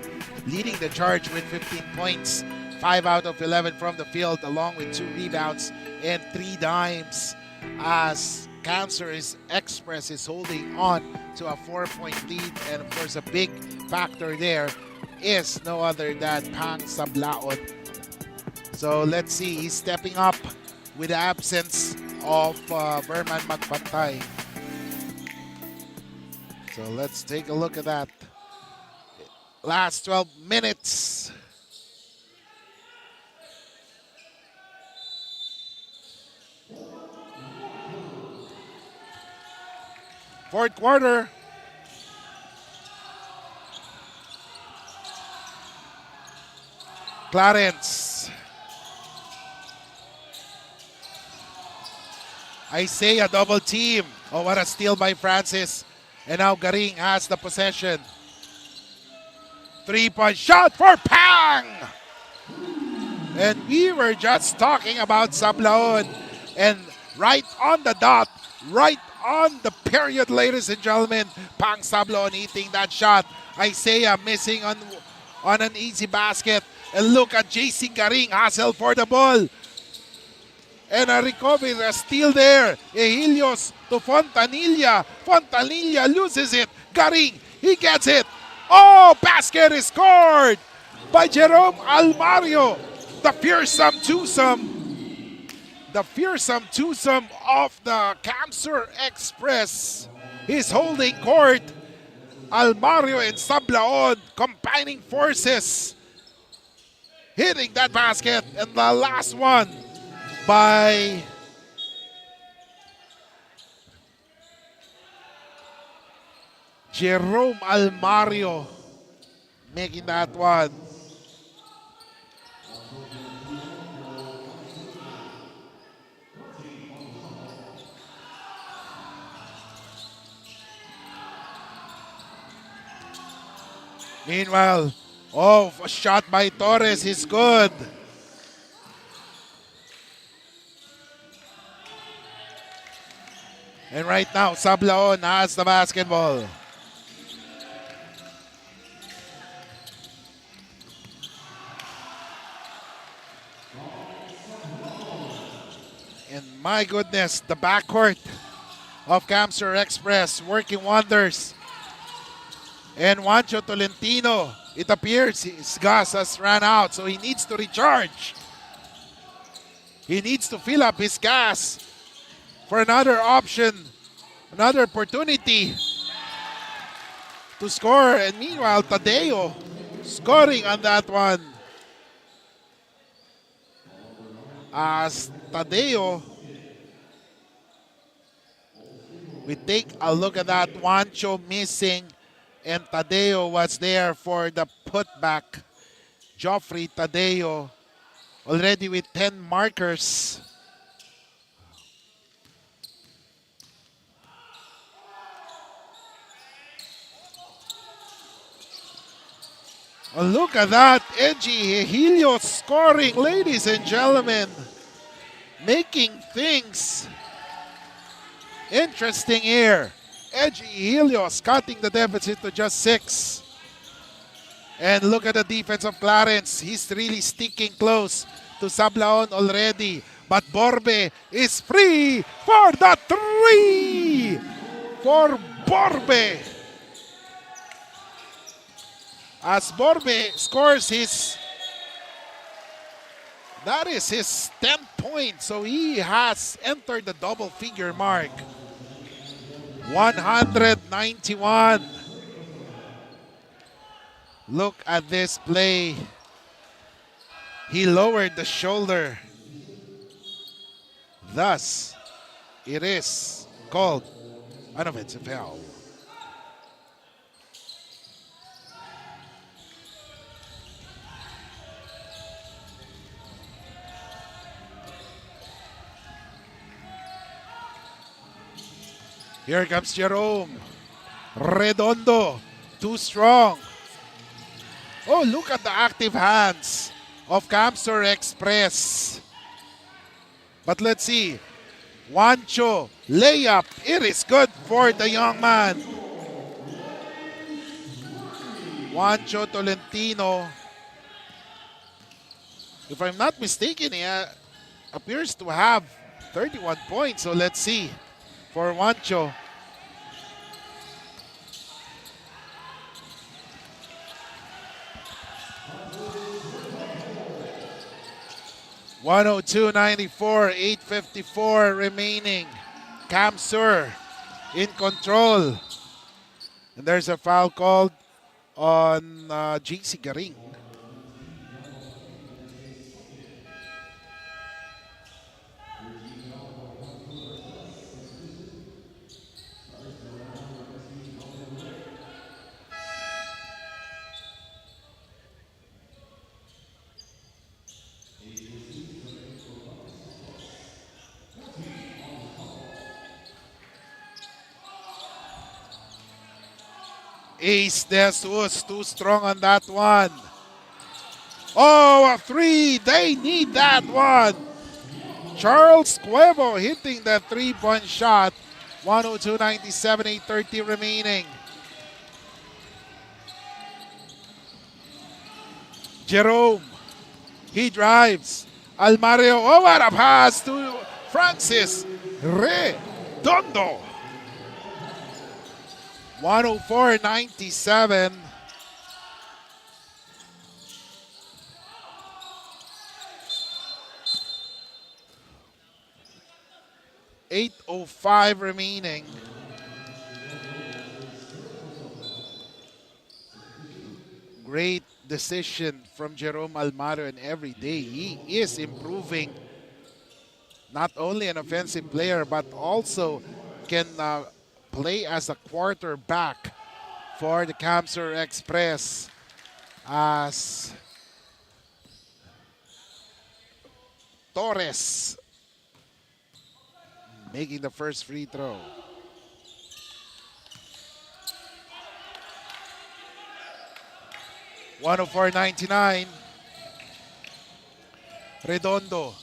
leading the charge with 15 points. 5 out of 11 from the field, along with 2 rebounds and 3 dimes, as Camsur Express is holding on to a 4-point lead. And of course, a big factor there is no other than Pang Sablaon. So let's see, he's stepping up with the absence of Berman Magpantay. So let's take a look at that. Last 12 minutes. Fourth quarter. Clarence. Ecija double team. Oh, what a steal by Francis. And now Garing has the possession. 3-point shot for Pang! And we were just talking about Sablaon. And right on the dot, right on the period, ladies and gentlemen, Pang Sablaon hitting that shot. Ecija missing on an easy basket. And look at JC Garing hustle for the ball. And a recovery, a steal there. Ehilios to Fontanilla. Fontanilla loses it. Garing, he gets it. Oh, basket is scored by Jerome Almario. The fearsome twosome. The fearsome twosome of the Camsur Express is holding court. Almario and Sablaon combining forces, hitting that basket. And the last one by Jerome Almario, making that one. Meanwhile, oh, a shot by Torres is good. And right now, Sablaon has the basketball. And my goodness, the backcourt of Camsur Express working wonders. And Juancho Tolentino, it appears his gas has run out, so he needs to recharge. He needs to fill up his gas for another option, another opportunity to score. And meanwhile, Tadeo scoring on that one. As Tadeo, we take a look at that. Juancho missing, and Tadeo was there for the putback. Joffrey Tadeo already with 10 markers. Oh, look at that. Edgy Helios scoring, ladies and gentlemen. Making things interesting here. Edgy Helios cutting the deficit to just 6. And look at the defense of Clarence. He's really sticking close to Sablaon already. But Borbe is free for the 3 for Borbe. As Borbe scores that is his 10th point. So he has entered the double figure mark. 191. Look at this play. He lowered the shoulder. Thus, it is called an offensive foul. Here comes Jerome. Redondo. Too strong. Oh, look at the active hands of Camsur Express. But let's see. Juancho, layup. It is good for the young man. Juancho Tolentino. If I'm not mistaken, he appears to have 31 points. So let's see for Juancho. (102.94), 8:54 remaining. Camsur in control. And there's a foul called on JC Garing. Ace Jesus too strong on that one. Oh, a three. They need that one. Charles Cuevo hitting the three-point shot. 102.97, 8:30 remaining. Jerome. He drives. Almario. Oh, what a pass to Francis Redondo. 104.97. .805 remaining. Great decision from Jerome Almaro, and every day he is improving. Not only an offensive player, but also can play as a quarterback for the Camsur Express, as Torres making the first free throw. (104.99). Redondo.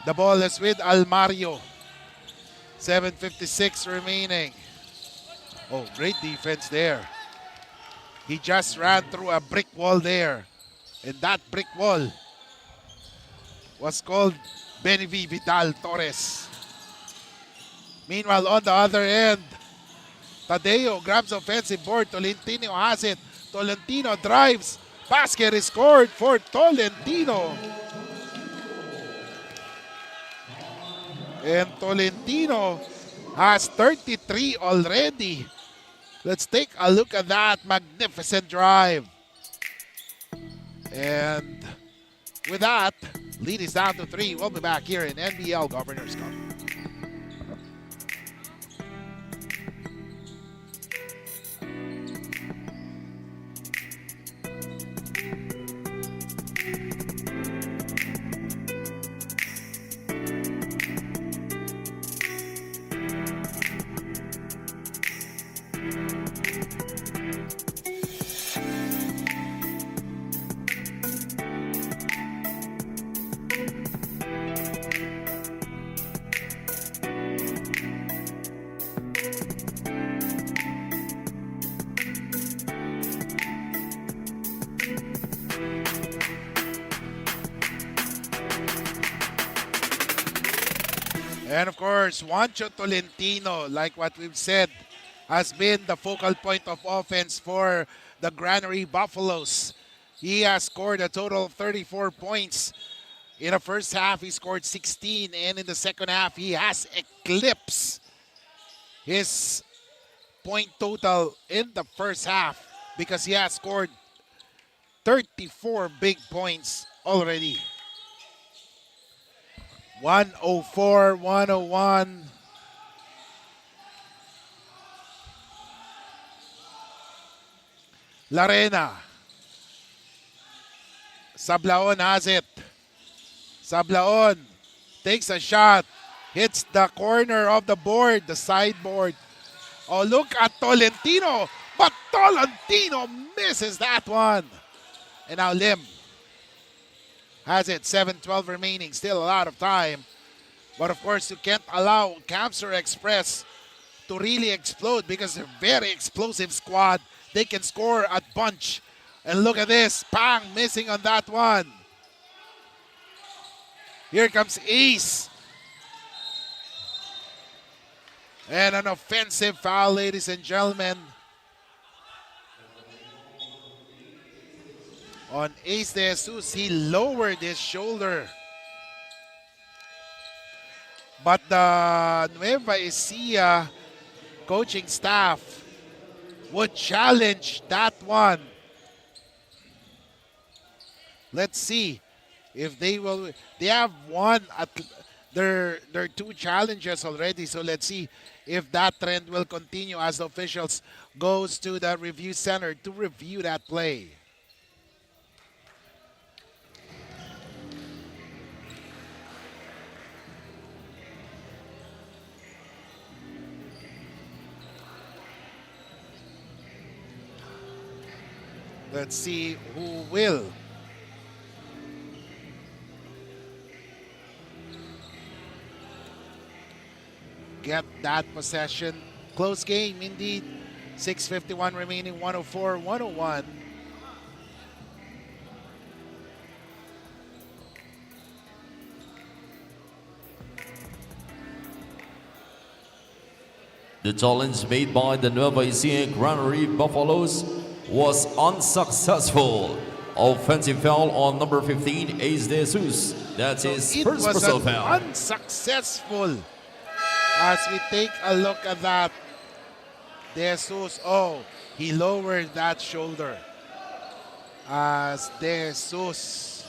The ball is with Almario. 7:56 remaining. Oh, great defense there. He just ran through a brick wall there. And that brick wall was called Benevi Vidal Torres. Meanwhile, on the other end, Tadeo grabs offensive board. Tolentino has it. Tolentino drives. Basket is scored for Tolentino. And Tolentino has 33 already. Let's take a look at that magnificent drive. And with that, lead is down to 3. We'll be back here in NBL Governors Cup. And of course, Juancho Tolentino, like what we've said, has been the focal point of offense for the Granary Buffaloes. He has scored a total of 34 points. In the first half, he scored 16, and in the second half, he has eclipsed his point total in the first half because he has scored 34 big points already. 104-101. Larena. Sablaon has it. Sablaon takes a shot. Hits the corner of the board, the sideboard. Oh, look at Tolentino. But Tolentino misses that one. And now Lim has it. 7:12 remaining. Still a lot of time. But of course, you can't allow Cancer Express to really explode because they're very explosive squad. They can score at bunch. And look at this. Pang missing on that one. Here comes Ace. And an offensive foul, ladies and gentlemen. On Ace De Jesus, he lowered his shoulder. But the Nueva Ecija coaching staff would challenge that one. Let's see if they will. They have won at their 2 challenges already. So let's see if that trend will continue as the officials goes to the review center to review that play. Let's see who will. Get that possession. Close game indeed. 6:51 remaining, 104-101. The challenge made by the Nueva Ecija Granary Buffaloes was unsuccessful. Offensive foul on number 15, Ace De Jesus. That's his first personal foul. Unsuccessful. As we take a look at that, De Jesus, oh, he lowered that shoulder. As De Jesus,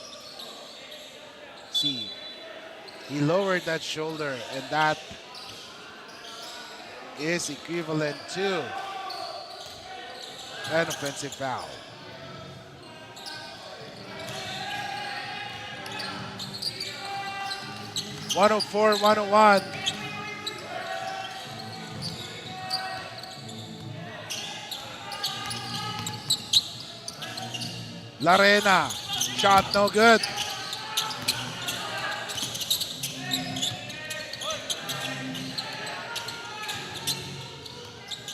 see, he lowered that shoulder, and that is equivalent to an offensive foul. (104, 101). Larena, shot no good.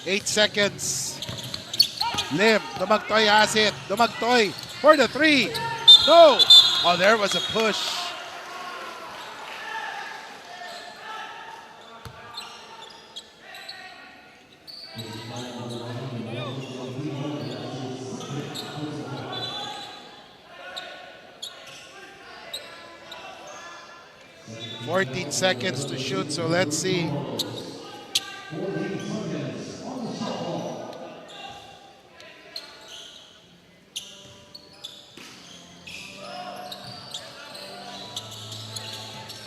Eight seconds. Lim, Dumagtoy has it. Dumagtoy for the 3. No! Oh, there was a push. (14 seconds to shoot, so let's see.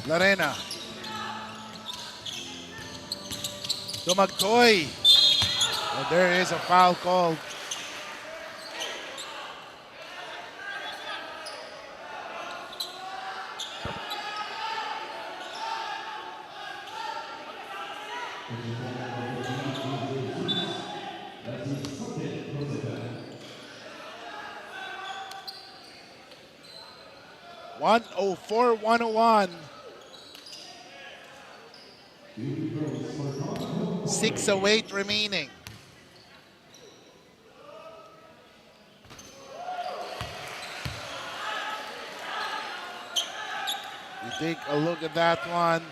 Larena. Dumagtoy. Oh, there is a foul called. (104, 101). 6:08 remaining. We take a look at that one.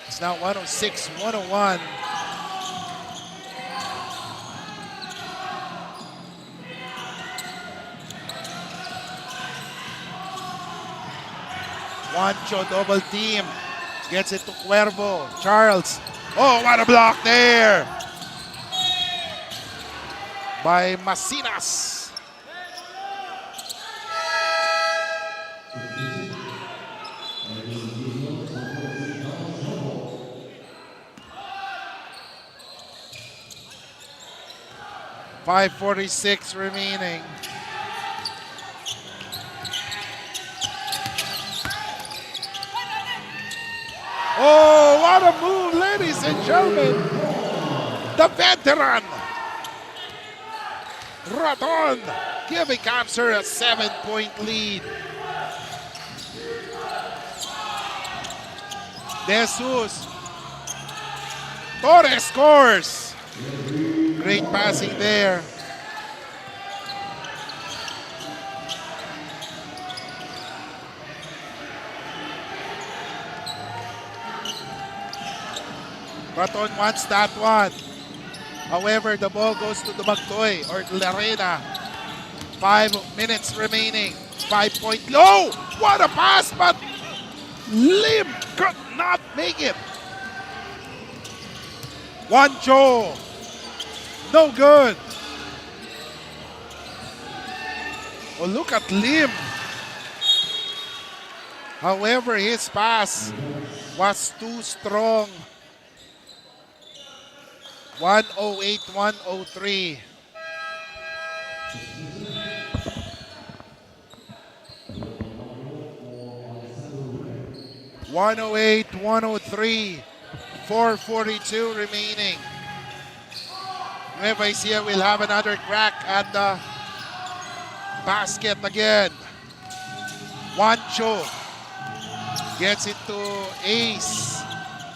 It's now 106, 101. Juancho double team. Gets it to Cuervo. Charles. Oh, what a block there by Masinas. .546 remaining. Oh, what a move, ladies and gentlemen. The veteran, Raton giving Capture a 7-point lead. Jesus. Torres scores. Great passing there. Raton wants that one. However, the ball goes to Dumagtoy or Larena. 5 minutes remaining. 5-point low. What a pass, but Lim could not make it. Juancho. No good. Oh, look at Lim. However, his pass was too strong. 108-103. (108, 103). 4:42 remaining. Nueva Ecija will have another crack at the basket again. Juancho gets it to Ace.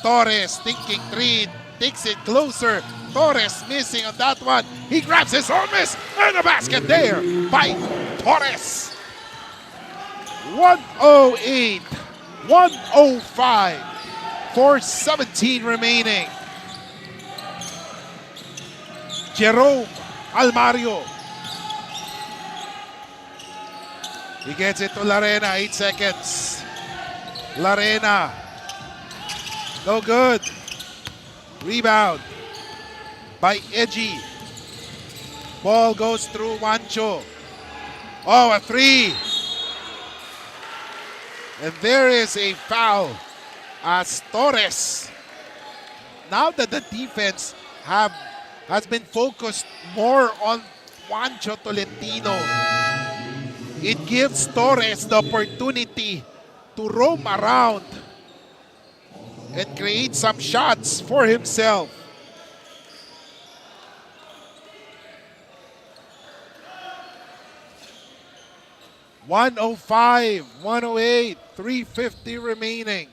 Torres thinking three, takes it closer. Torres missing on that one. He grabs his own miss and a basket there by Torres. 108, 105. 4:17 remaining. Jerome Almario. He gets it to Larena, 8 seconds. Larena. No good. Rebound by Eji. Ball goes through Juancho. Oh, a three. And there is a foul as Torres. Now that the defense has been focused more on Juancho Tolentino, it gives Torres the opportunity to roam around and create some shots for himself. (105, 108, 3:50 remaining.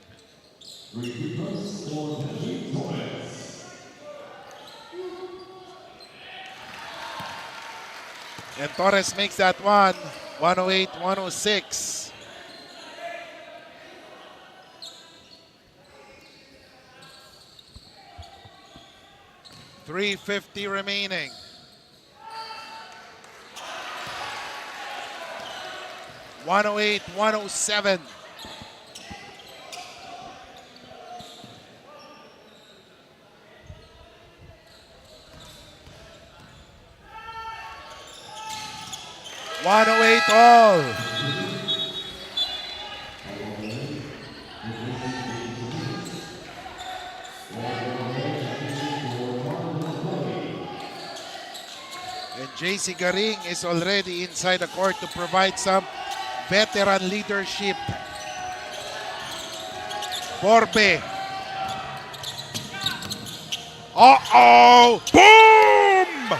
And Torres makes that one. 108, 106. (3:50 remaining. 108, 107. (108 all). And JC Garing is already inside the court to provide some veteran leadership. Borbe. Uh-oh! Boom!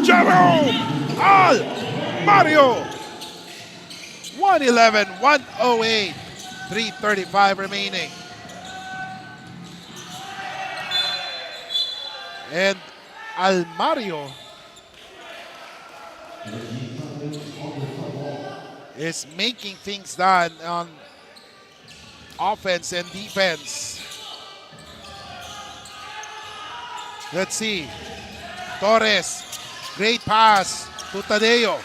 Jerome Al Mario. 111, 108. 3:35 remaining. And Almario is making things done on offense and defense. Let's see. Torres, great pass to Tadeo.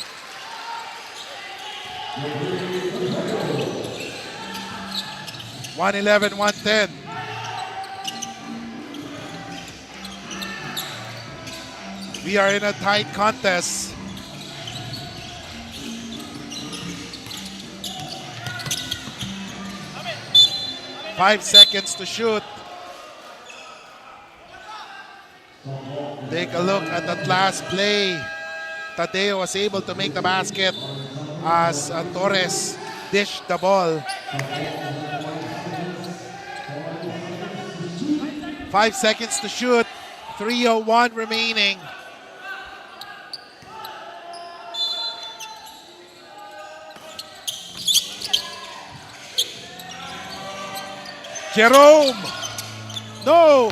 (111, 110). We are in a tight contest. Five seconds to shoot. Take a look at that last play. Tadeo was able to make the basket as Torres dished the ball. 5 seconds to shoot. 3:01 remaining. Jerome! No!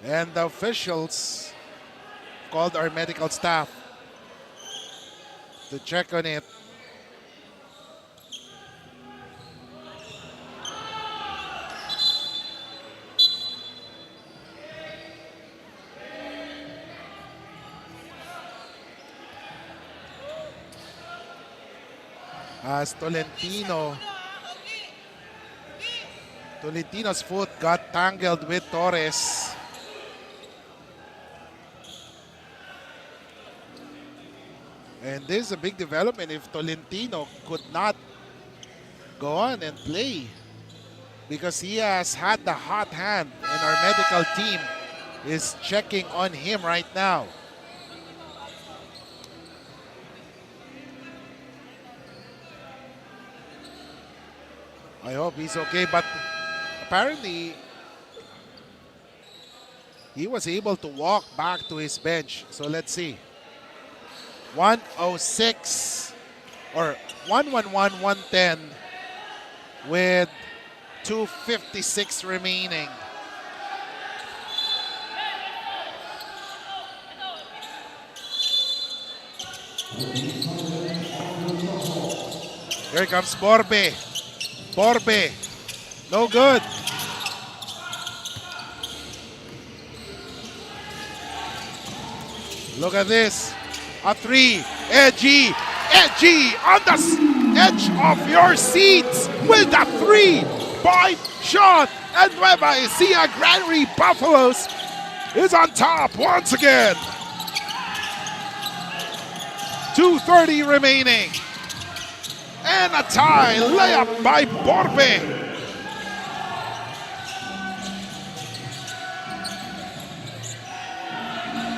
And the officials called our medical staff to check on it. As Tolentino's foot got tangled with Torres. And this is a big development if Tolentino could not go on and play, because he has had the hot hand and our medical team is checking on him right now. I hope he's okay, but apparently he was able to walk back to his bench. So let's see. 106 or 111, 110 with 2:56 remaining. Here comes Borbe. Borbe. No good. Look at this. A three. Ecija. Ecija on the edge of your seats with a 3-point shot. And Nueva Ecija Granary Buffaloes is on top once again. 2:30 remaining. And a tie layup by Borbe.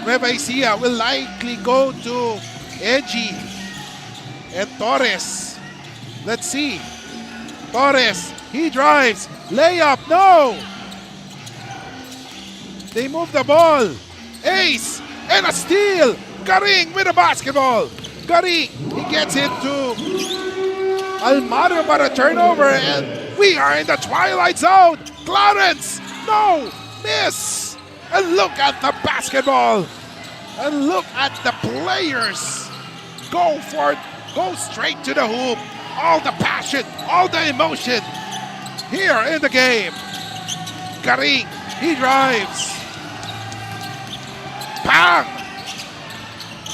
Nueva Ecija will likely go to Ecija and Torres. Let's see. Torres, he drives. Layup, no! They move the ball. Ace and a steal. Garing with a basketball. Garing, he gets it to Almaro, but a turnover, and we are in the twilight zone. Clarence, no, miss. And look at the basketball. And look at the players. Go straight to the hoop. All the passion, all the emotion here in the game. Garing, he drives. Pang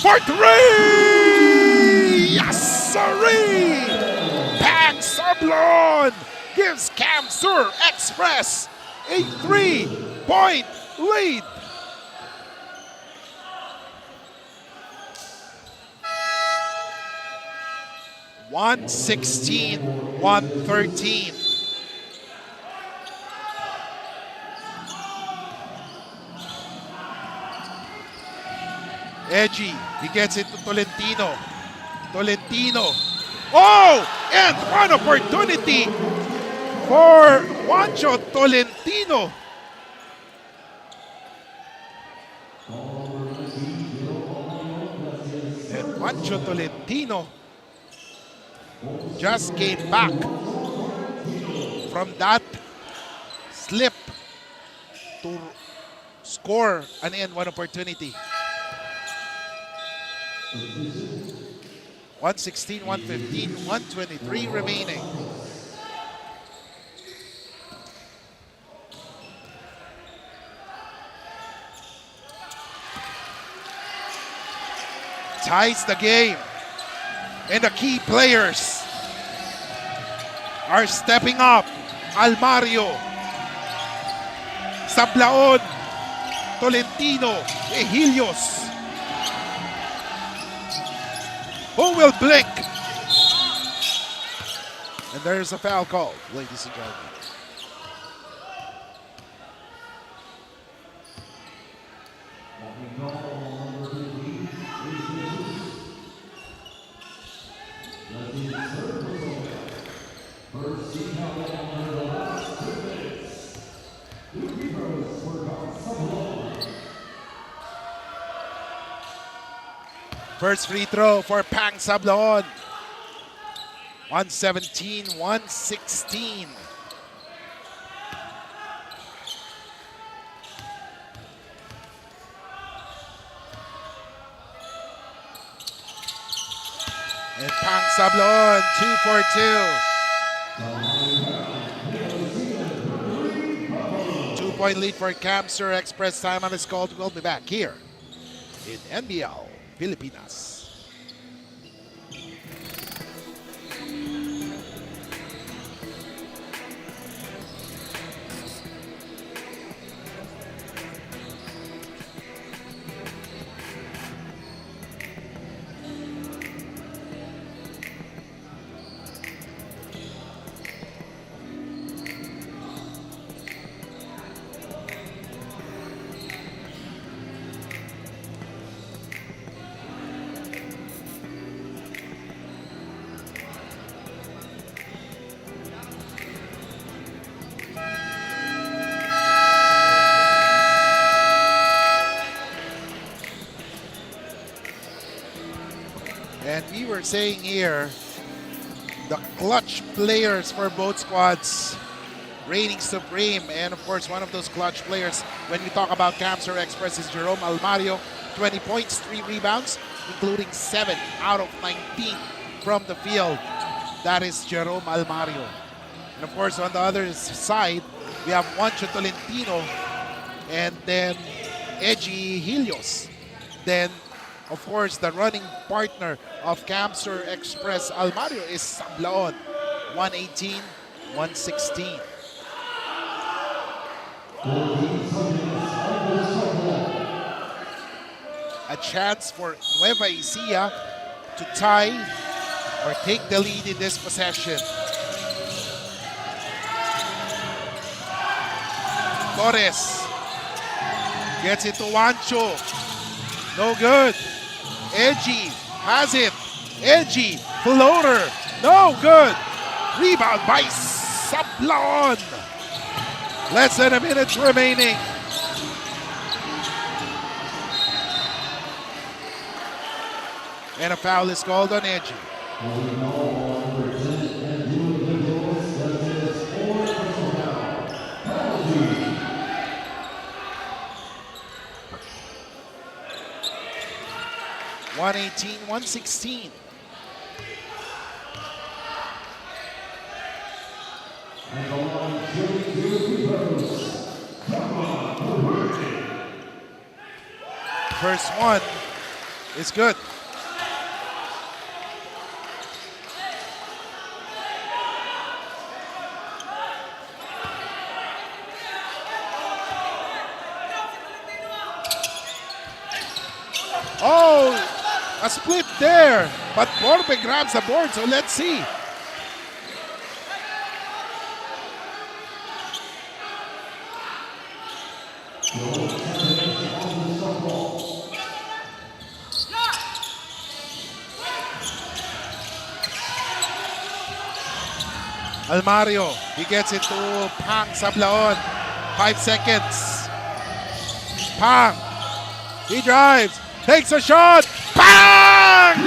for three. Yes, sirree. Pang Sablon gives Cam Sur Express a 3-point lead. (116, 113). Ecija, he gets it to Tolentino. Tolentino. Oh! And one opportunity for Juancho Tolentino. And Juancho Tolentino just came back from that slip to score an N1 opportunity. 116, 115, 123 remaining. Ties the game. And the key players are stepping up. Almario, Sablaon, Tolentino, Ehilios. Who will blink? And there's a foul call, ladies and gentlemen. First free throw for Pang Sablaon. 117-116. And Pang Sablaon, 2 for 2. 2-point lead for Camsur Express. Time on is called. We'll be back here in NBL Pilipinas. And we were saying here, the clutch players for both squads reigning supreme. And of course, one of those clutch players, when we talk about Camsur Express, is Jerome Almario. 20 points, 3 rebounds, including 7 out of 19 from the field. That is Jerome Almario. And of course, on the other side, we have Juancho Tolentino and then Eji Helios. Then, of course, the running partner of Camsur Express Almario is Sablaon, 118-116. A chance for Nueva Ecija to tie or take the lead in this possession. Torres gets it to Juancho. No good. Eji has it. Eji, floater. No good. Rebound by Sablaon. Less than a minute remaining. And a foul is called on Eji. 118-116. First one is good. Oh, a split there, but Borbe grabs the board, so let's see. Almario, he gets it to Pang Sablaon. 5 seconds. Pang, he drives, takes a shot. Bang!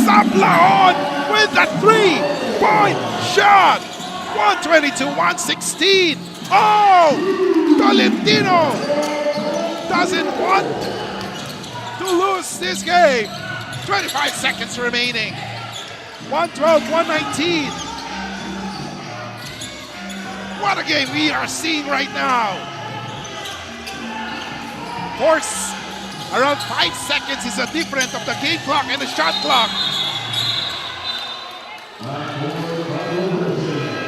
Sablaon with a 3-point shot. 122-116. Oh! Tolentino doesn't want to lose this game. 25 seconds remaining. 112-119. What a game we are seeing right now. Of course, around 5 seconds is the difference of the game clock and the shot clock.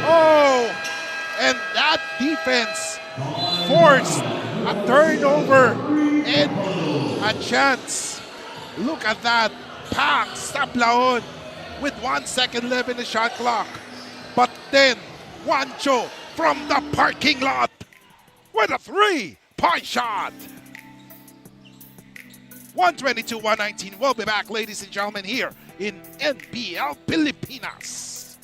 Oh, and that defense forced a turnover and a chance. Look at that. Pang Sablaon with 1 second left in the shot clock. But then Juancho from the parking lot with a 3-point shot. 122-119. We'll be back, ladies and gentlemen, here in NBL Pilipinas.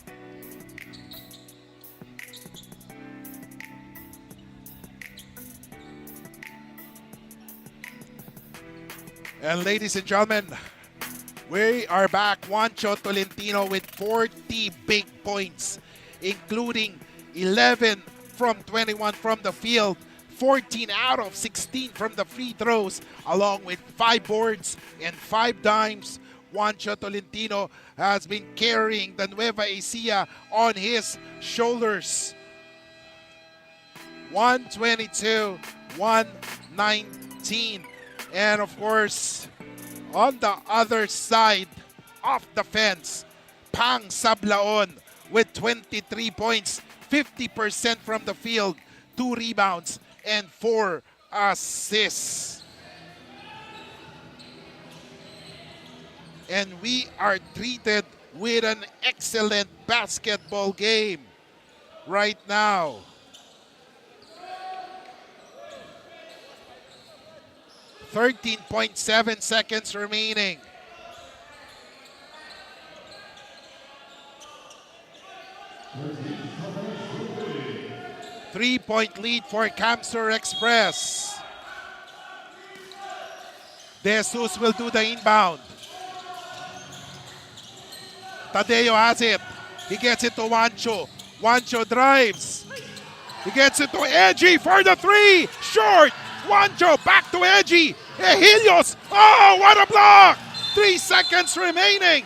And ladies and gentlemen, We are back. Juancho Tolentino with 40 big points, including 11 from 21 from the field, 14 out of 16 from the free throws, along with 5 boards and 5 dimes. Juancho Tolentino has been carrying the Nueva Ecija on his shoulders. 122, 119. And of course, on the other side of the fence, Pang Sablaon with 23 points, 50% from the field, 2 rebounds, and 4 assists. And we are treated with an excellent basketball game right now. .7 seconds remaining. Three-point lead for Camsur Express. De Jesus will do the inbound. Tadeo has it. He gets it to Juancho. Juancho drives. He gets it to Eji for the 3. Short. Juancho back to Eji. Helios. Oh, what a block. 3 seconds remaining.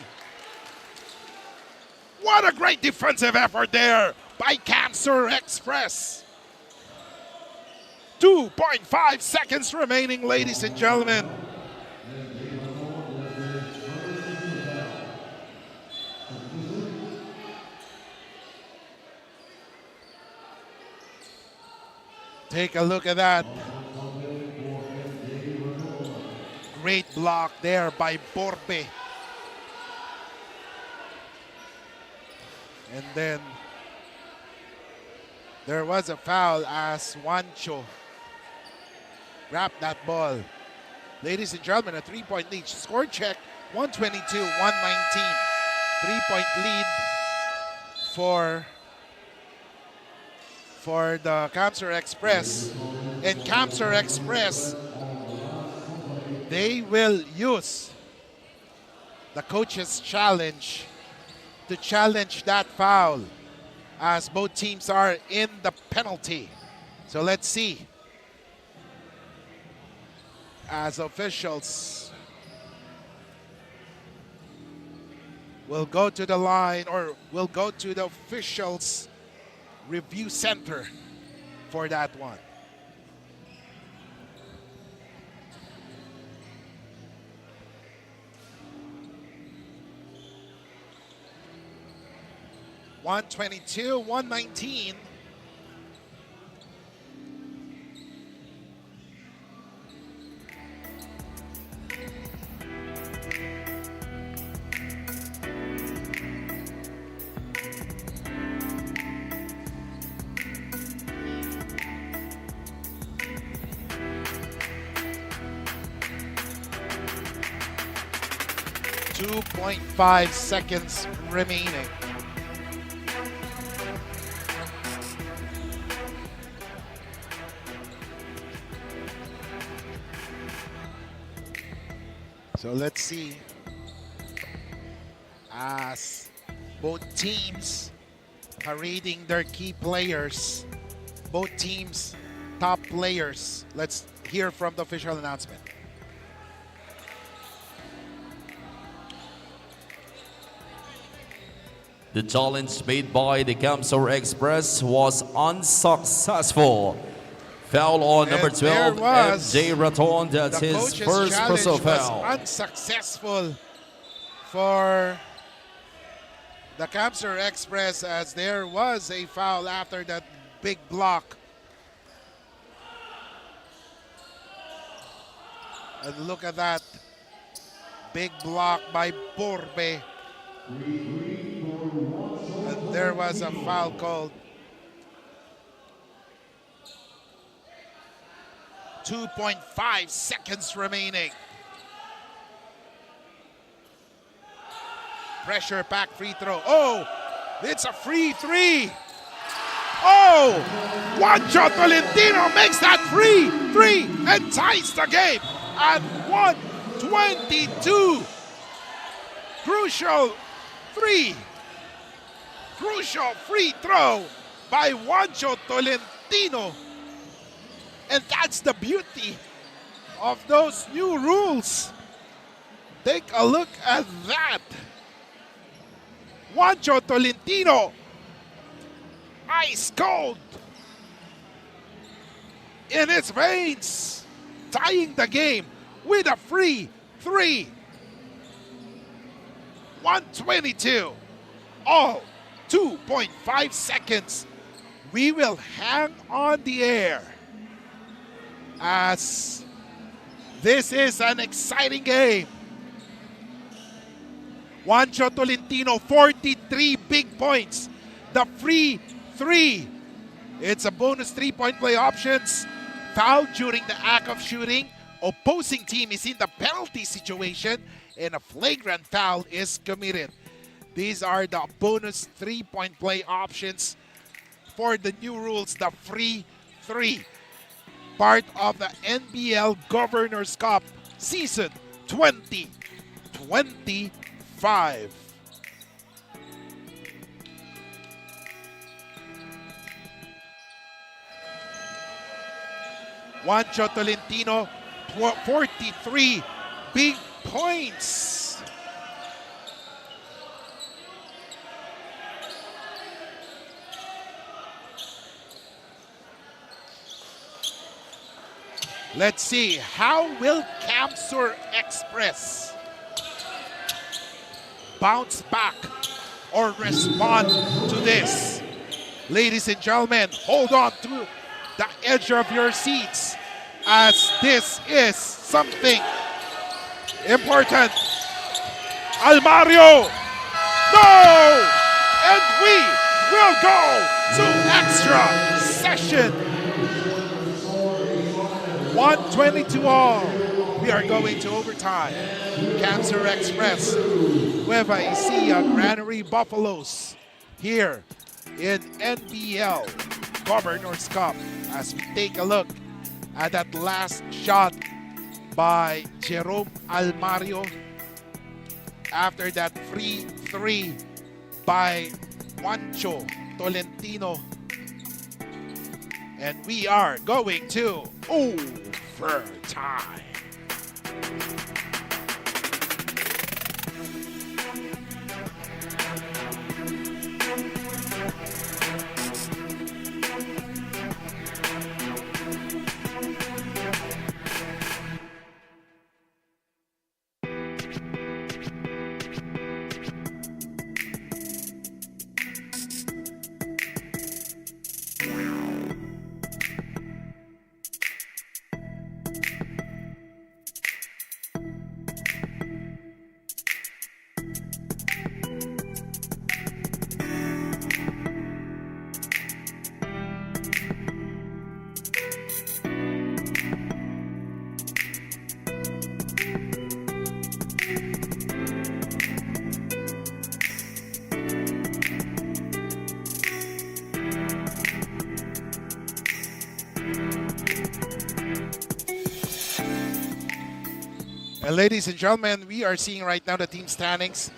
What a great defensive effort there by Camsur Express. 2.5 seconds remaining, ladies and gentlemen. Take a look at that. Great block there by Borbe. And then there was a foul as Juancho wrapped that ball. Ladies and gentlemen, a 3-point lead. Score check, 122-119. 3-point lead for the Camsur Express. And Camsur Express, they will use the coach's challenge to challenge that foul, as both teams are in the penalty. So let's see, as officials will go to the line, or will go to the officials review center for that one. (122-119). .5 seconds remaining. So let's see, as both teams parading their key players, both teams' top players. Let's hear from the official announcement. The challenge made by the Camsur Express was unsuccessful. Foul on number 12, MJ Raton. That's his first personal foul. Unsuccessful for the Camsur Express, as there was a foul after that big block. And look at that big block by Borbe. And there was a foul called. 2.5 seconds remaining. Pressure pack free throw. Oh, it's a free 3. Oh, Juancho Tolentino makes that free 3 and ties the game at 122. Crucial free throw by Juancho Tolentino. And that's the beauty of those new rules. Take a look at that. Juancho Tolentino, ice cold in its veins, tying the game with a free three. 122, all 2.5 seconds. We will hang on the air as this is an exciting game. Juancho Tolentino, 43 big points. The free three. It's a bonus 3-point play options. Foul during the act of shooting. Opposing team is in the penalty situation and a flagrant foul is committed. These are the bonus 3-point play options for the new rules, the free three. Part of the NBL Governors Cup season 2025. Juancho Tolentino, 43 big points. Let's see, how will Camsur Express bounce back or respond to this? Ladies and gentlemen, hold on to the edge of your seats as this is something important. Almario, no! And we will go to extra session. 122 all. We are going to overtime. Camsur Express, Nueva, Ecija, Granary, Buffaloes here in NBL Governors Cup as we take a look at that last shot by Jerome Almario after that free three by Juancho Tolentino. And we are going to overtime. Ladies and gentlemen, we are seeing right now the team standings.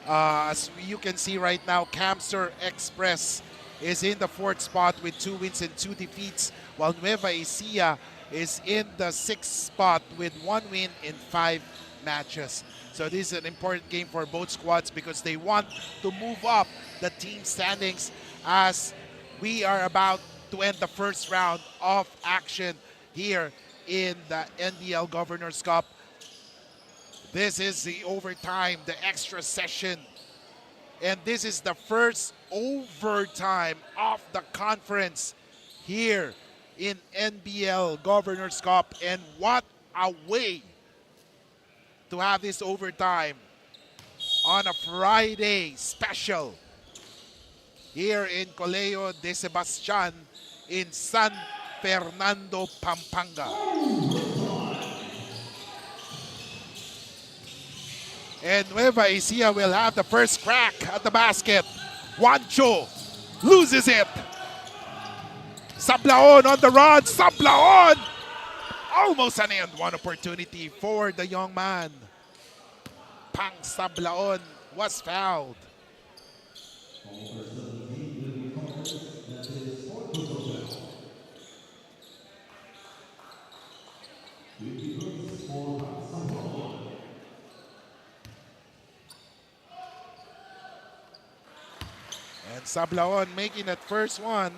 As you can see right now, Camsur Express is in the 4th spot with 2 wins and 2 defeats, while Nueva Ecija is in the 6th spot with 1 win in 5 matches. So this is an important game for both squads because they want to move up the team standings as we are about to end the first round of action here in the NBL Governors Cup. This is the overtime, the extra session. And this is the first overtime of the conference here in NBL Governors Cup. And what a way to have this overtime on a Friday special here in Colegio de Sebastian in San Fernando, Pampanga. And Nueva Ecija will have the first crack at the basket. Juancho loses it. Sablaon on the run. Sablaon! Almost an end. One opportunity for the young man. Pang Sablaon was fouled. And Sablaon making that first one.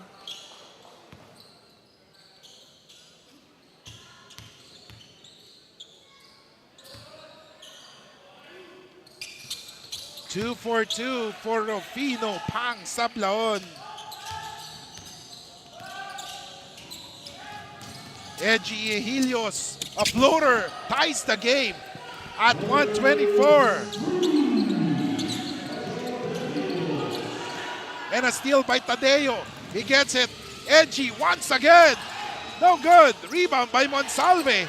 Two for two for Rufino Pang Sablaon. Eji Helios, a floater, ties the game at 124. And a steal by Tadeo. He gets it. Eji once again. No good. Rebound by Monsalve.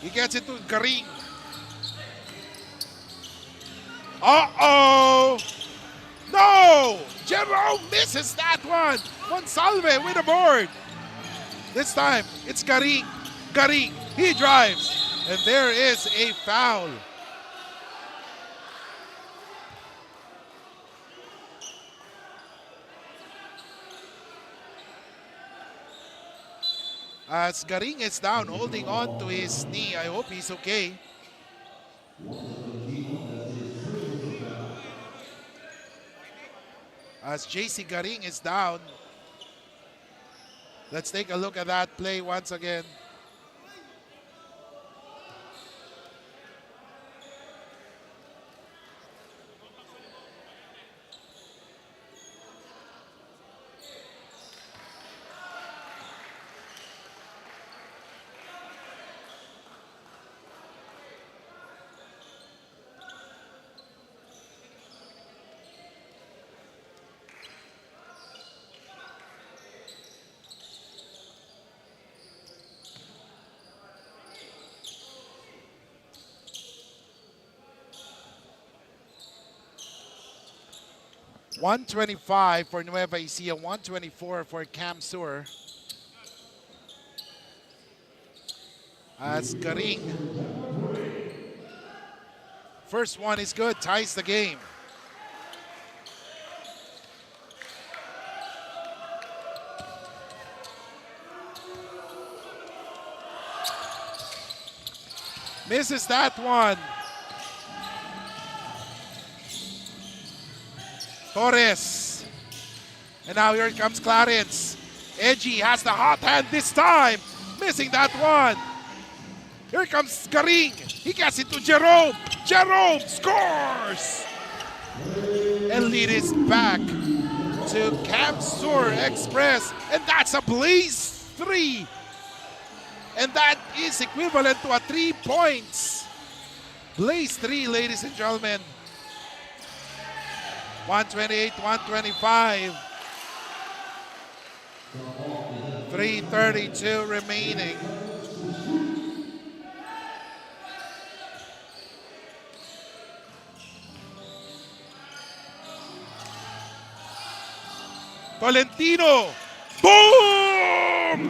He gets it to Garing. Uh-oh! No! Jerome misses that one. Monsalve with a board. This time, it's Garing. Garing, he drives. And there is a foul. As Garing is down, holding on to his knee. I hope he's okay. As JC Garing is down. Let's take a look at that play once again. $125 for Nueva Ecija, 124 for Camsur. As Garing. First one is good, ties the game. Misses that one. Torres. And now here comes Clarence. Eji has the hot hand this time. Missing that one. Here comes Garing. He gets it to Jerome. Jerome scores! And lead is back to Camsur Express. And that's a Blaze 3. And that is equivalent to a 3 points. Blaze 3, ladies and gentlemen. 128, 125. 3:32 remaining. Tolentino. Boom!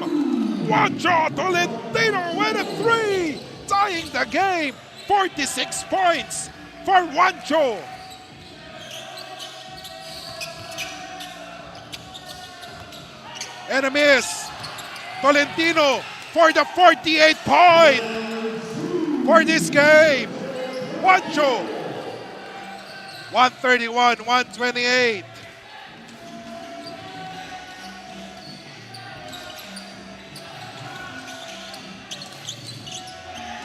Watch out, Tolentino with a 3. Tying the game. 46 points for Juancho. And a miss. Tolentino for the 48th point for this game. Juancho. 131, 128.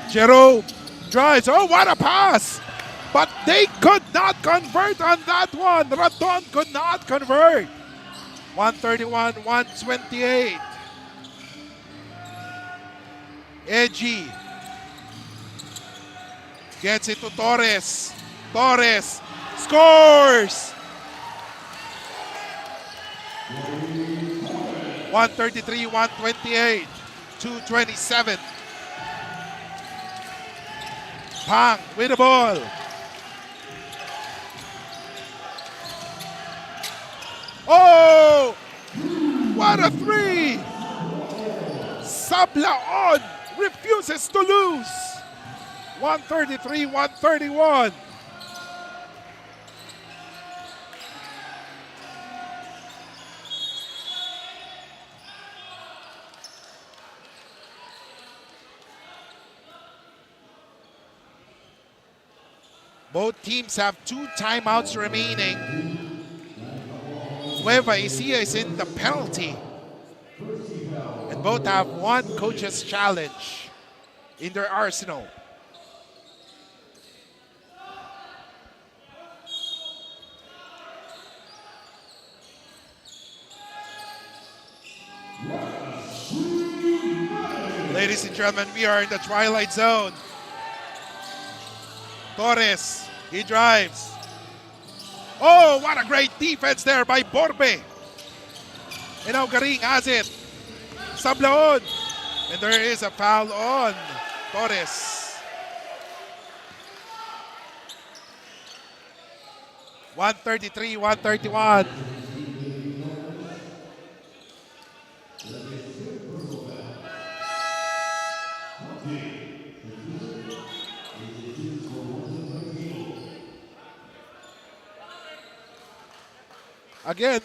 Jerome drives. Oh, what a pass! But they could not convert on that one. Raton could not convert. 131, 128. Eji gets it to Torres. Torres scores! 133, 128. 227. Pang with the ball. Oh! What a 3! Sablaon refuses to lose. 131. Both teams have 2 timeouts remaining. Nueva Ecija is in the penalty. And both have 1 coach's challenge in their arsenal. Ladies and gentlemen, we are in the twilight zone. Torres, he drives. Oh, what a great defense there by Borbe. And now Garing has it. Sablaon. And there is a foul on Torres. 133, 131. Again,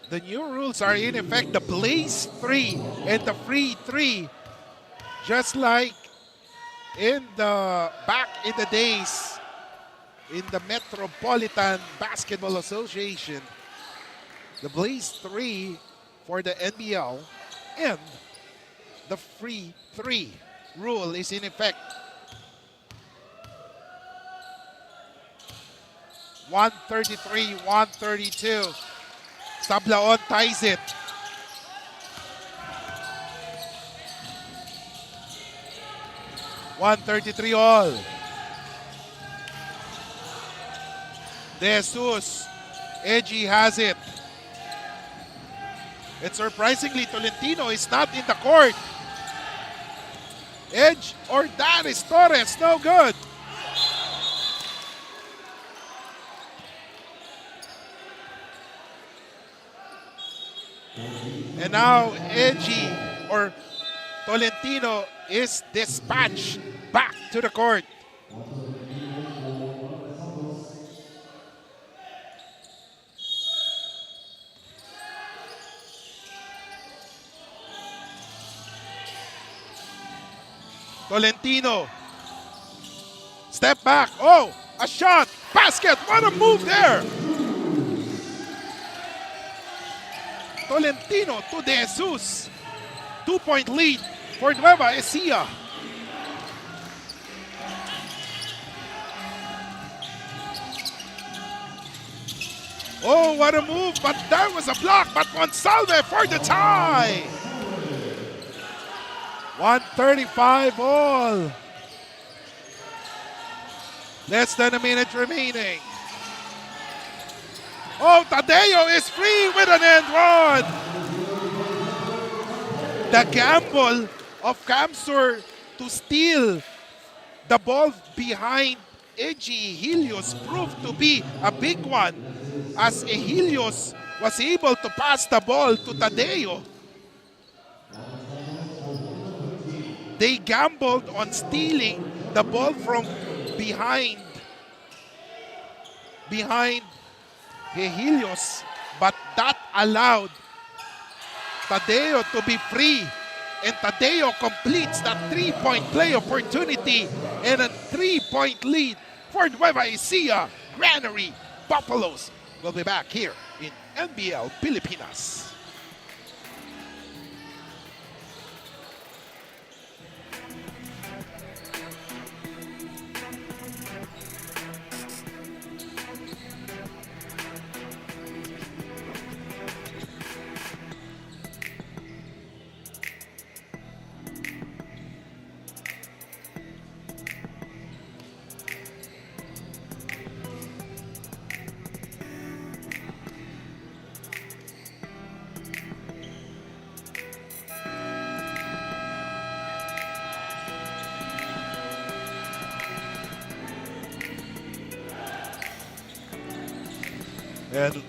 the new rules are in effect, the Blaze 3 and the Free 3. Just like in the back in the days in the Metropolitan Basketball Association. The Blaze 3 for the NBL and the Free 3 rule is in effect. 133, 132. Sablaon ties it. $133 all. De Jesus. Eji has it. And surprisingly, Tolentino is not in the court. Edge or that is Torres. No good. And now Eji or Tolentino is dispatched back to the court. Tolentino. Step back. Oh, a shot. Basket. What a move there. Tolentino to De Jesus. 2-point lead for Nueva Ecija. Oh, what a move. But that was a block. But Monsalve for the tie. 135 all. Less than a minute remaining. Oh, Tadeo is free with an end run. The gamble of Camsur to steal the ball behind Eji Helios proved to be a big one, as Helios was able to pass the ball to Tadeo. They gambled on stealing the ball from behind Helios, but that allowed Tadeo to be free, and Tadeo completes that 3-point play opportunity and a 3-point lead for Nueva Ecija. Granary Buffaloes will be back here in NBL Pilipinas. And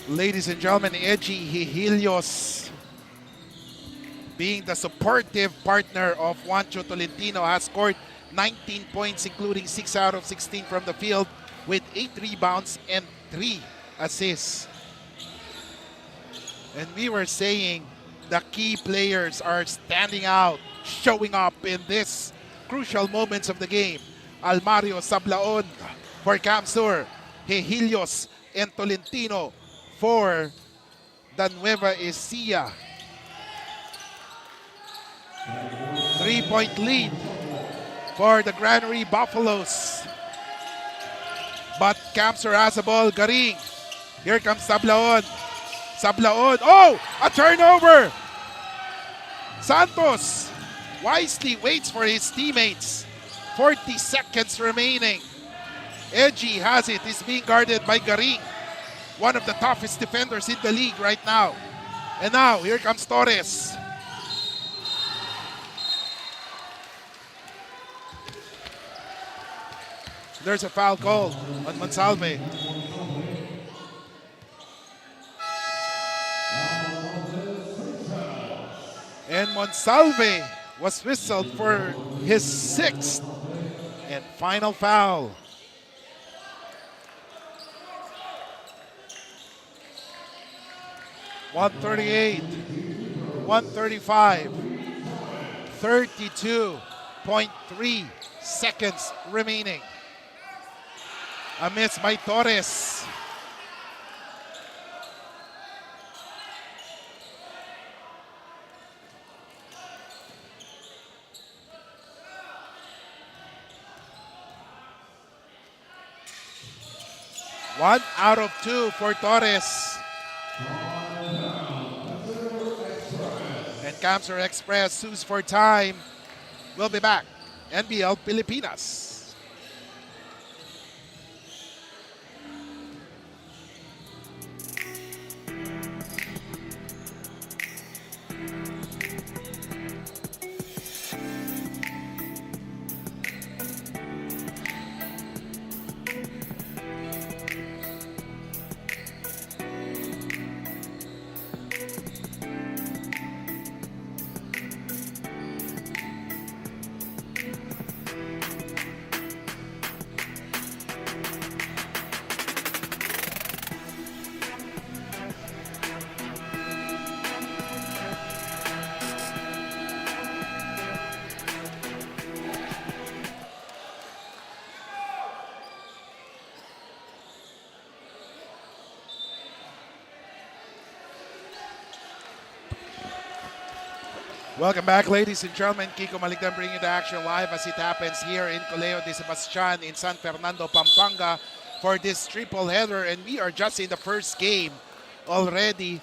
ladies and gentlemen, Eji Helios being the supportive partner of Juancho Tolentino, has scored 19 points, including 6 out of 16 from the field, with 8 rebounds and 3 assists. And we were saying the key players are standing out, showing up in this crucial moments of the game. Almario Sablaon for Camsur, Hehilios and Tolentino for the Nueva Ecija. 3-point lead for the Granary Buffaloes. But Camsur has the ball. Garing. Here comes Sablaon. Sablaon. Oh! A turnover! Santos wisely waits for his teammates. 40 seconds remaining. Eji has it. He's being guarded by Garing, one of the toughest defenders in the league right now. And now, here comes Torres. There's a foul call on Monsalve. And Monsalve was whistled for his 6th and final foul. .138, 135, 32.3 seconds remaining. A miss by Torres. One out of 2 for Torres. And Camsur Express sues for time. We'll be back. NBL Pilipinas. Welcome back, ladies and gentlemen. Kiko Maligdan bringing you the action live as it happens here in Colegio de Sebastian in San Fernando, Pampanga for this triple header. And we are just in the first game already.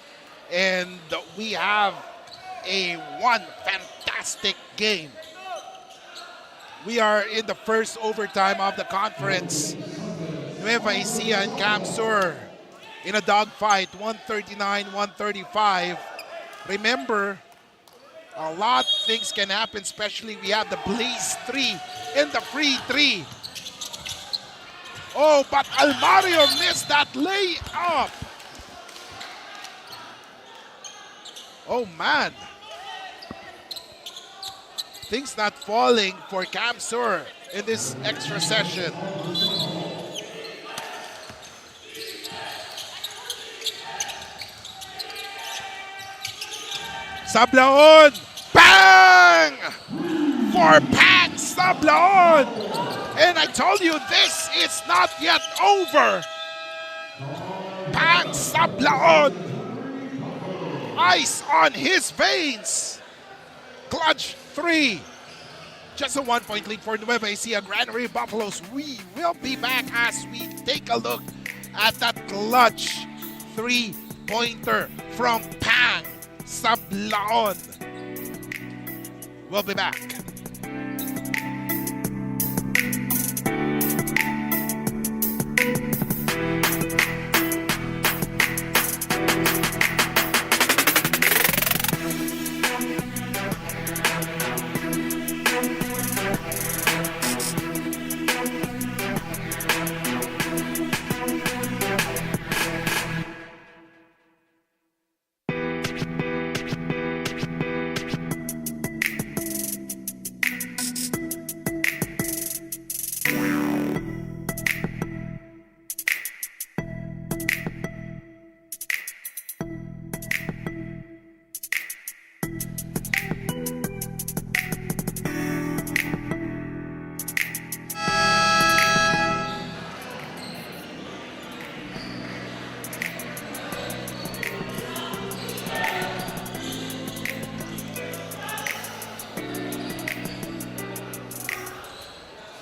And we have one fantastic game. We are in the first overtime of the conference. Nueva Ecija and Camsur in a dogfight, 139-135. Remember, a lot of things can happen, especially we have the Blaze 3 and the free 3. Oh, but Almario missed that layup. Oh, man. Things not falling for Camsur in this extra session. Sablaon! Bang! For Pang Sablaon! And I told you this is not yet over. Pang Sablaon! Ice on his veins. Clutch 3. Just a 1-point lead for Nueva Ecija Granary Buffaloes. We will be back as we take a look at that clutch 3-pointer from Pang Sablaon. We'll be back.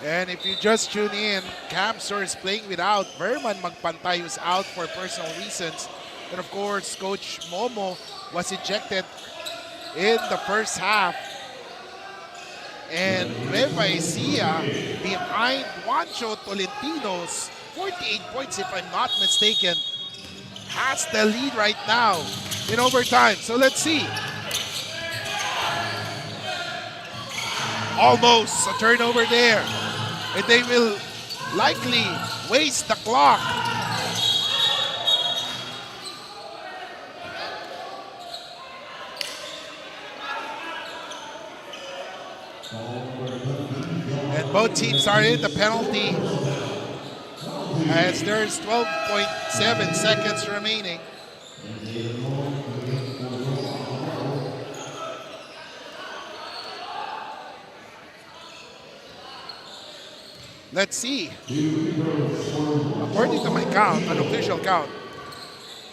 And if you just tune in, Camsor is playing without Verman Magpantay, who's out for personal reasons. And of course, Coach Momo was ejected in the first half. And Nueva Ecija behind Juancho Tolentinos, 48 points if I'm not mistaken, has the lead right now in overtime. So let's see. Almost a turnover there. And they will likely waste the clock. And both teams are in the penalty as there's 12.7 seconds remaining. Let's see. According to my count, an official count,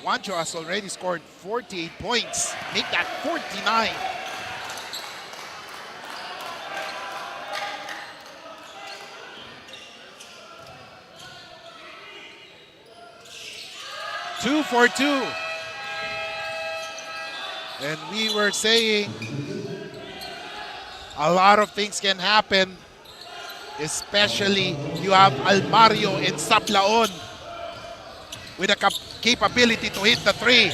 Juancho has already scored 48 points. Make that 49. Two for two. And we were saying a lot of things can happen. Especially you have Almario and Sablaon with a capability to hit the three.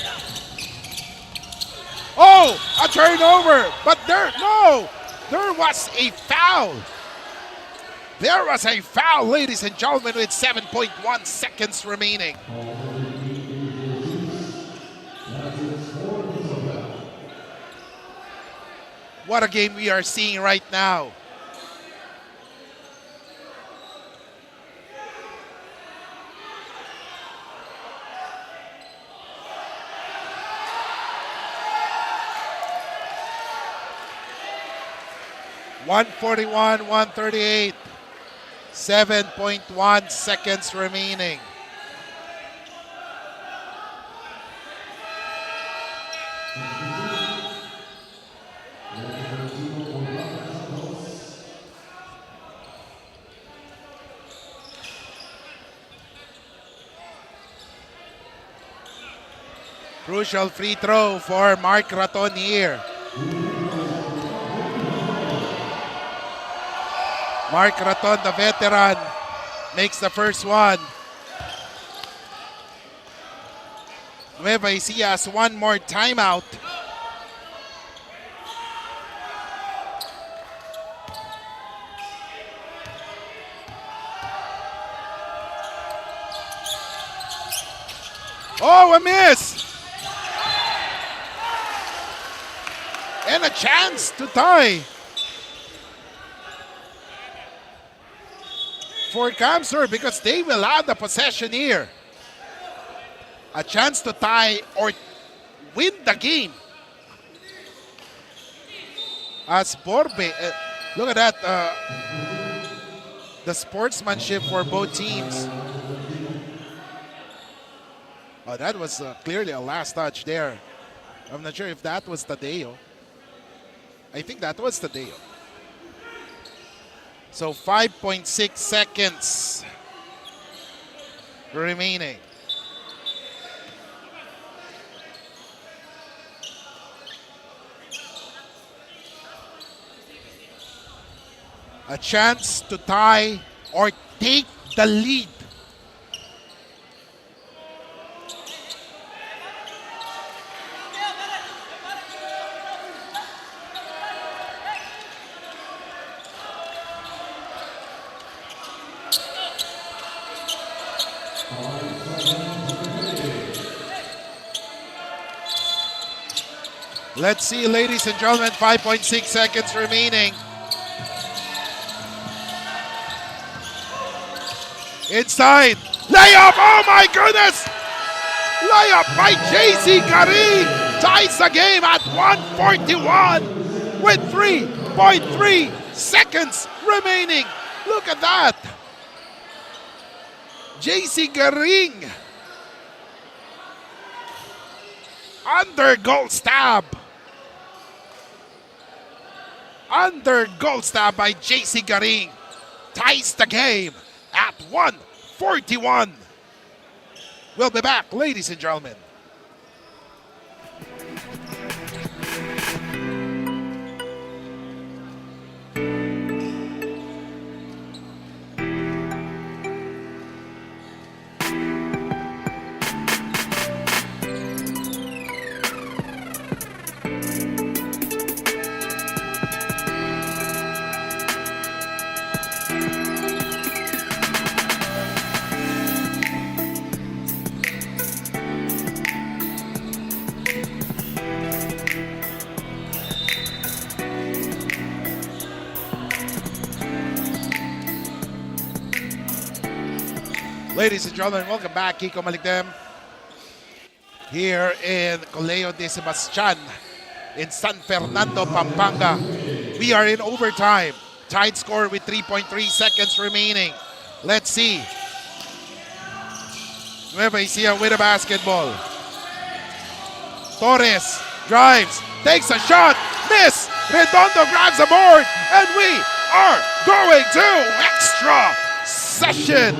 Oh, a turnover, but there was a foul. There was a foul, ladies and gentlemen, with 7.1 seconds remaining. What a game we are seeing right now. .141, 138, 7.1 seconds remaining. Crucial free throw for Mark Raton here. Mark Raton, the veteran, makes the first one. Nueva Ecija has one more timeout. Oh, a miss! And a chance to tie. For Camsor, because they will have the possession here. A chance to tie or win the game. As Borbe, look at that, the sportsmanship for both teams. Oh, that was clearly a last touch there. I'm not sure if that was Tadeo. I think that was Tadeo. So 5.6 seconds remaining. A chance to tie or take the lead. Let's see, ladies and gentlemen, 5.6 seconds remaining. Inside, layup, oh my goodness! Layup by JC Garing ties the game at 141 with 3.3 seconds remaining. Look at that. JC Garing under goal stab. Under goal stab by JC Garing. ties the game at 141. We'll be back, ladies and gentlemen. Ladies and gentlemen, welcome back. Kiko Maligdem here in Colegio de Sebastian in San Fernando, Pampanga. We are in overtime. Tied score with 3.3 seconds remaining. Let's see. Nueva Ecija with a basketball. Torres drives, takes a shot, miss. Redondo grabs a board, and we are going to extra session.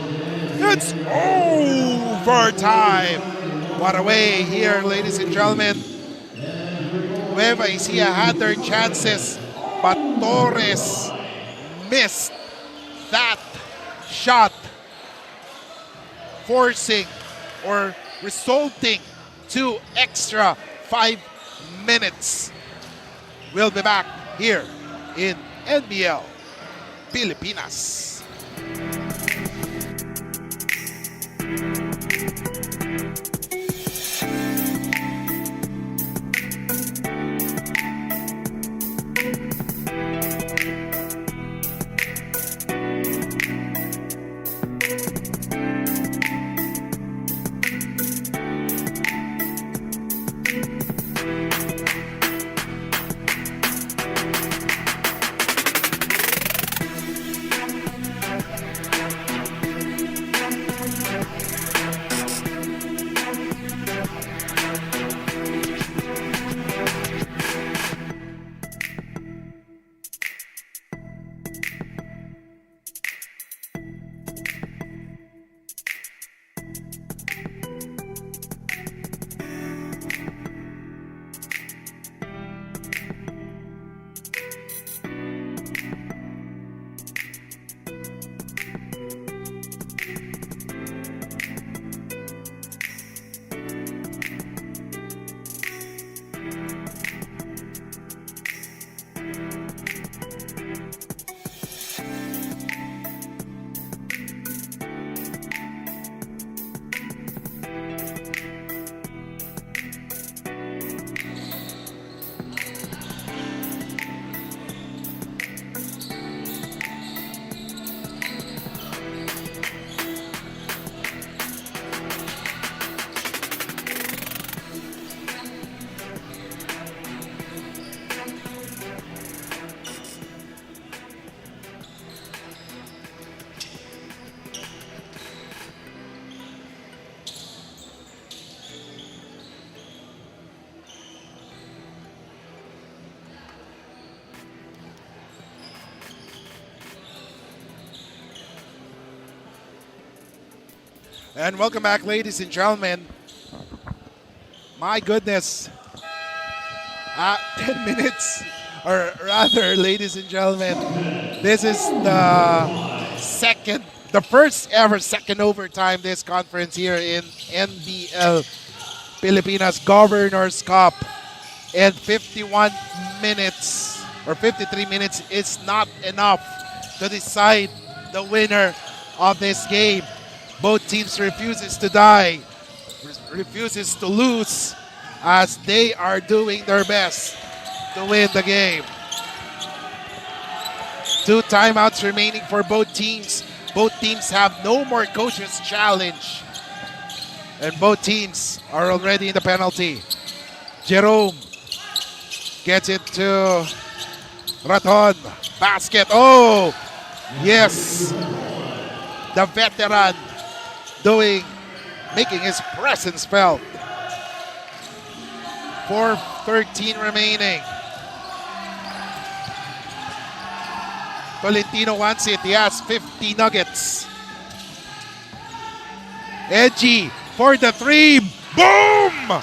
It's overtime. What a way here, ladies and gentlemen. Nueva Ecija had their chances, but Torres missed that shot, forcing or resulting to extra 5 minutes. We'll be back here in NBL Pilipinas. And welcome back, ladies and gentlemen. My goodness. 10 minutes, or rather, ladies and gentlemen, this is the first ever second overtime this conference here in NBL Pilipinas Governors Cup. And 51 minutes or 53 minutes is not enough to decide the winner of this game. Both teams refuses to die, refuses to lose, as they are doing their best to win the game. 2 timeouts remaining for both teams. Both teams have no more coaches challenge. And both teams are already in the penalty. Jerome gets it to Raton. Basket. Oh, yes. The veteran making his presence felt. 4:13 remaining. Tolentino wants it. He has 50 nuggets. Ecija for the three. Boom!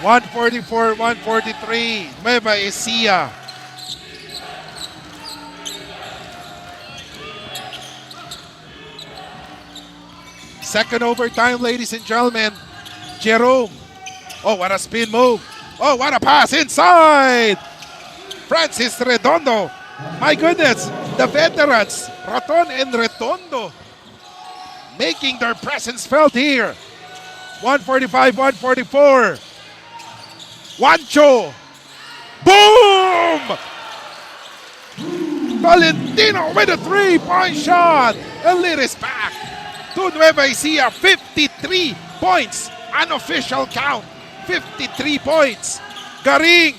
(144, 143). Nueva Ecija. Second overtime, ladies and gentlemen. Jerome. Oh, what a spin move. Oh, what a pass inside. Francis Redondo. My goodness, the veterans, Raton and Redondo, making their presence felt here. 145, 144. Juancho. Boom! Valentino with a three-point shot. And it is back to Nueva Ecija. 53 points. Unofficial count. 53 points. Garing.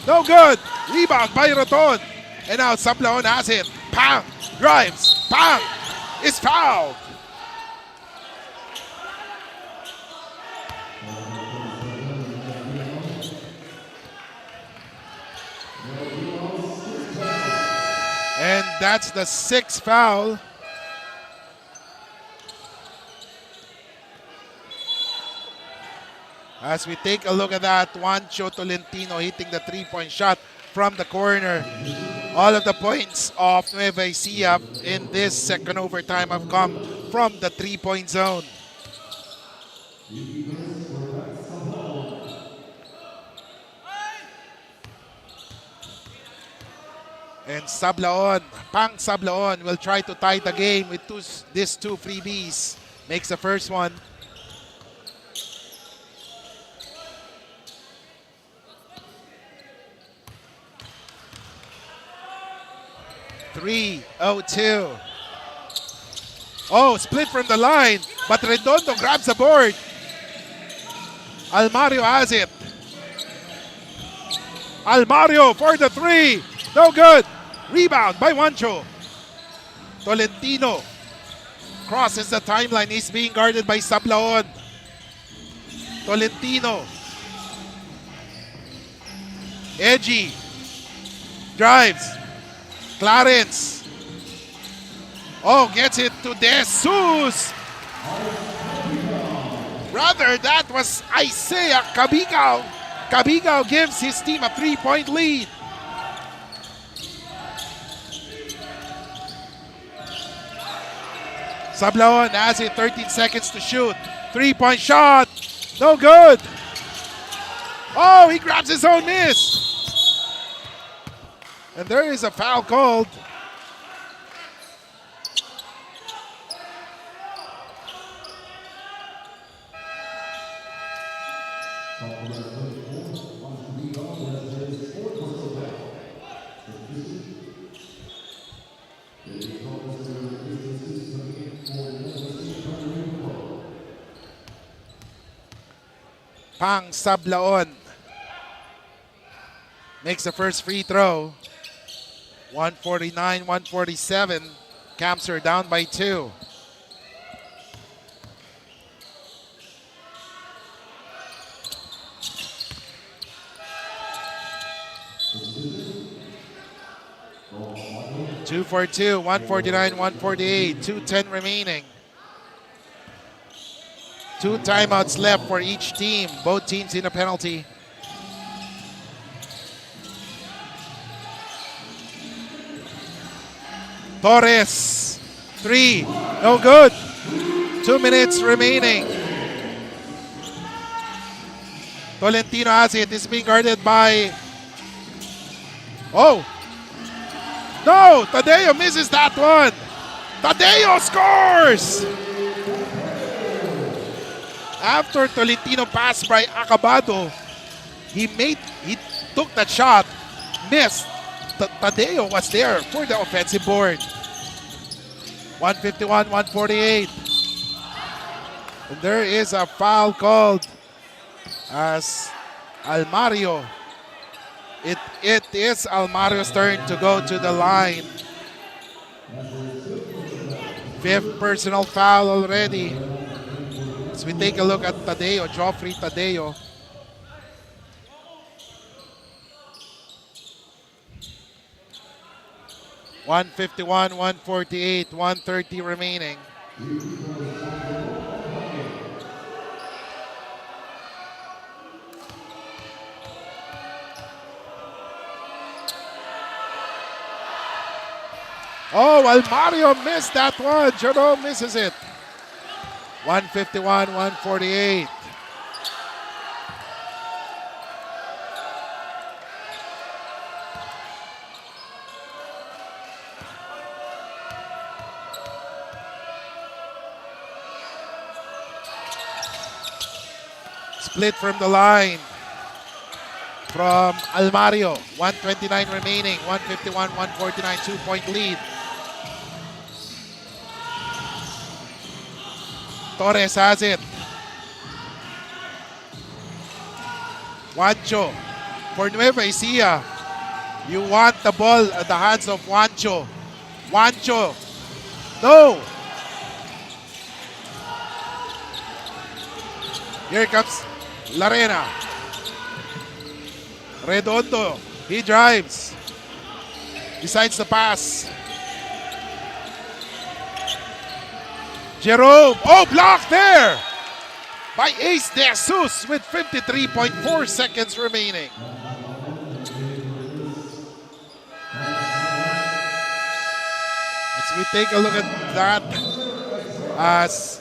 No good. Rebound by Raton. And now Sablaon has it. Pang. Drives. Pang. Is fouled. And that's the sixth foul. As we take a look at that, Juancho Tolentino hitting the three-point shot from the corner. All of the points of Nueva Ecija in this second overtime have come from the three-point zone. And Sablaon, Pang Sablaon will try to tie the game with these two freebies. Makes the first one. (3:02). Oh, split from the line, but Redondo grabs the board. Almario has it. Almario for the three. No good. Rebound by Juancho. Tolentino crosses the timeline. He's being guarded by Sablaon. Tolentino. Ecija drives. Clarence. Oh, gets it to Jesus. Rather, that was Isaiah Cabigao. Cabigao gives his team a three-point lead. Sablaon has it, 13 seconds to shoot. Three-point shot. No good. Oh, he grabs his own miss. And there is a foul called. Pang Sablaon makes the first free throw. 149, 147. Camps are down by 2. Two for 2, 149, 148, 2:10 remaining. 2 timeouts left for each team. Both teams in a penalty. Torres, 3, no good. 2 minutes remaining. Tolentino has it. It's being guarded by... Oh! No! Tadeo misses that one. Tadeo scores! After Tolentino passed by Acabado, he took that shot, missed. Tadeo was there for the offensive board. 151, 148. And there is a foul called as Almario. It is Almario's turn to go to the line. 5th personal foul already. As we take a look at Tadeo, Joffrey Tadeo. 151, 148, 130 remaining. Oh, Almario missed that one. Jerome misses it. 151, 148. Split from the line from Almario. 129 remaining. 151, 149. 2-point lead. Torres has it. Juancho for Nueva Ecija. You want the ball at the hands of Juancho. Juancho. No. Here comes Larena. Redondo. He drives. Decides to pass. Jerome. Oh, blocked there by Ace De Jesus with 53.4 seconds remaining. As we take a look at that, as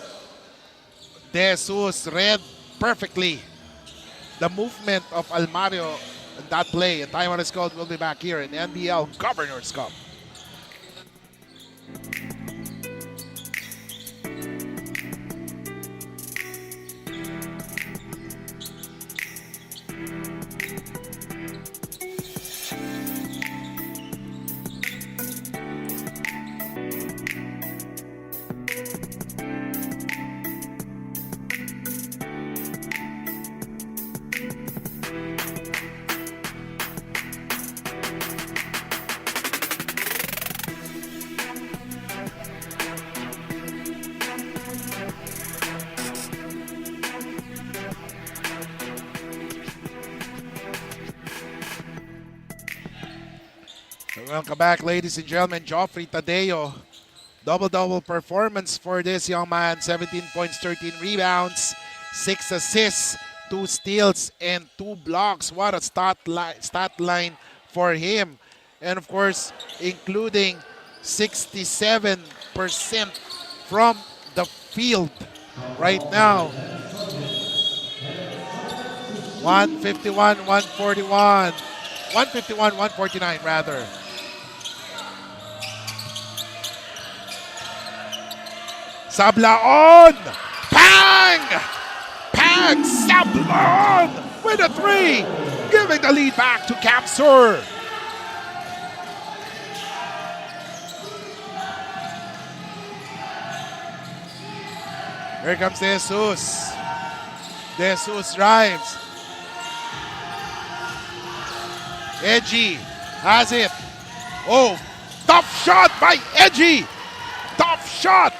De Jesus read perfectly the movement of Almario in that play. And time on is called. We'll be back here in NBL Governors Cup. Welcome back, ladies and gentlemen. Joffrey Tadeo. Double-double performance for this young man. 17 points, 13 rebounds, 6 assists, 2 steals, and 2 blocks. What a stat line for him. And of course, including 67% from the field right now. 151, 141. 151, 149 rather. Sablaon! Pang! Pang! Sablaon with a 3! Giving the lead back to Capsur. Here comes De Jesus. De Jesus drives. Edgy has it. Oh, tough shot by Edgy. Tough shot.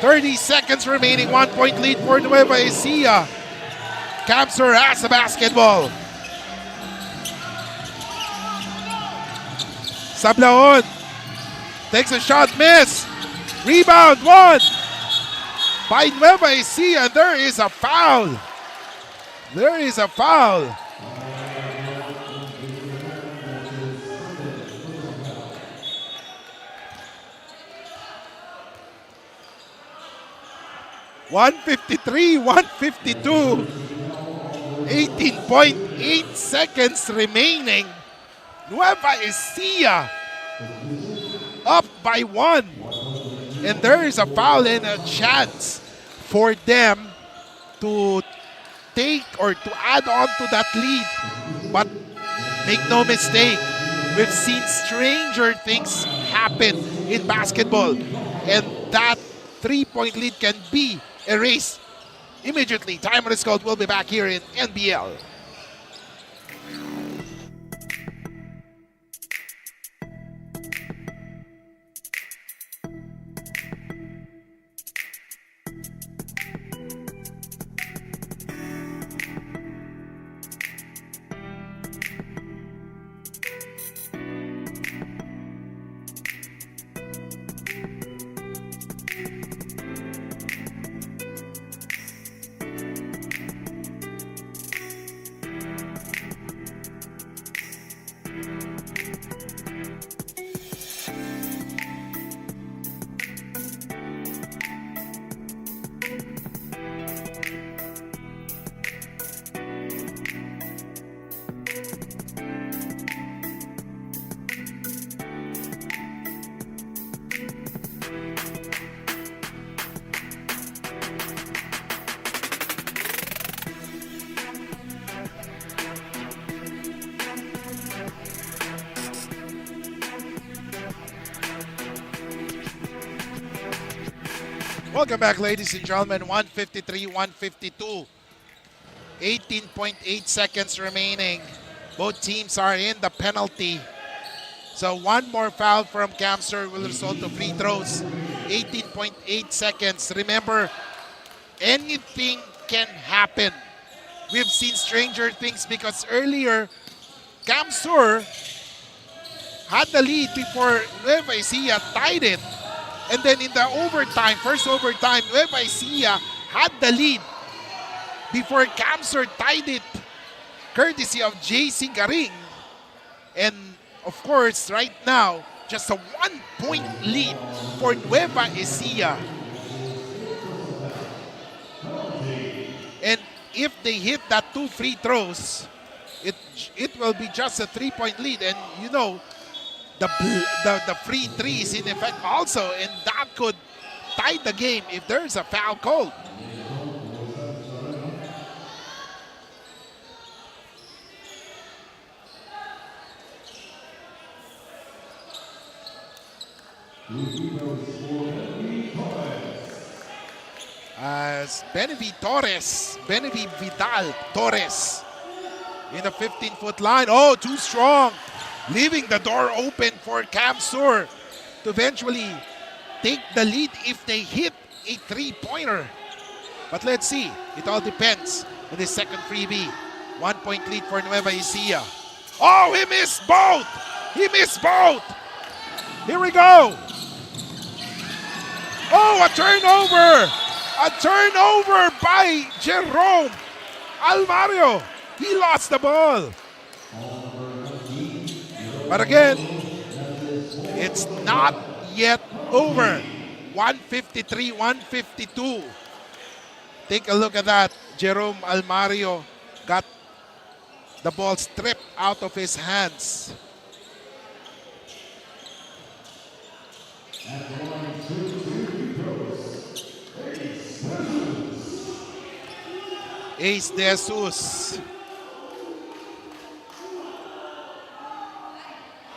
30 seconds remaining. 1-point lead for Nueva Ecija. Capsur has the basketball. Sablaon takes a shot, miss. Rebound, 1 by Nueva Ecija. There is a foul. There is a foul. $153, 152. 18.8 seconds remaining. Nueva Ecija up by 1. And there is a foul and a chance for them to take or to add on to that lead. But make no mistake, we've seen stranger things happen in basketball. And that 3-point lead can be erased immediately. Timer is called. We'll be back here in NBL. Welcome back, ladies and gentlemen. 153-152. 18.8 seconds remaining. Both teams are in the penalty. So one more foul from Camster will result to free throws. 18.8 seconds. Remember, anything can happen. We've seen stranger things because earlier, Camsur had the lead before Nueva Ecija tied it. And then in the overtime, first overtime, Nueva Ecija had the lead before Camsur tied it, courtesy of JC Garing. And of course, right now, just a 1-point lead for Nueva Ecija. And if they hit that 2 free throws, it will be just a 3-point lead. And you know, the free three is in effect also, and that could tie the game if there's a foul called. As Benevi Vidal Torres in the 15-foot line. Oh, too strong. Leaving the door open for Camsur to eventually take the lead if they hit a 3-pointer. But let's see. It all depends on the second freebie. 1-point lead for Nueva Ecija. Oh, he missed both. He missed both. Here we go. Oh, a turnover. A turnover by Jerome Almario. He lost the ball. But again, it's not yet over. 153-152. Take a look at that. Jerome Almario got the ball stripped out of his hands. Ace De Jesus.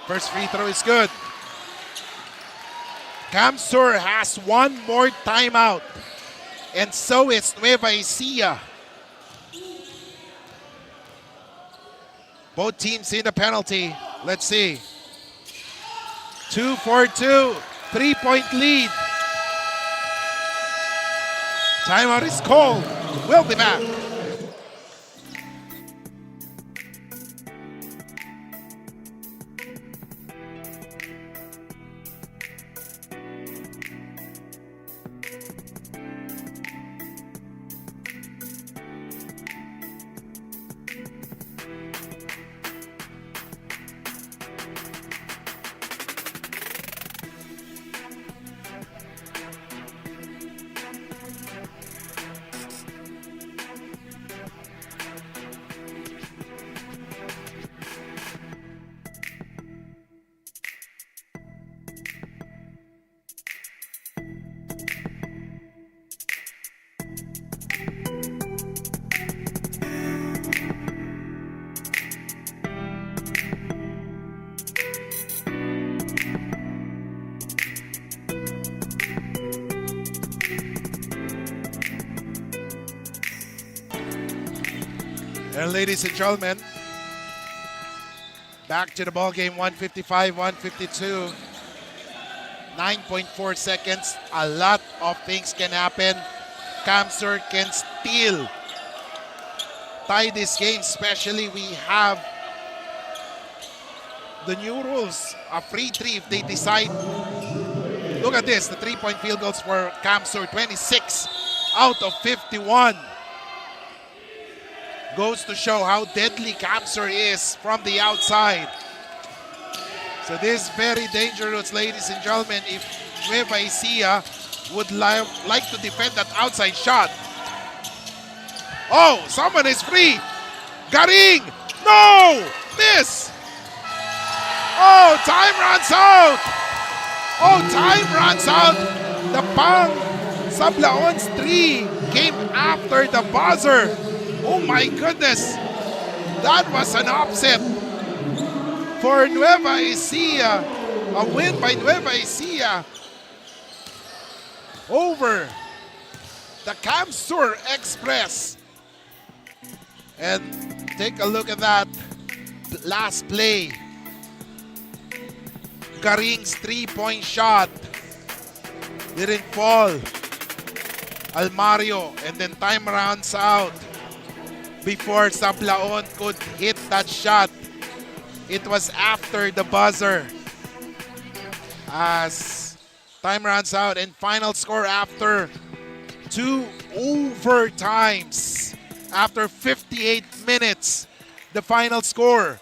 First free throw is good. Camsur has one more timeout. And so is Nueva Ecija. Both teams in the penalty. Let's see. 2-4-2. 3-point lead. Timeout is called. We'll be back. And ladies and gentlemen, back to the ball game. 155-152. 9.4 seconds. A lot of things can happen. Camsur can still tie this game, especially we have the new rules. A free three if they decide. Look at this. The 3-point field goals for Camsur. 26 out of 51. Goes to show how deadly Camsur is from the outside. So this is very dangerous, ladies and gentlemen, if Nueva Ecija would like to defend that outside shot. Oh, someone is free. Garing No! Miss! Oh, time runs out! Oh, time runs out! The Pang Sablaon's 3 came after the buzzer. Oh my goodness! That was an upset for Nueva Ecija. A win by Nueva Ecija over the Camsur Express. And take a look at that last play. Garing's 3-point shot didn't fall. Almario, and then time runs out before Sablaon could hit that shot. It was after the buzzer. As time runs out and final score after 2 overtimes. After 58 minutes, the final score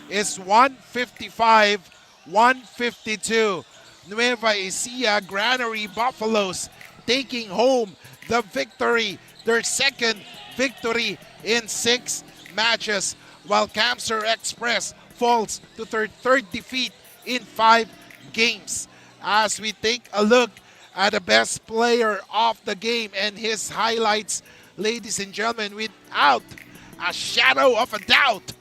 is 155-152. Nueva Ecija Granary Buffaloes taking home the victory, their second victory in 6 matches, while Camsur Express falls to their third defeat in 5 games. As we take a look at the best player of the game and his highlights, ladies and gentlemen, without a shadow of a doubt,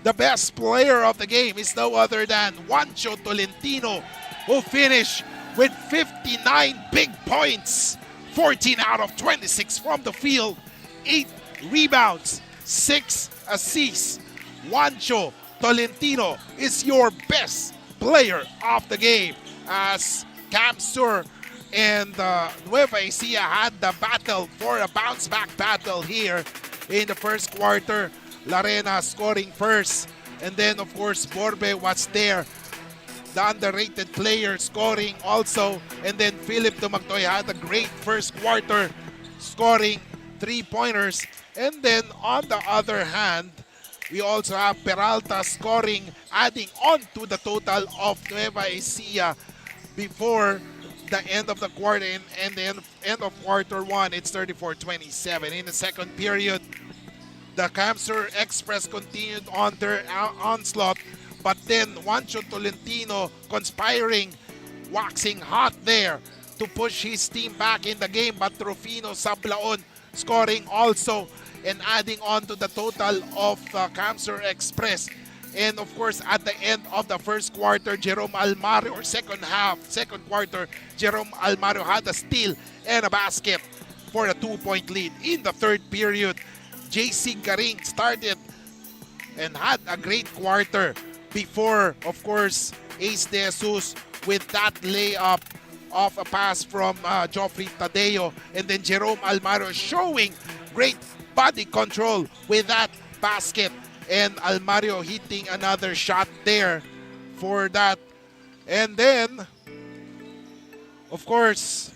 the best player of the game is no other than Juancho Tolentino, who finished with 59 big points, 14 out of 26 from the field, 8 rebounds, 6 assists. Juancho Tolentino is your best player of the game, as Camsur and Nueva Ecija had the battle for a bounce-back battle here in the first quarter. Larena scoring first, and then of course Borbe was there, the underrated player, scoring also, and then Philip Dumagtoy had a great first quarter, scoring 3-pointers. And then on the other hand, we also have Peralta scoring, adding on to the total of Nueva Ecija before the end of the quarter. And the end of quarter 1, it's 34-27. In the second period, the Camsur Express continued on their onslaught, but then Juancho Tolentino conspiring, waxing hot there to push his team back in the game, but Rufino Sablaon scoring also and adding on to the total of Camsur Express. And of course, at the end of the first quarter, Jerome Almario, or second quarter, Jerome Almario had a steal and a basket for a 2-point lead. In the third period, JC Garing started and had a great quarter before, of course, Ace De Jesus with that layup off a pass from Joffrey Tadeo, and then Jerome Almario showing great body control with that basket, and Almario hitting another shot there for that. And then, of course,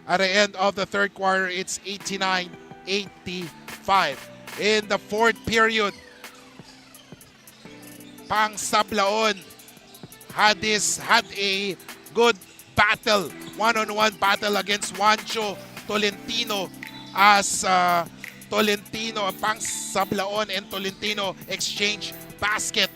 at the end of the third quarter, it's 89-85. In the fourth period, Pang Sablaon had a good battle, one-on-one battle against Juancho Tolentino, as Tolentino, Pang Sablaon and Tolentino exchange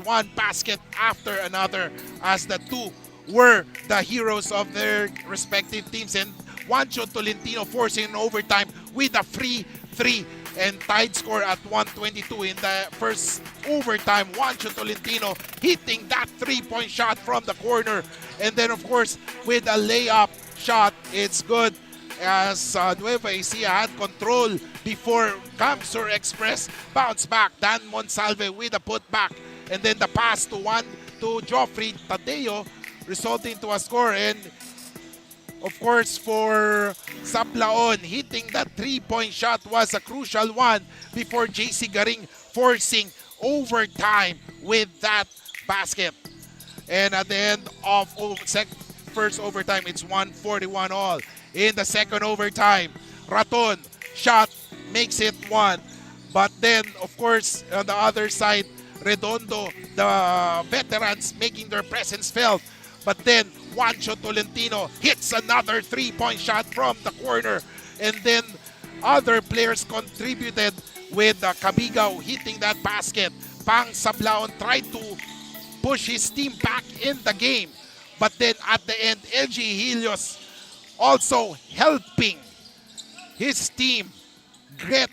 one basket after another, as the two were the heroes of their respective teams, and Juancho Tolentino forcing an overtime with a free 3 and tied score at 122 in the first overtime. Juancho Tolentino hitting that 3-point shot from the corner, and then of course with a layup shot, it's good, as Nueva Ecija had control before Camsur Express bounced back. Dan Monsalve with a putback, and then the pass to Joffrey Tadeo, resulting to a score. And of course, for Sablaon, hitting that 3-point shot was a crucial one before JC Garing forcing overtime with that basket. And at the end of first overtime, it's 141 all. In the second overtime, Raton shot makes it 1. But then, of course, on the other side, Redondo, the veterans making their presence felt. But then Juancho Tolentino hits another 3-point shot from the corner. And then other players contributed with Cabigao hitting that basket. Pang Sablaon tried to push his team back in the game. But then at the end, LG Helios also helping his team get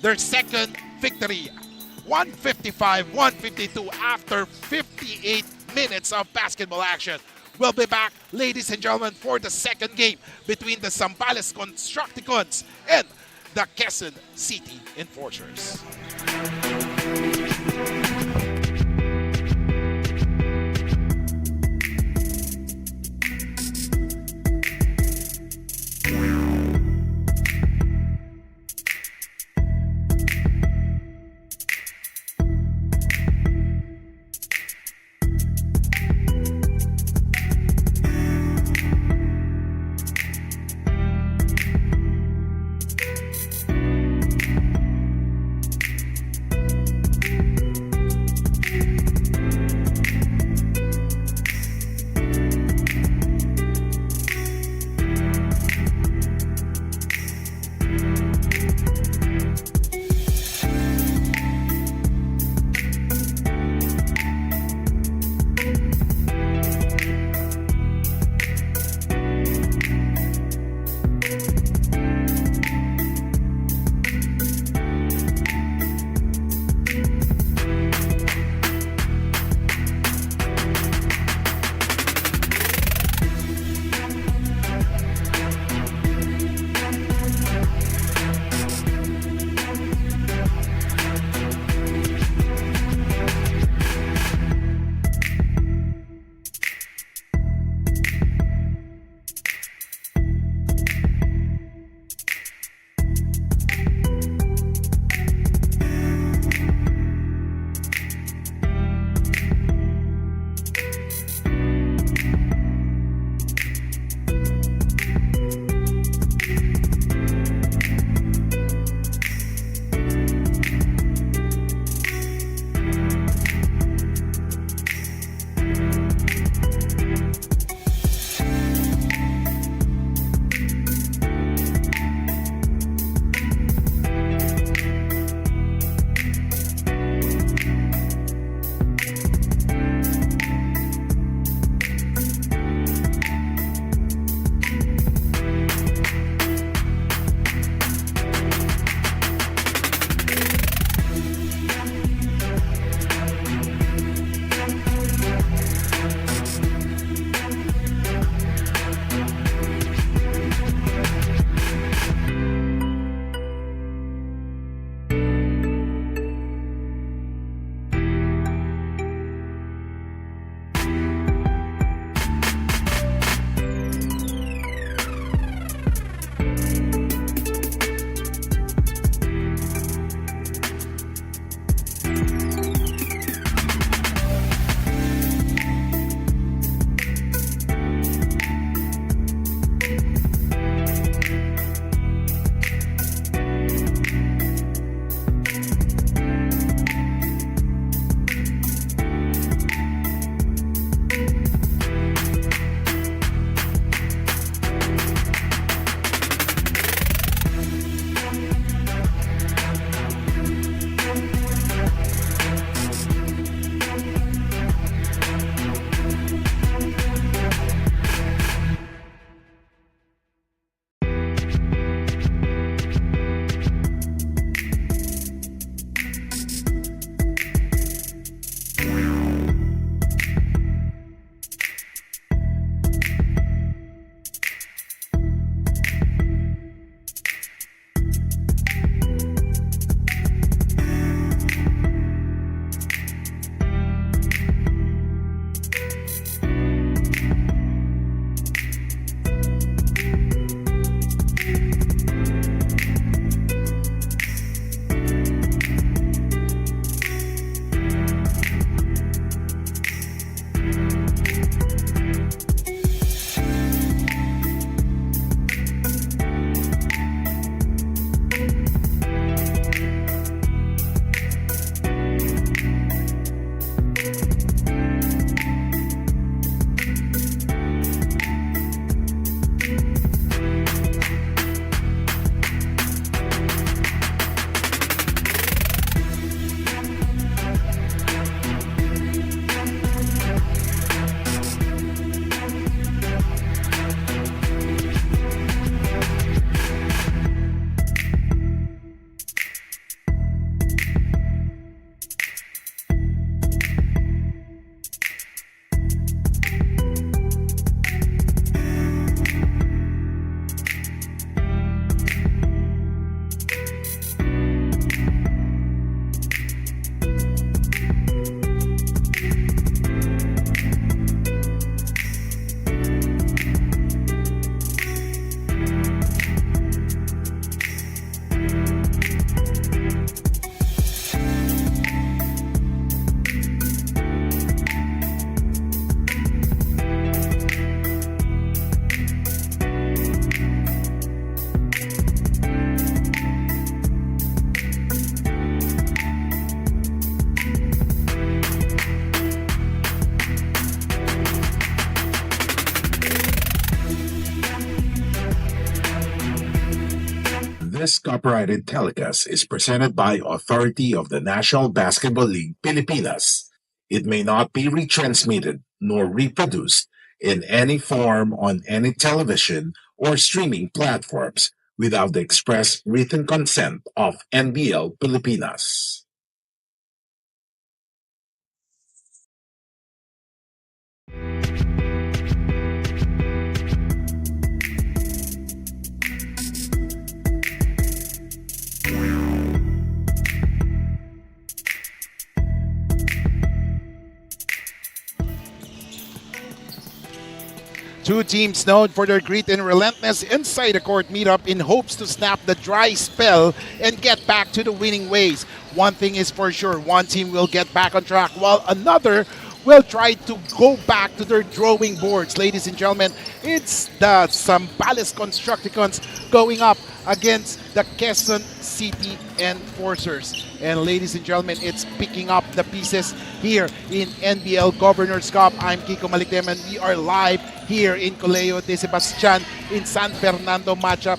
their second victory. 155-152 after 58 minutes of basketball action. We'll be back, ladies and gentlemen, for the second game between the Zambales Constructicons and the Quezon City Enforcers. This copyrighted telecast is presented by authority of the National Basketball League Pilipinas. It may not be retransmitted nor reproduced in any form on any television or streaming platforms without the express written consent of NBL Pilipinas. Two teams known for their grit and relentlessness inside the court meet up in hopes to snap the dry spell and get back to the winning ways. One thing is for sure, one team will get back on track while another will try to go back to their drawing boards. Ladies and gentlemen, it's the Zambales Constructicons going up against the Quezon City Enforcers. And ladies and gentlemen, it's picking up the pieces here in NBL Governors Cup. I'm Kiko Malikdem and we are live here in Colegio de Sebastian in San Fernando matchup,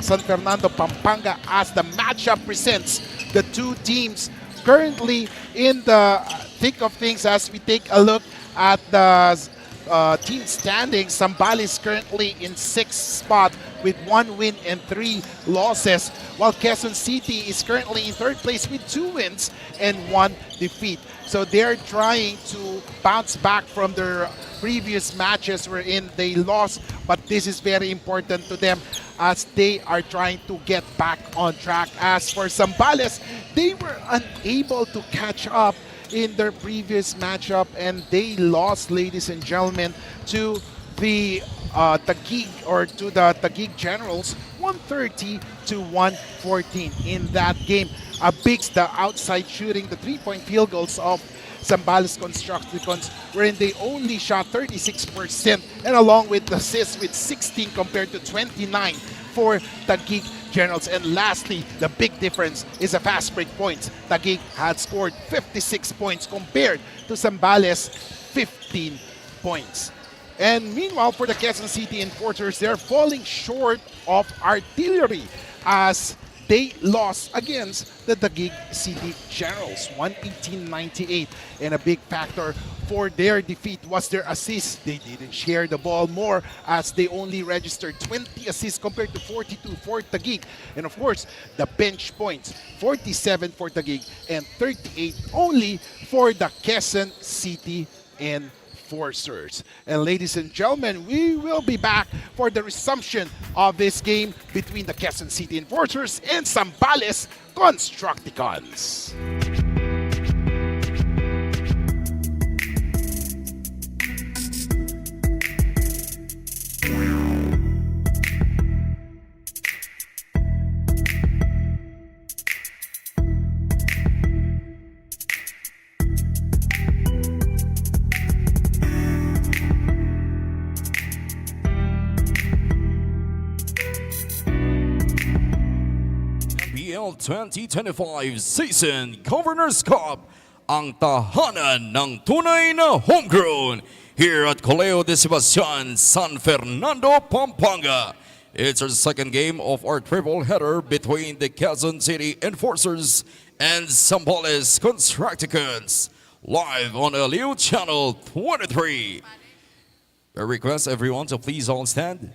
San Fernando, Pampanga, as the matchup presents the two teams currently in the thick of things. As we take a look at the team standings, Zambales currently in 6th spot with 1 win and 3 losses, while Quezon City is currently in 3rd place with 2 wins and 1 defeat. So they're trying to bounce back from their previous matches wherein they lost, but this is very important to them as they are trying to get back on track. As for Zambales, they were unable to catch up in their previous matchup and they lost, ladies and gentlemen, to the Taguig, or to the Taguig Generals, 130 to 114 in that game. The outside shooting, the 3-point field goals of Zambales Constructicons, wherein they only shot 36%, and along with assists with 16 compared to 29 for Taguig Generals. And lastly, the big difference is a fast break points. Taguig had scored 56 points compared to Zambales 15 points. And meanwhile, for the Quezon City Enforcers, they're falling short of artillery as they lost against the Taguig City Generals, 118-98. And a big factor for their defeat was their assists. They didn't share the ball more as they only registered 20 assists compared to 42 for Taguig. And of course, the bench points, 47 for Taguig and 38 only for the Quezon City Enforcers. And ladies and gentlemen, we will be back for the resumption of this game between the Quezon City Enforcers and Zambales Constructicons. NBL 2025 Season Governors Cup, ang tahanan ng tunay na homegrown here at Colegio de Sebastian, San Fernando, Pampanga. It's our second game of our triple header between the Quezon City Enforcers and Zambales Constructicons, live on LU Channel 23. I request everyone to please all stand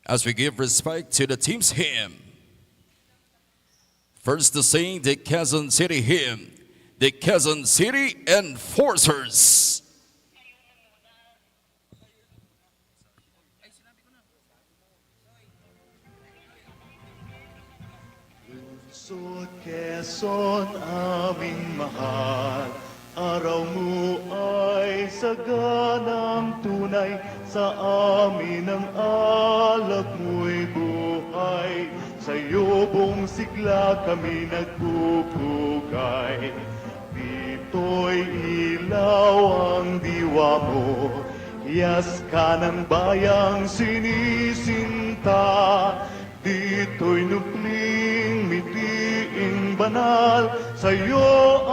as we give respect to the team's hymn. First to sing the Quezon City hymn, the Quezon City Enforcers. Lungsod Quezon aming mahal, araw mo ay saganang tunay, sa amin ang alak mo'y buhay. Sa iyo buong sigla kami nagpupugay. Dito'y ilaw ang diwa mo, hiyas ka ng bayang sinisinta. Dito'y nukling mitiing banal, sa iyo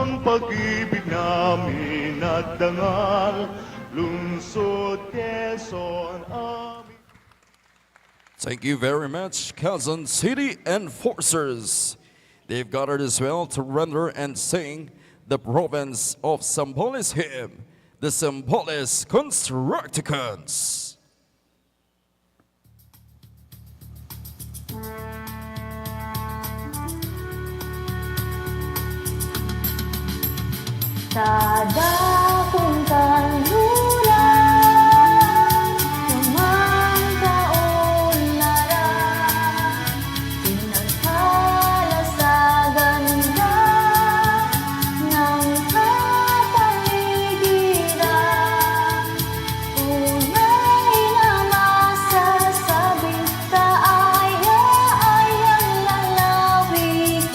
ang pag-ibig namin nagdangal. Lungsod Quezon aming Thank you very much, Quezon City Enforcers. They've gathered as well to render and sing the province of Zambales hymn, the Zambales Constructicons. Sa dakong kanluran, lumang kaunlaran, pinaghala sa ganda ng kapaligiran. Tunay na masasabing kaaya-ayang lalawigan.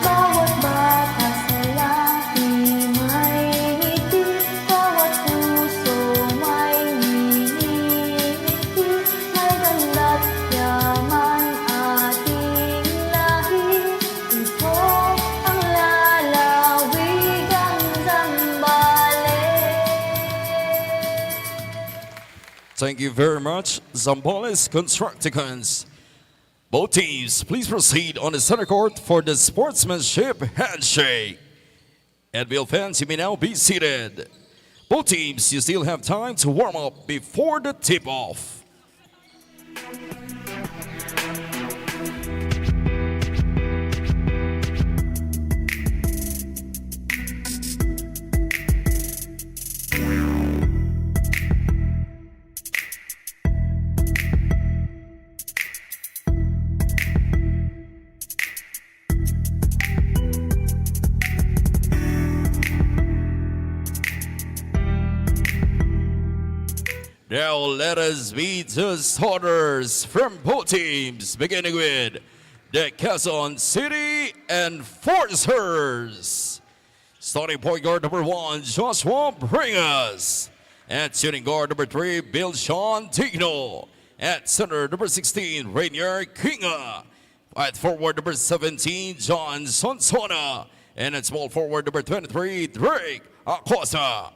Bawat batas lalaki may ngiti, bawat puso may ngingiti. May ganda't yaman ating lahi, ito ang lalawigang Zambales. Thank you very much, Zambales Constructicons. Both teams, please proceed on the center court for the sportsmanship handshake. NBL fans, you may now be seated. Both teams, you still have time to warm up before the tip-off. Now let us meet the starters from both teams, beginning with the Quezon City Enforcers. Starting point guard number 1, Joshua Bringas. At shooting guard number 3, Bill Sean Digno. At center number 16, Rainier Kinga. At forward number 17, John Sonsona. And at small forward number 23, Drake Acosta.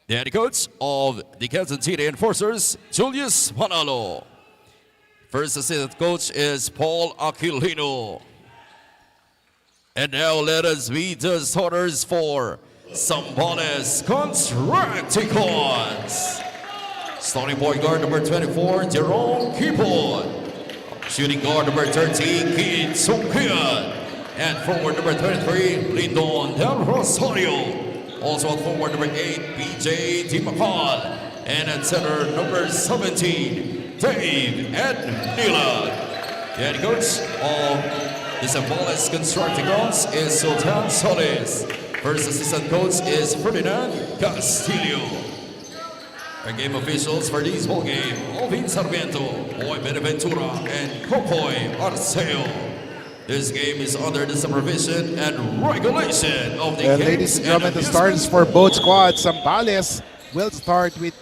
The head coach of the Quezon City Enforcers, Julius Manalo. First assistant coach is Paul Aquilino. And now let us meet the starters for Zambales Constructicons. Starting point guard number 24, Jerome Kipon. Shooting guard number 13, Kid Songkian. And forward number 23, Lindon Del Rosario. Also at forward number 8, BJ Dimapal. And at center number 17, Dave Ednila. The head coach of the Zambales Constructicons is Sultan Solis. First assistant coach is Fernando Castillo. Our game officials for this ball game, Alvin Sarmiento, Boy Benaventura, and Kokoy Arceo. This game is under the supervision and regulation of the And ladies and gentlemen, the starters for both squads. Zambales will start with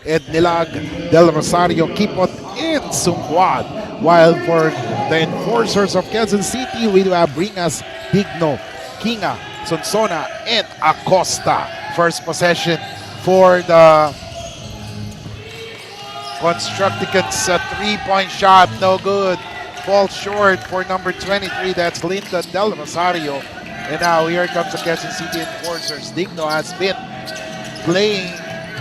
Ednilag, Del Rosario, Kipot, and Sungwad. While for the Enforcers of Quezon City, we have Bringas, Digno, Kinga, Sonsona, and Acosta. First possession for the Constructicons, a three-point shot, no good. Falls short for number 23, that's Lyndon Del Rosario. And now here comes the Quezon City Enforcers. Digno has been playing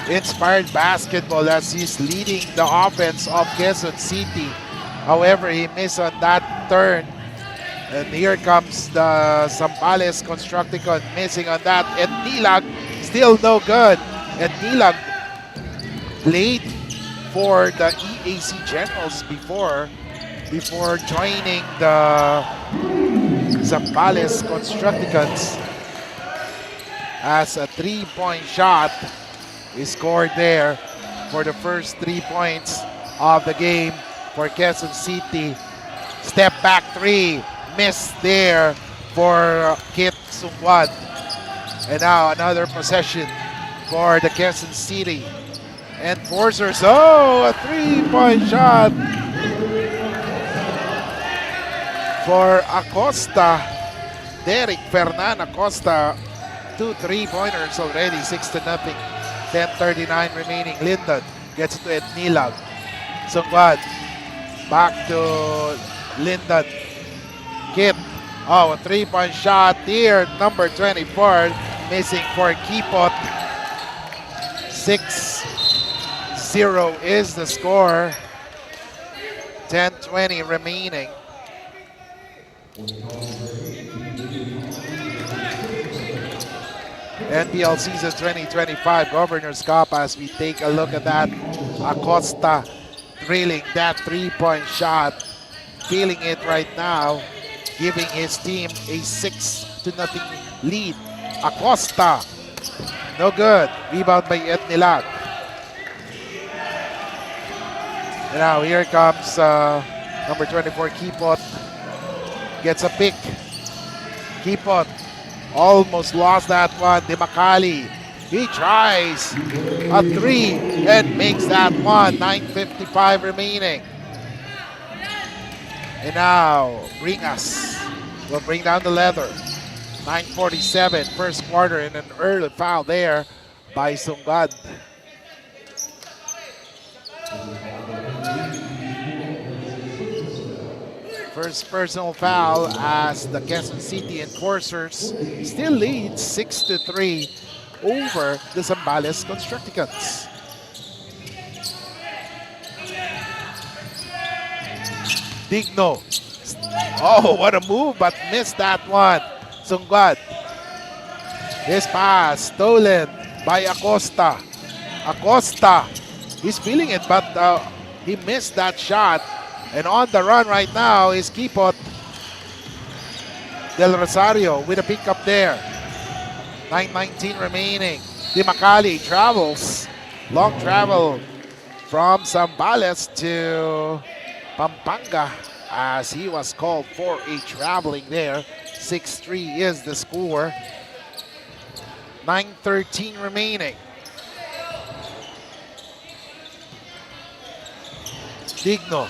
inspired basketball as he's leading the offense of Quezon City. However, he missed on that turn. And here comes the Zambales Constructicon missing on that. And Nilag, still no good. And Nilag played for the EAC Generals before joining the Zambales Constructicons, as a three-point shot is scored there for the first 3 points of the game for Quezon City. Step back three, missed there for Kit Sungwad. And now another possession for the Quezon City Enforcers. Oh, a three-point shot for Acosta. Derek Fernando Acosta, 2 3-pointers already, 6-0. 10:39 remaining. Lyndon gets to Ednilag. Sungwan. Back to Lyndon. Kip. Oh, a 3-point shot here. Number 24. Missing for Kipot. 6-0 is the score. 10:20 remaining. NBL Season 2025 Governors Cup as we take a look at that. Acosta drilling that 3-point shot. Feeling it right now. Giving his team a 6-0 lead. Acosta. No good. Rebound by Etnilag. And now here comes number 24, Kipot. Gets a pick. Kipot almost lost that one. Dimakali. He tries a 3 and makes that one. 9:55 remaining. And now Bringas will bring down the leather. 9:47 first quarter and an early foul there by Sungad. First personal foul as the Quezon City Enforcers still lead 6-3 over the Zambales Constructicons. Digno. Oh, what a move, but missed that one. Sungad. His pass stolen by Acosta. Acosta. He's feeling it, but he missed that shot. And on the run right now is Kipot. Del Rosario with a pickup there. 9:19 remaining. Dimakali travels. Long travel from Zambales to Pampanga as he was called for a traveling there. 6-3 is the score. 9:13 remaining. Digno.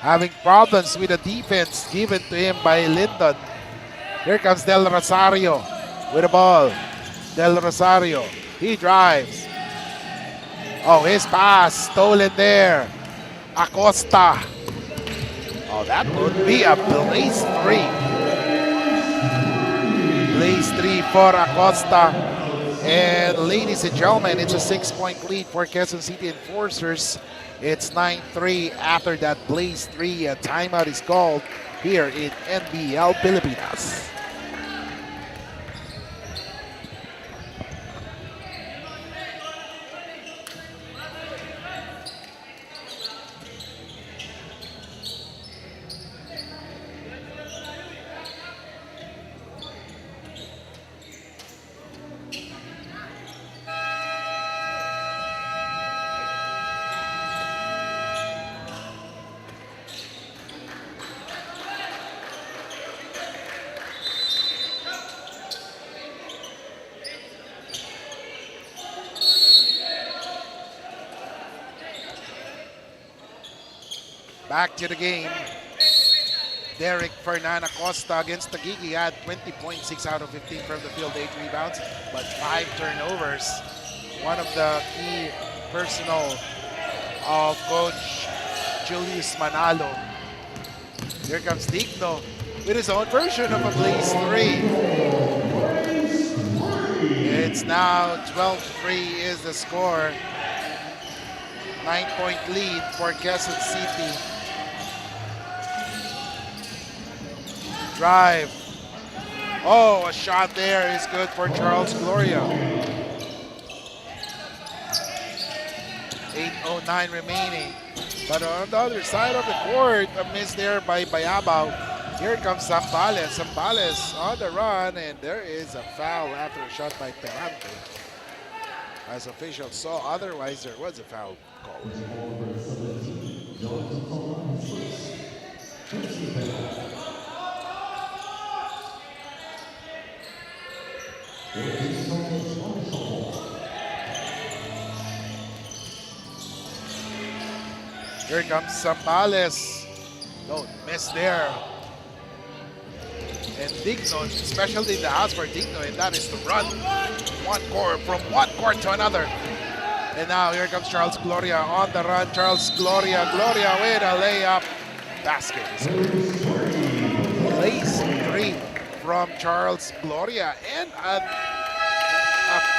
Having problems with the defense given to him by Lyndon. Here comes Del Rosario with the ball. Del Rosario, he drives. Oh, his pass stolen there. Acosta. Oh, that would be a blaze 3. Blaze 3 for Acosta. And ladies and gentlemen, it's a 6-point lead for Quezon City Enforcers. It's 9-3 after that Blaze 3. A timeout is called here in NBL Pilipinas. Back to the game. Derek Fernando Costa against Taguig. He had 20.6 out of 15 from the field, 8 rebounds, but 5 turnovers. One of the key personnel of Coach Julius Manalo. Here comes Digno with his own version of a Blaze 3. It's now 12-3 is the score. 9-point lead for Quezon City. Drive. Oh, a shot there is good for Charles Gloria. 8:09 remaining. But on the other side of the court, a miss there by Bayabao. Here comes Zambales. Zambales on the run, and there is a foul after a shot by Fernando. As officials saw, otherwise there was a foul call. Here comes Zambales. Don't miss there. And Digno, especially in the house for Digno, and that is to run from one court to another. And now here comes Charles Gloria on the run. Charles Gloria with a layup. Basket is good. Lace 3 from Charles Gloria. And a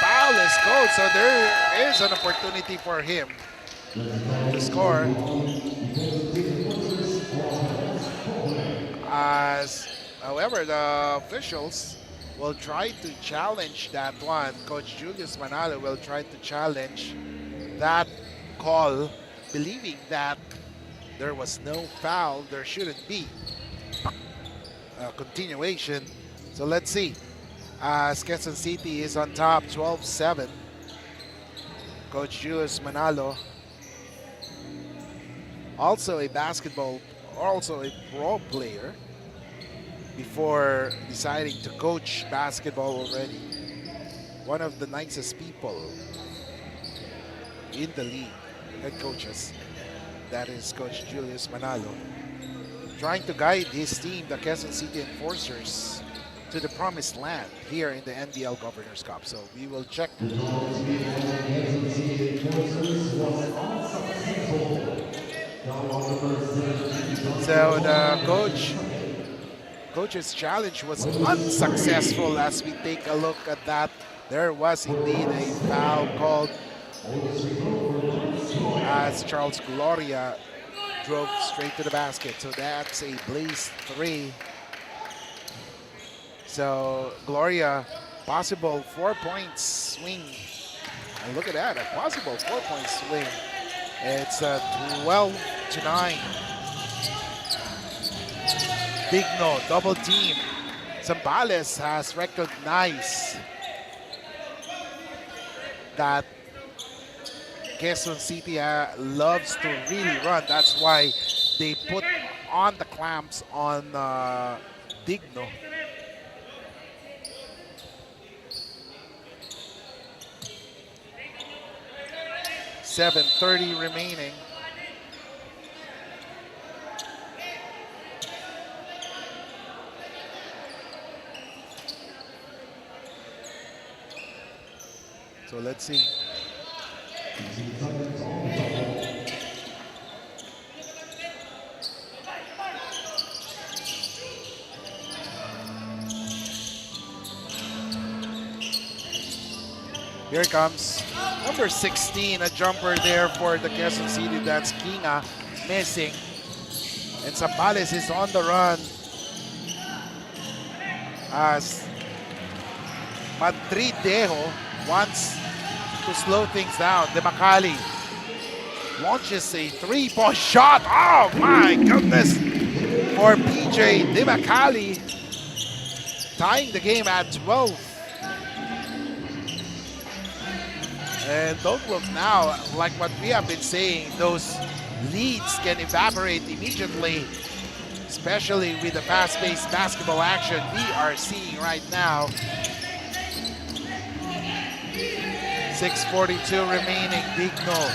foul is called. So there is an opportunity for him to score. However, the officials will try to challenge that one. Coach Julius Manalo will try to challenge that call, believing that there was no foul. There shouldn't be a continuation. So let's see. As Quezon City is on top, 12-7. Coach Julius Manalo, also a pro player, before deciding to coach basketball already. One of the nicest people in the league, head coaches. That is Coach Julius Manalo, trying to guide his team, the Quezon City Enforcers, to the promised land here in the NBL Governors Cup. So we will check. So the coach's challenge was unsuccessful. As we take a look at that, there was indeed a foul called as Charles Gloria drove straight to the basket. So that's a Blaze 3. So Gloria, possible 4-point swing. And look at that, a possible 4-point swing. It's 12-9. Digno, double team. Zambales has recognized that Quezon City loves to really run. That's why they put on the clamps on Digno. .30 remaining. So let's see. Here it comes. Number 16, a jumper there for the Quezon City. That's Kinga missing. And Zambales is on the run as Madridejo wants to slow things down. De Macali launches a three-point shot. Oh my goodness! For PJ De Macali, tying the game at 12. And don't look now, like what we have been saying, those leads can evaporate immediately, especially with the fast-paced basketball action we are seeing right now. 6:42 remaining. Digno.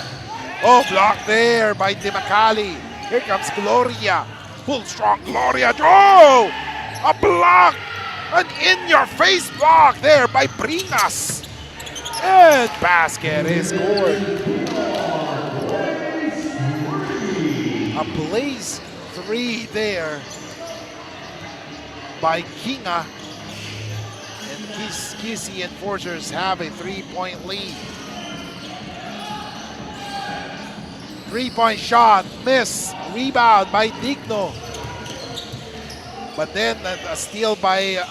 Oh, blocked there by De Macali. Here comes Gloria. Full strong Gloria. Oh! A block! An in-your-face block there by Bringas. And basket is scored. A Blaze 3 there by Kinga. And QC Enforcers have a 3-point lead. 3-point shot, miss, rebound by Digno. But then a steal by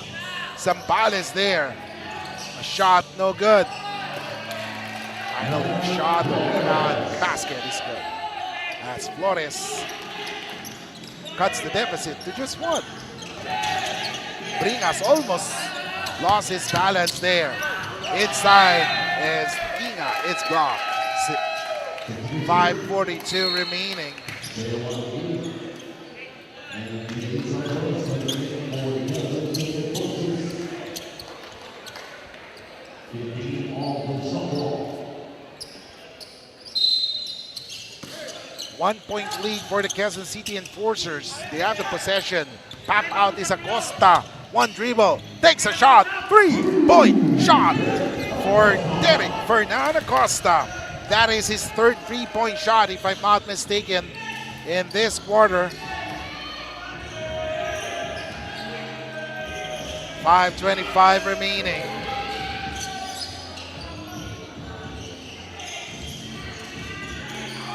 Zambales there. A shot, no good. Finally, shot, rebound, basket is good. As Flores cuts the deficit to just one. Bringas almost lost his balance there. Inside is Kinga, it's blocked. 5:42 remaining. One-point lead for the Quezon City Enforcers. They have the possession. Pop out is Acosta. One dribble, takes a shot. 3-point shot for Derek Fernando Acosta. That is his third three-point shot, if I'm not mistaken, in this quarter. 5:25 remaining.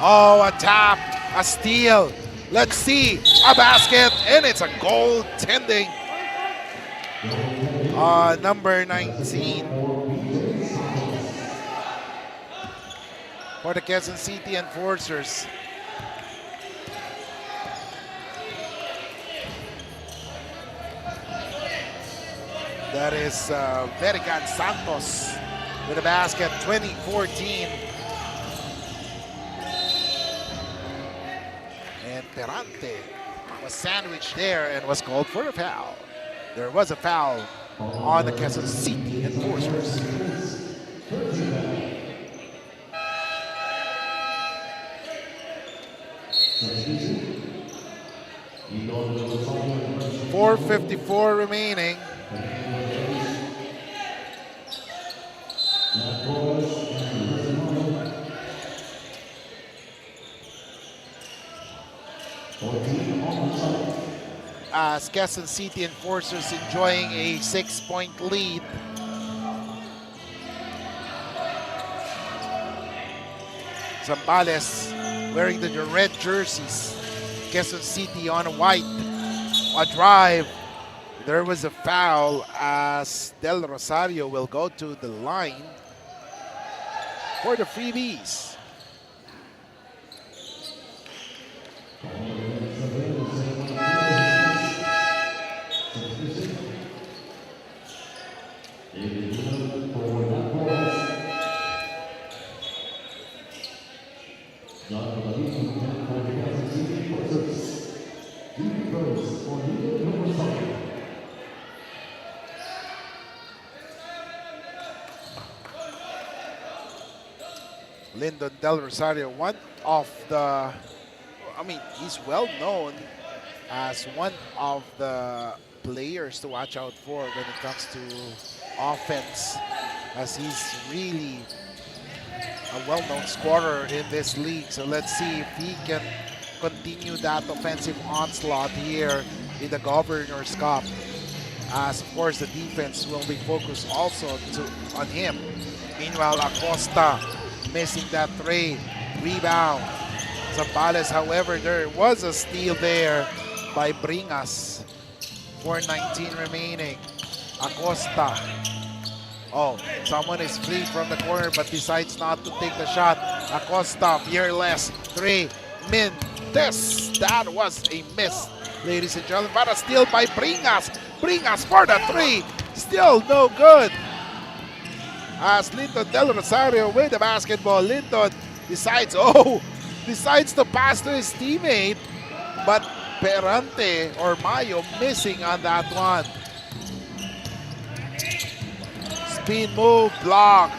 Oh, a tap, a steal. Let's see, a basket, and it's a goaltending. Number 19 for the Quezon City Enforcers. That is Verigan Santos with a basket, 2014. And Perante was sandwiched there and was called for a foul. There was a foul on the Quezon City Enforcers. .454 remaining. As Quezon City Enforcers enjoying a 6-point lead. Zambales wearing the red jerseys. Quezon City on white. A drive. There was a foul as Del Rosario will go to the line for the freebies. Lyndon Del Rosario, one of the, he's well known as one of the players to watch out for when it comes to offense, as he's really a well-known scorer in this league. So let's see if he can continue that offensive onslaught here in the Governors Cup, as of course the defense will be focused also on him. Meanwhile, Acosta missing that three. Rebound. Zambales, however, there was a steal there by Bringas. 4:19 remaining. Acosta. Oh, someone is free from the corner but decides not to take the shot. Acosta, fearless. Three. Mintes. That was a miss, ladies and gentlemen. But a steal by Bringas. Bringas for the three. Still no good. As Lyndon Del Rosario with the basketball. Lyndon decides to pass to his teammate, but Perante or Mayo missing on that one. Spin move, block,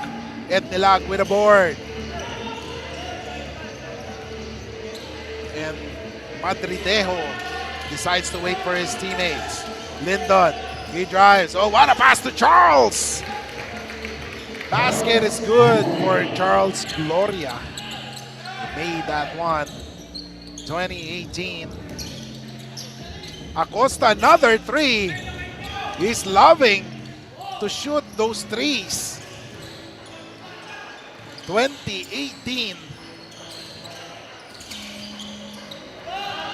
and Nilag with a board. And Madridejo decides to wait for his teammates. Lyndon, he drives. Oh, what a pass to Charles! Basket is good for Charles Gloria. He made that one. 2018. Acosta, another three. He's loving to shoot those threes. 2018.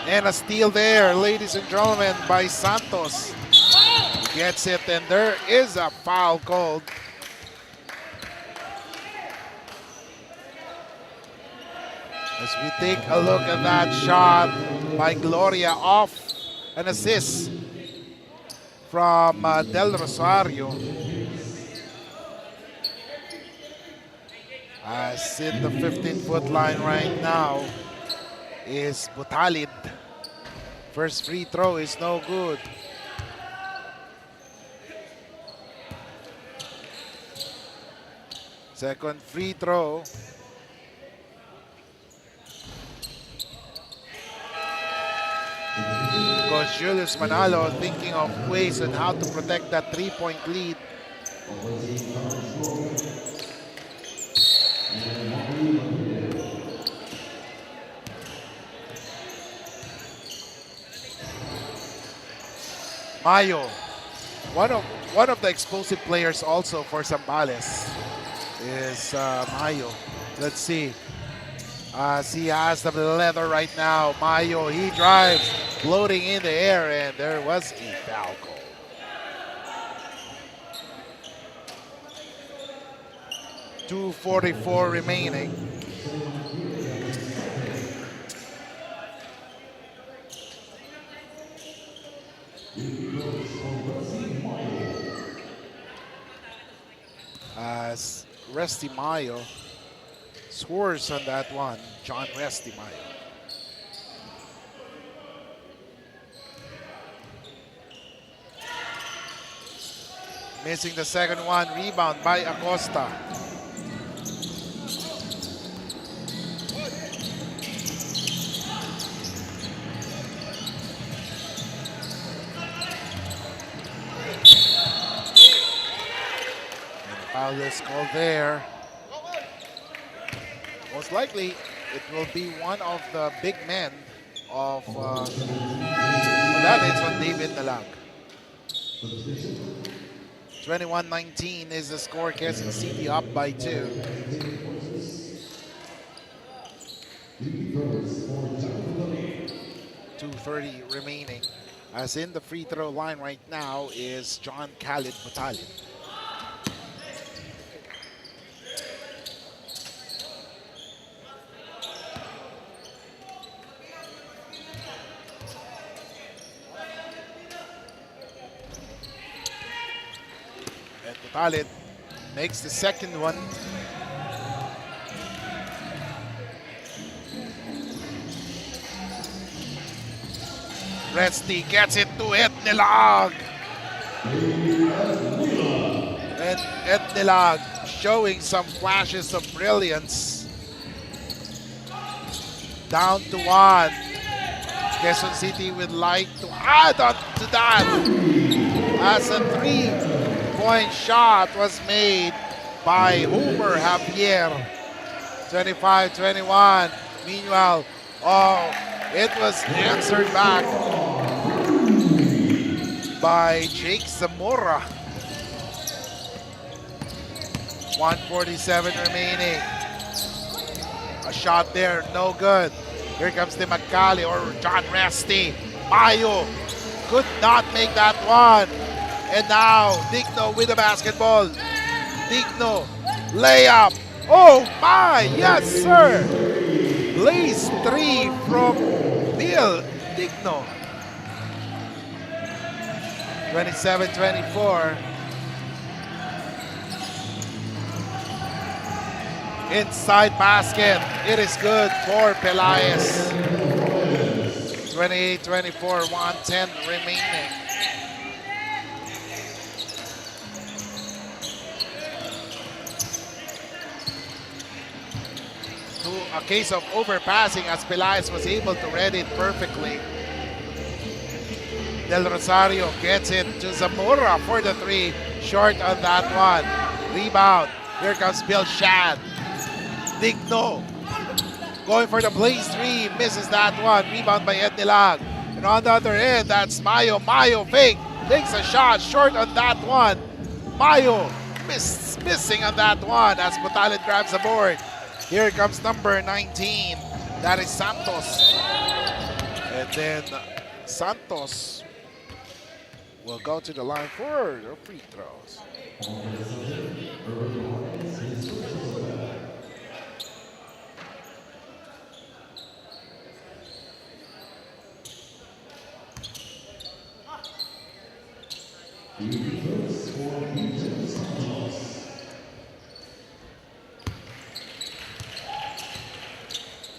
And a steal there, ladies and gentlemen, by Santos. Gets it, and there is a foul called. As we take a look at that shot by Gloria off an assist from Del Rosario. As in the 15-foot line right now is Butalid. First free throw is no good. Second free throw. Coach Julius Manalo thinking of ways on how to protect that three-point lead. Mayo, one of the explosive players also for Zambales is Mayo. Let's see. As he has the leather right now, Mayo, he drives, floating in the air, and there was a foul call. .244 remaining. As Resty Mayo scores on that one, John Resty Mayo. Missing the second one, rebound by Acosta. Foul is called there. Most likely, it will be one of the big men of that is on David Nalag. 21-19 is the score. Quezon City up by 2. .230 remaining. As in the free throw line right now is John Khalid Batalyon. Khalid makes the second one. Resty gets it to Etnilag. And Etnilag showing some flashes of brilliance. Down to 1. Quezon City would like to add on to that as a 3-point shot was made by Homer Javier. 25-21. Meanwhile, it was answered back by Jake Zamora. 1:47 remaining. A shot there, no good. Here comes the Magali or John Resty. Mayo could not make that one. And now, Digno with the basketball. Digno, layup. Oh my, yes sir. Blaze 3 from Bill Digno. 27-24. Inside basket. It is good for Pelaez. 28-24, 1:10 remaining. A case of overpassing as Pelaez was able to read it perfectly. Del Rosario gets it to Zamora for the 3. Short on that one. Rebound. Here comes Bill Shad. Digno going for the Blaze 3. Misses that one. Rebound by Etnilag. And on the other end, that's Mayo. Mayo fake. Takes a shot. Short on that one. Mayo missing on that one as Batalyon grabs the board. Here comes number 19. That is Santos. And then Santos will go to the line for the free throws.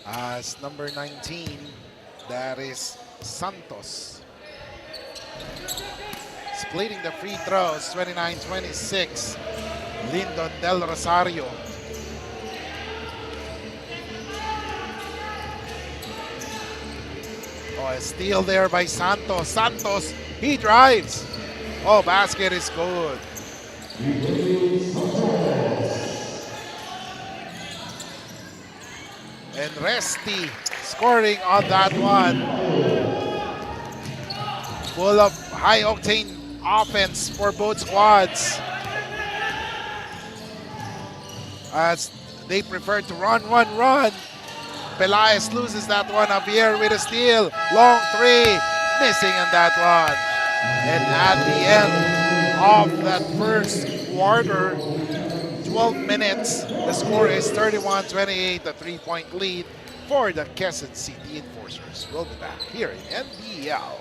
As number 19, that is Santos. Splitting the free throws, 29-26. Lyndon Del Rosario. Oh, a steal there by Santos. Santos, he drives. Oh, basket is good. And Resty scoring on that one. Full of high-octane offense for both squads, as they prefer to run. Pelaez loses that one. Javier with a steal. Long three. Missing on that one. And at the end of that first quarter, 12 minutes, the score is 31-28, a 3-point lead for the Quezon City Enforcers. We'll be back here in NBL.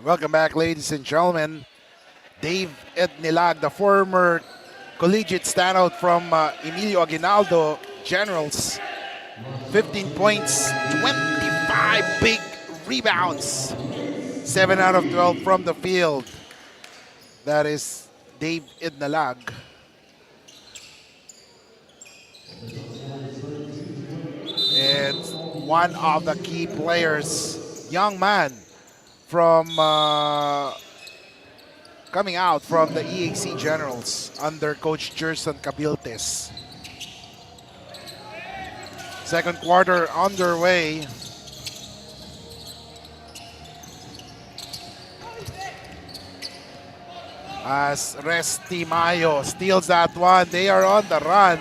Welcome back, ladies and gentlemen. Dave Ednilag, the former collegiate standout from Emilio Aguinaldo Generals. 15 points, 25 big rebounds. 7 out of 12 from the field. That is Dave Ednilag. And one of the key players, young man, from coming out from the EAC Generals under Coach Gerson Cabiltes. Second quarter underway. As Resti Mayo steals that one, they are on the run.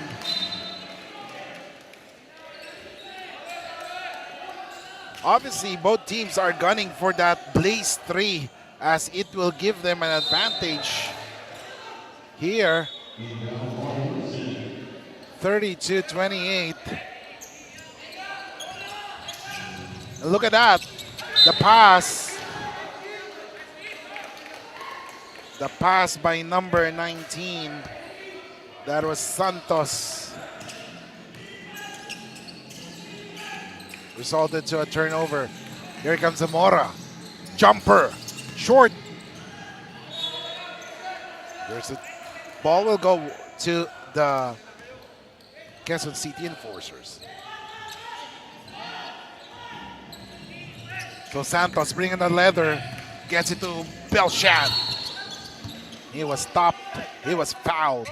Obviously, both teams are gunning for that Blaze 3 as it will give them an advantage here. 32-28. Look at that. The pass. The pass by number 19. That was Santos. Resulted to a turnover. Here comes Zamora. Jumper. Short. There's a ball will go to the Quezon City Enforcers. So Santos bringing the leather. Gets it to Belshad. He was stopped. He was fouled.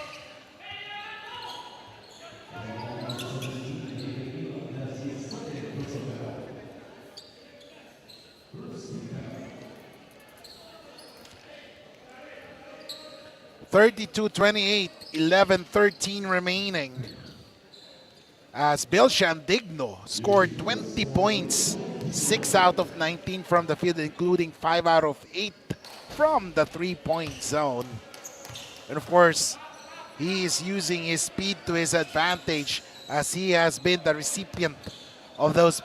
(32-28), 11:13 remaining. As Belshad Digno scored 20 points, 6 out of 19 from the field, including 5 out of 8 from the three-point zone. And of course, he is using his speed to his advantage as he has been the recipient of those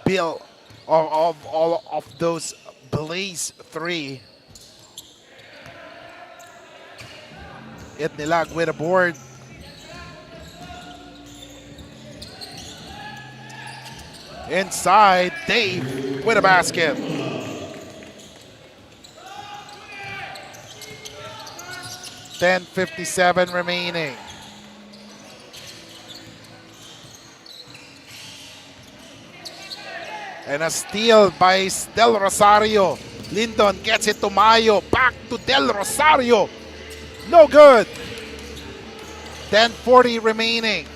all of those Blaze 3. Ednilag with a board. Inside, Dave with a basket. (10:57) remaining. And a steal by Del Rosario. Lindon gets it to Mayo. Back to Del Rosario. No good. 10:40 remaining.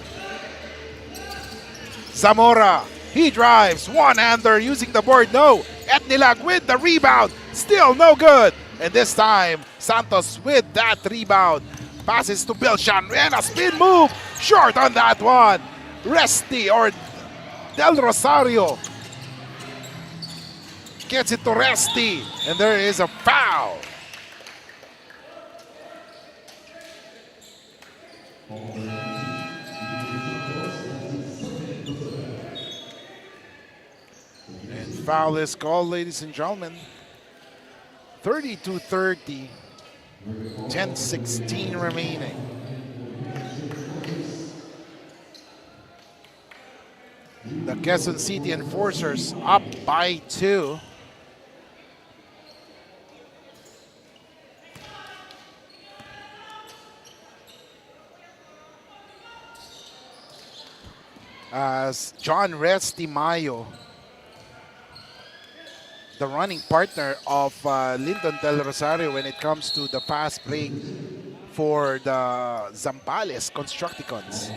Zamora. He drives. One-hander using the board. No. Etnilag with the rebound. Still no good. And this time, Santos with that rebound. Passes to Bilshan. And a spin move. Short on that one. Resti or Del Rosario gets it to Resti. And there is a foul. And foul is called, ladies and gentlemen. 32-30. 10:16 remaining. The Quezon City Enforcers up by 2. As John Resti Mayo, the running partner of Lyndon Del Rosario when it comes to the fast break for the Zambales Constructicons.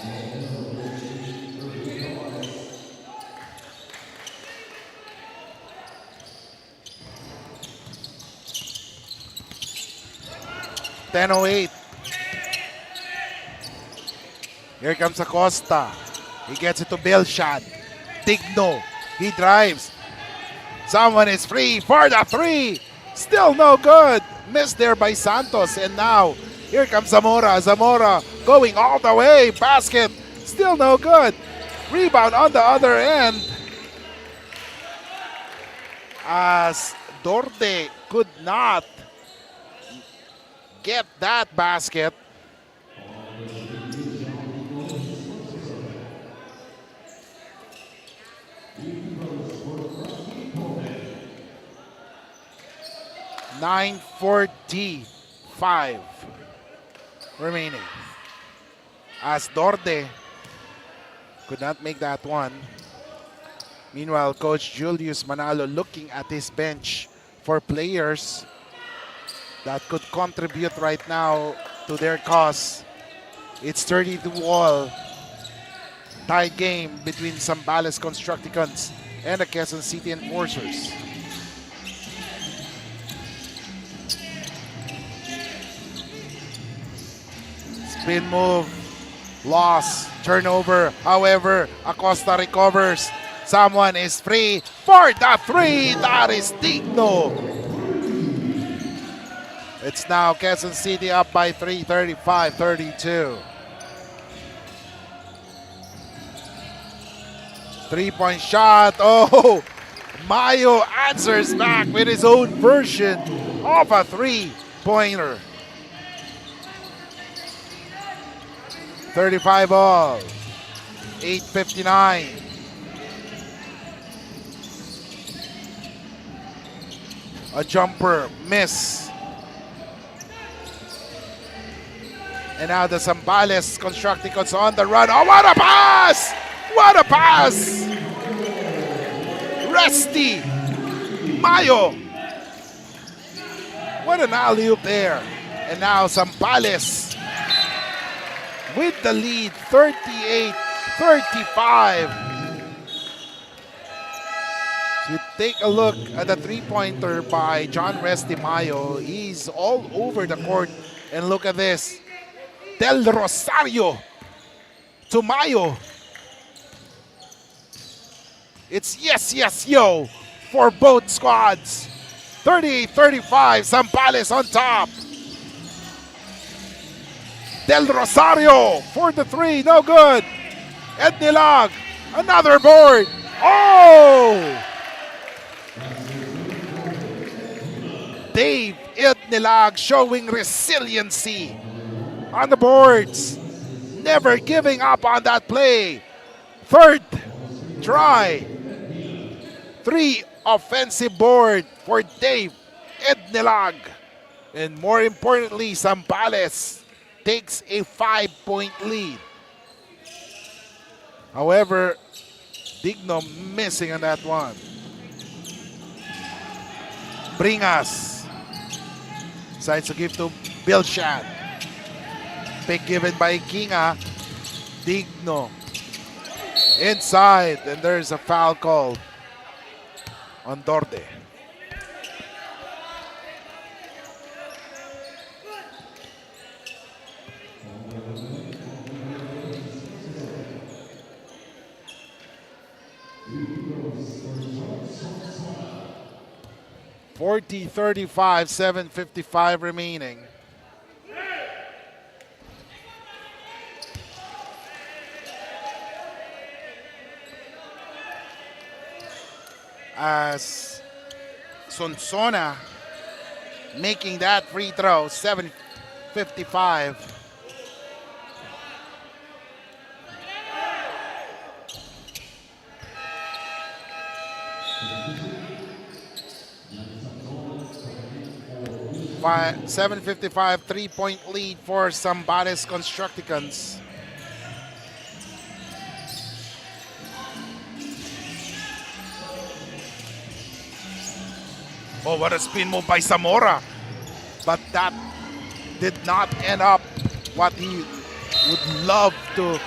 .10:08. Here comes Acosta. He gets it to Bilshan. Digno. He drives. Someone is free for the three. Still no good. Missed there by Santos. And now, here comes Zamora. Zamora going all the way. Basket. Still no good. Rebound on the other end. As Dorde could not get that basket. .945 remaining. As Dorde could not make that one. Meanwhile, Coach Julius Manalo looking at his bench for players that could contribute right now to their cause. It's 32-all. Tie game between Zambales Constructicons and the Quezon City Enforcers. Spin move, loss, turnover. However, Acosta recovers. Someone is free for the three. That is Digno. It's now Quezon City up by 3, 35-32. 3-point shot. Oh, Mayo answers back with his own version of a three-pointer. 35-all. 8:59. A jumper miss. And now the Zambales Constructicons on the run. Oh, what a pass! What a pass! Resti Mayo. What an alley-oop there. And now Zambales with the lead, 38-35. So we take a look at the three-pointer by John Resti Mayo. He's all over the court. And look at this. Del Rosario to Mayo. It's yes, yes, yo for both squads. 38-35, Zambales on top. Del Rosario for the three, no good. Ednilag, another board. Oh! Dave Ednilag showing resiliency on the boards. Never giving up on that play. Third try. 3 offensive board for Dave Ednilag. And more importantly, Zambales takes a 5-point lead. However, Digno missing on that one. Bringas. Decides to give to Bilshad. Pick given by Kinga. Digno. Inside. And there's a foul call on Dorde. .40-35, 7:55 remaining. As Sonsona making that free throw, 7:55. By 7:55, 3-point lead for Zambales Constructicons. Oh, what a spin move by Zamora. But that did not end up what he would love to.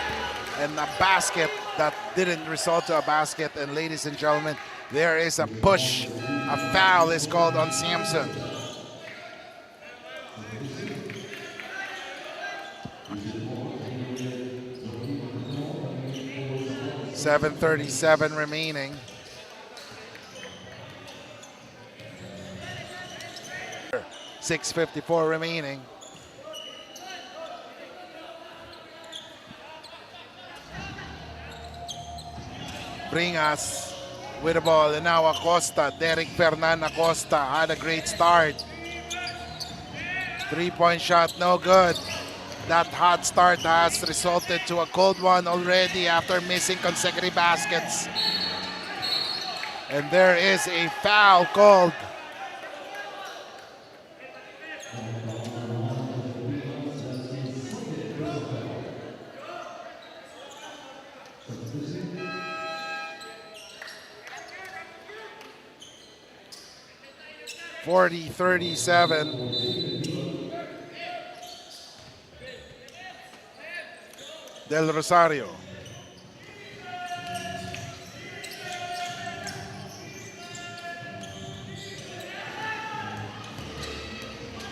And a basket that didn't result to a basket. And ladies and gentlemen, there is a push. A foul is called on Samson. .37 remaining. .654 remaining. Bringas with the ball, and now Acosta. Derek Fernando Acosta had a great start. 3-point shot, no good. That hot start has resulted to a cold one already after missing consecutive baskets. And there is a foul called. .40-37. Del Rosario.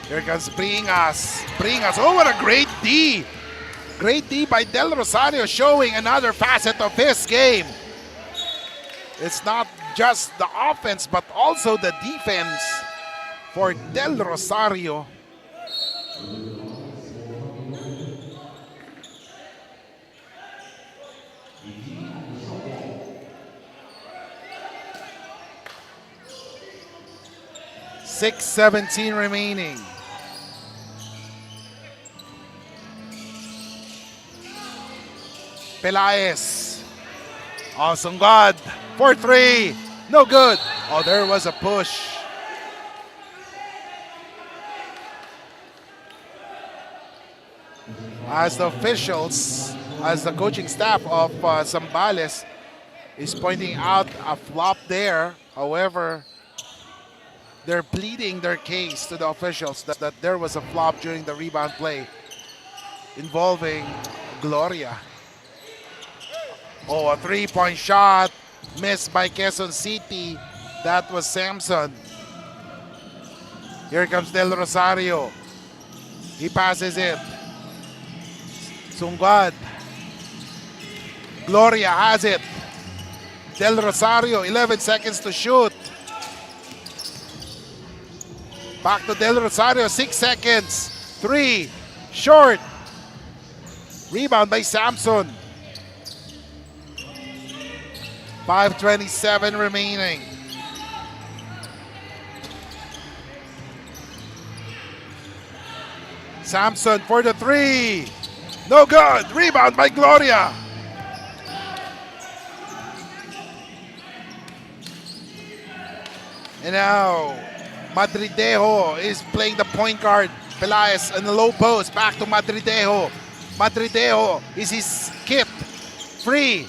Here comes Bringas. Bringas. Oh, what a great D. Great D by Del Rosario, showing another facet of his game. It's not just the offense, but also the defense for Del Rosario. .617 remaining. Pelaez. Awesome God. 4-3. No good. Oh, there was a push. As the officials, as the coaching staff of Zambales is pointing out a flop there. However, they're pleading their case to the officials that there was a flop during the rebound play involving Gloria. Oh, a 3-point shot missed by Quezon City. That was Samson. Here comes Del Rosario. He passes it. Sungad. Gloria has it. Del Rosario, 11 seconds to shoot. Back to Del Rosario, 6 seconds. 3, short. Rebound by Samson. 5:27 remaining. Samson for the 3. No good. Rebound by Gloria. And now Madridejo is playing the point guard. Pelaez in the low post. Back to Madridejo. Madridejo is his kip. Free.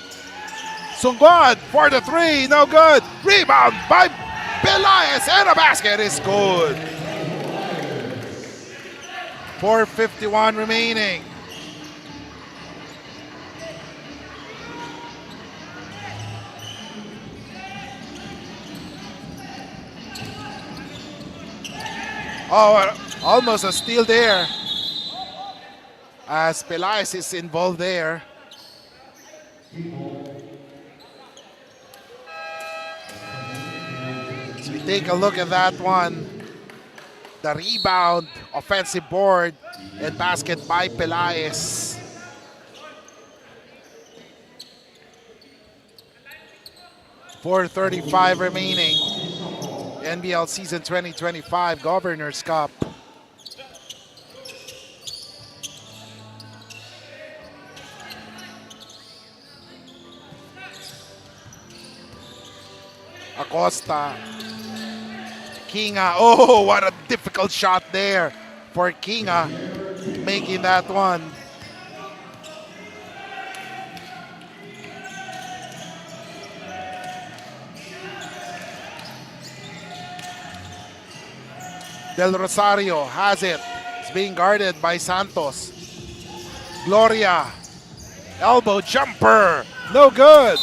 Sungod for the 3. No good. Rebound by Belaez and a basket is good. 4:51 remaining. Oh, almost a steal there. As Belaez is involved there. So we take a look at that one. The rebound, offensive board, and basket by Belaez. .435 remaining. NBL Season 2025 Governors Cup. Acosta. Kinga. Oh, what a difficult shot there for Kinga, making that one. Del Rosario has it. It's being guarded by Santos. Gloria. Elbow jumper. No good.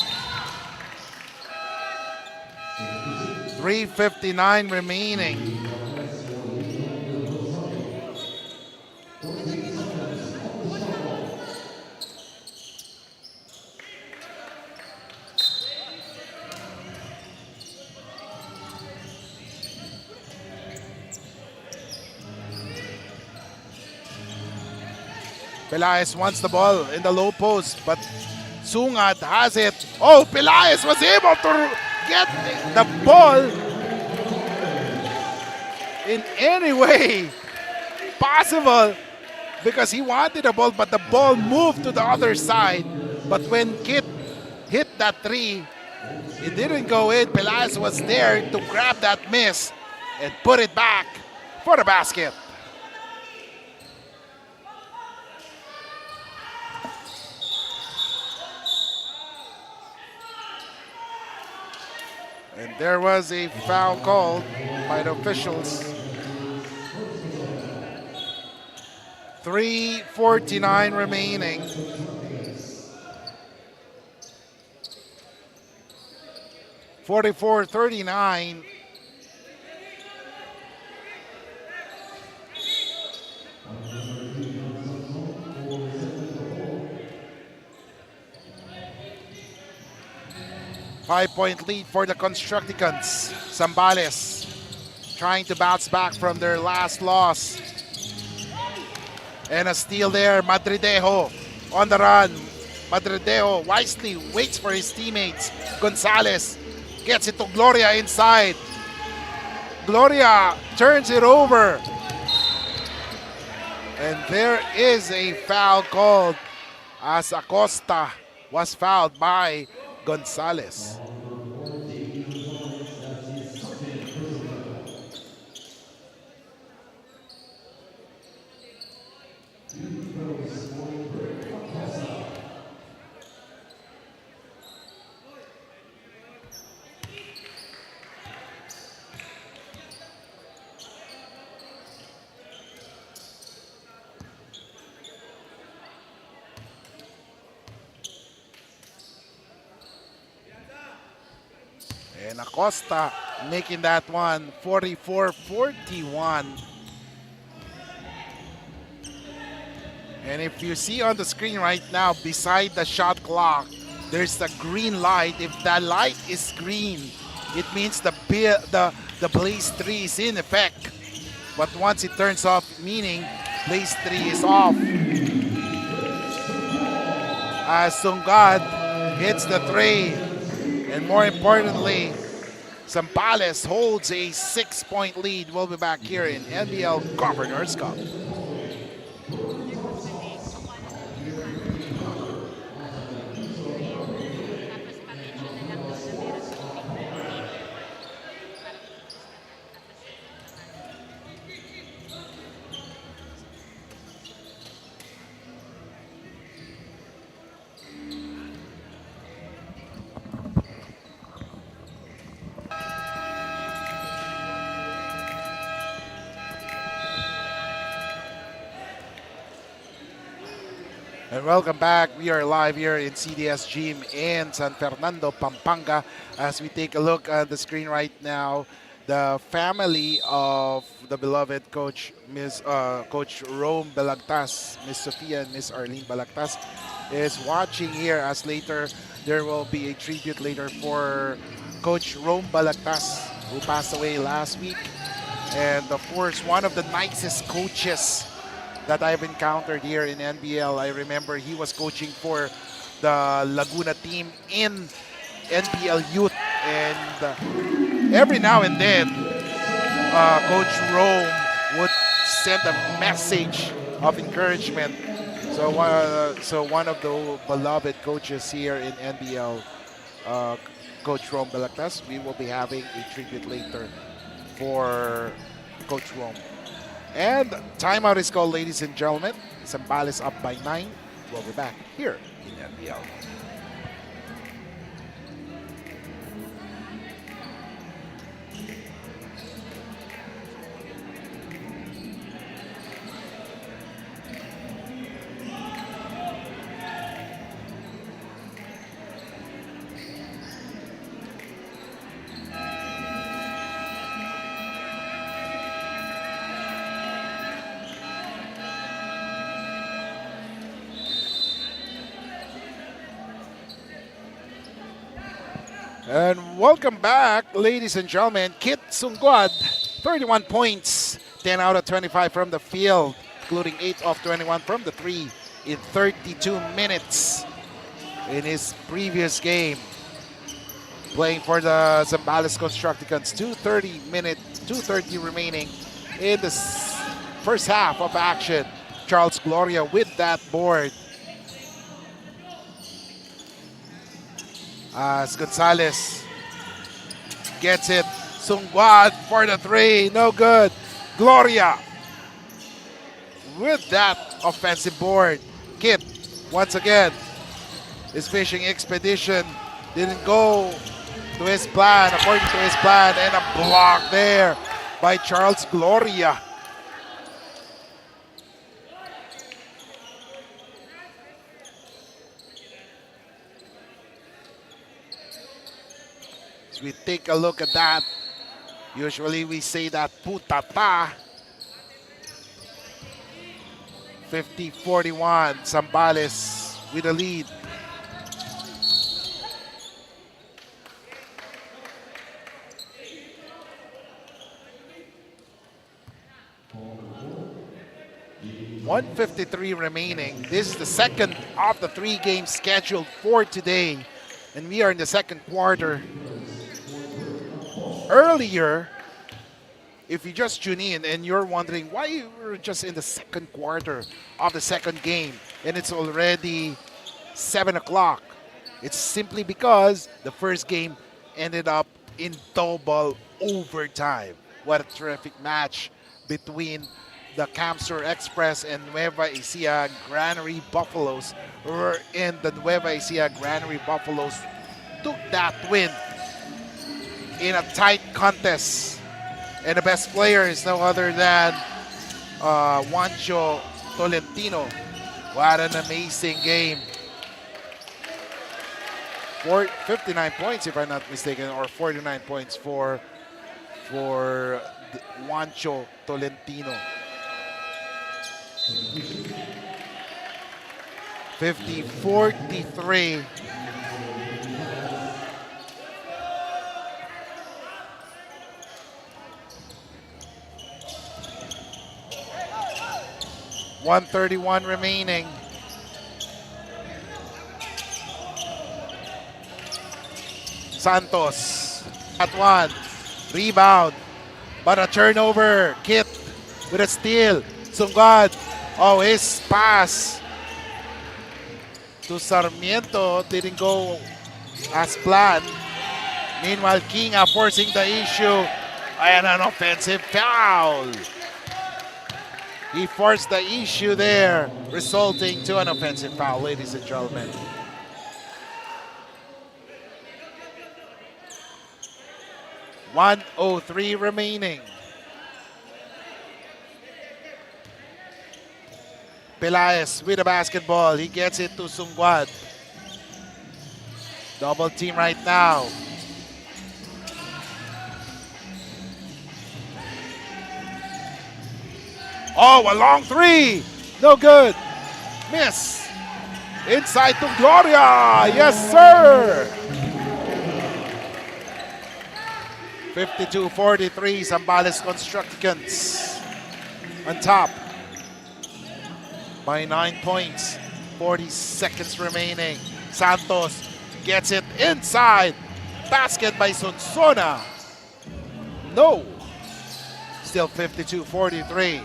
3:59 remaining. Belaez wants the ball in the low post, but Sungad has it. Oh, Belaez was able to get the ball in any way possible because he wanted the ball, but the ball moved to the other side. But when Kit hit that three, it didn't go in. Belaez was there to grab that miss and put it back for the basket. And there was a foul called by the officials. 3:49 remaining. .44-39. Five-point lead for the Constructicons. Zambales trying to bounce back from their last loss. And a steal there. Madridejo on the run. Madridejo wisely waits for his teammates. Gonzalez gets it to Gloria inside. Gloria turns it over. And there is a foul called as Acosta was fouled by Gonzalez. And Acosta making that one 44-41. And if you see on the screen right now, beside the shot clock, there's a green light. If that light is green, it means the place 3 is in effect. But once it turns off, meaning place 3 is off. As Sungad hits the 3. And more importantly, Zambales holds a 6-point lead. We'll be back here in NBL Governors Cup. And welcome back. We are live here in CDS Gym in San Fernando, Pampanga. As we take a look at the screen right now, the family of the beloved coach, Coach Rome Balagtas, Miss Sofia and Miss Arlene Balagtas, is watching here. As later there will be a tribute later for Coach Rome Balagtas, who passed away last week. And of course, one of the nicest coaches that I've encountered here in NBL. I remember he was coaching for the Laguna team in NBL Youth, and every now and then, Coach Rome would send a message of encouragement. So one of the beloved coaches here in NBL, Coach Rome Balagtas. We will be having a tribute later for Coach Rome. And timeout is called, ladies and gentlemen. Zambales up by 9. We'll be back here in NBL. And welcome back, ladies and gentlemen. Kit Sungguad, 31 points, 10 out of 25 from the field, including 8 of 21 from the 3 in 32 minutes in his previous game. Playing for the Zambales Constructicons, 2:30 remaining in the first half of action. Charles Gloria with that board. As Gonzalez gets it, Sungguad for the 3, no good. Gloria with that offensive board. Kit, once again, his fishing expedition didn't go to his plan, according to his plan, and a block there by Charles Gloria. We take a look at that. Usually we say that putata. 50-41, Zambales with a lead. .153 remaining. This is the second of the 3 games scheduled for today, and we are in the second quarter. Earlier, if you just tune in and you're wondering why we're just in the second quarter of the second game and it's already 7 o'clock, it's simply because the first game ended up in double overtime. What a terrific match between the Camsur Express and Nueva Ecija Granary Buffaloes. We're in the Nueva Ecija Granary Buffaloes took that win in a tight contest. And the best player is no other than Juancho Tolentino. What an amazing game. 59 points, if I'm not mistaken, or 49 points for Juancho Tolentino. 50-43. .131 remaining. Santos at 1. Rebound. But a turnover. Kit with a steal. Sungguad. Oh, his pass to Sarmiento didn't go as planned. Meanwhile, Kinga forcing the issue. And an offensive foul. He forced the issue there, resulting to an offensive foul, ladies and gentlemen. .103 remaining. Pelaez with the basketball. He gets it to Sungguad. Double team right now. Oh, a long three. No good. Miss. Inside to Gloria. Yes, sir. 52-43, Zambales Constructicons on top by 9 points. 40 seconds remaining. Santos gets it inside. Basket by Sonsona. No. Still 52-43.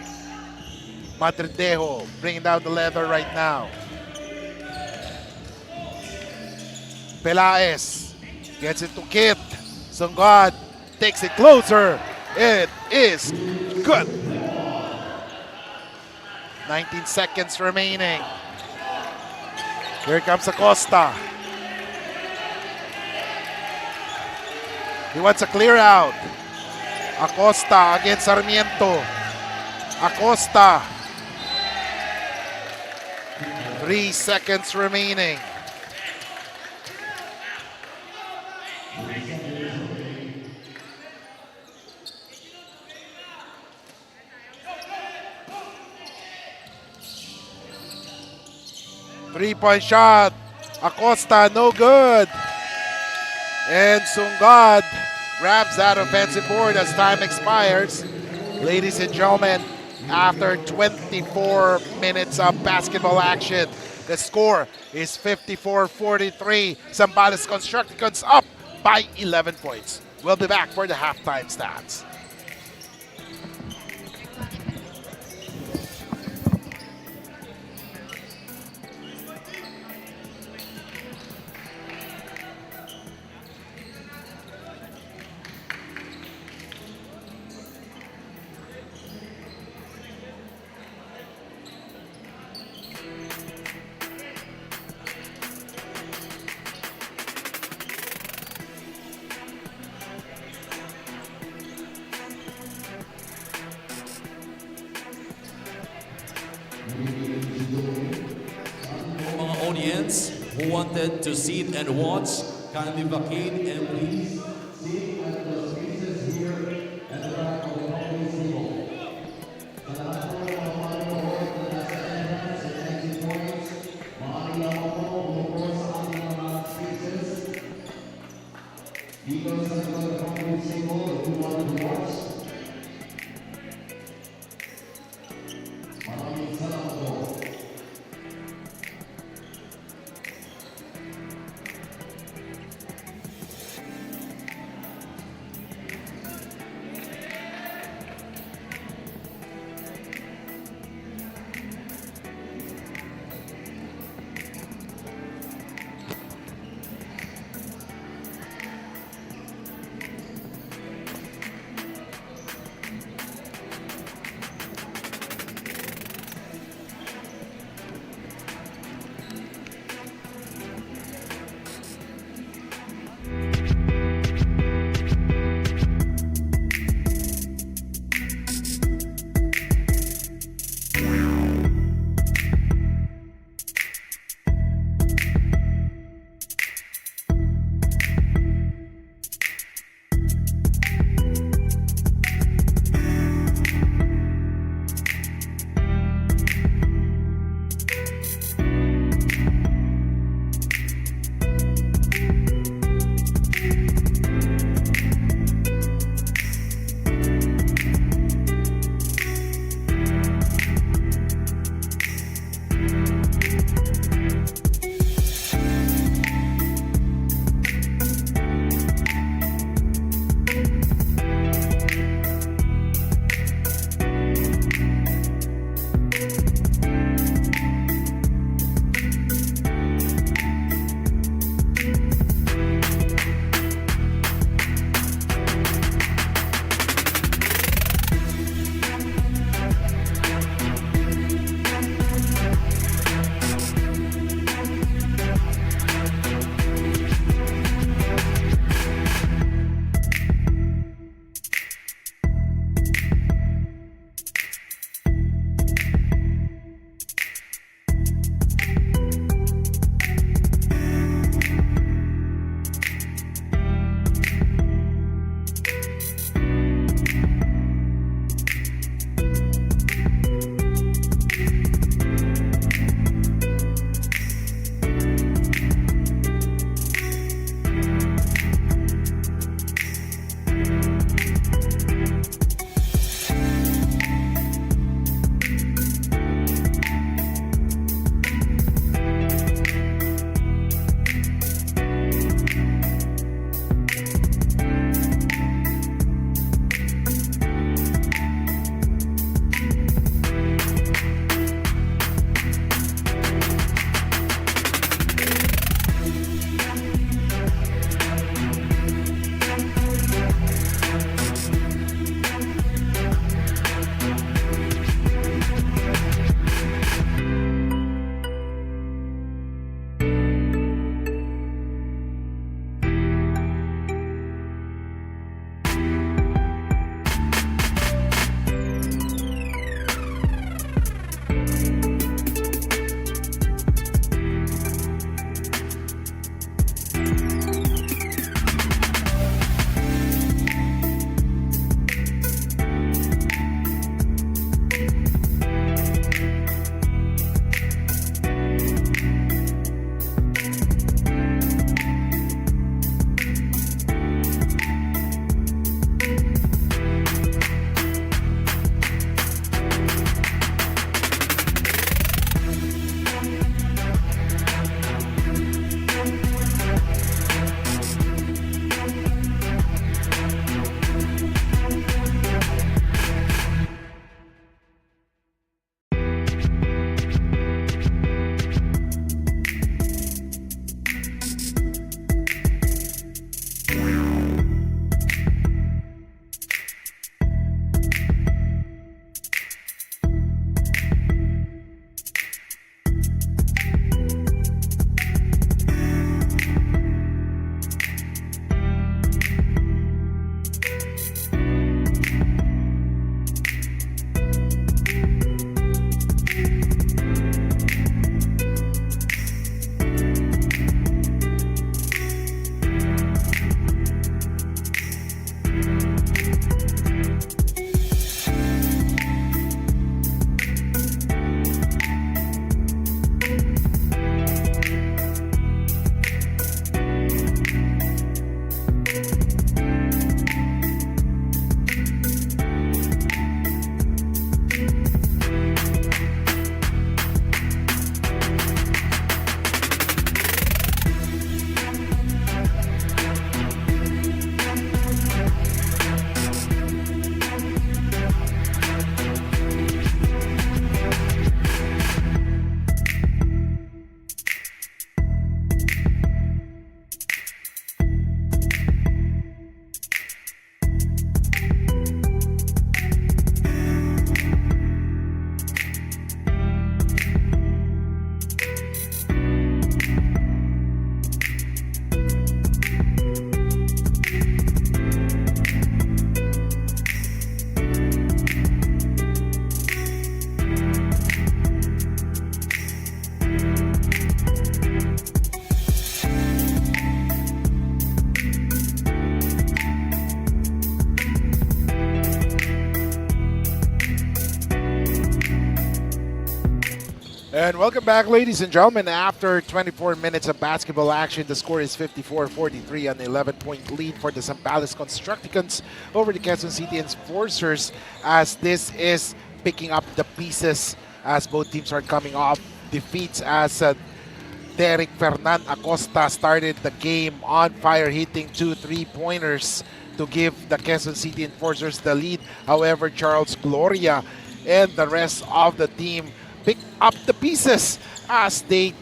Madridejo bringing down the leather right now. Pelaez gets it to Kit. Sungguad takes it closer. It is good. 19 seconds remaining. Here comes Acosta. He wants a clear out. Acosta against Sarmiento. Acosta. 3 seconds remaining. Three-point shot. Acosta, no good. And Sungguad grabs that offensive board as time expires. Ladies and gentlemen, after 24 minutes of basketball action, the score is 54-43. Zambales Constructicons up by 11 points. We'll be back for the halftime stats. Mga audience who wanted to sit and watch, kindly vacate and please sit at the spaces here at the back of the conference table. Sa lahat po ng mga manonood na nasa entrance and exit points, maaari lamang po bumukod sa ating mga spaces. Dito sa likod ng conference table, if you want to watch. Maraming salamat po. And welcome back, ladies and gentlemen. After 24 minutes of basketball action, the score is 54-43, an 11-point lead for the Zambales Constructicons over the Quezon City Enforcers, as this is picking up the pieces as both teams are coming off defeats, as Derek Fernand Acosta started the game on fire, hitting 2 3-pointers to give the Quezon City Enforcers the lead. However, Charles Gloria and the rest of the team picked up the pieces as they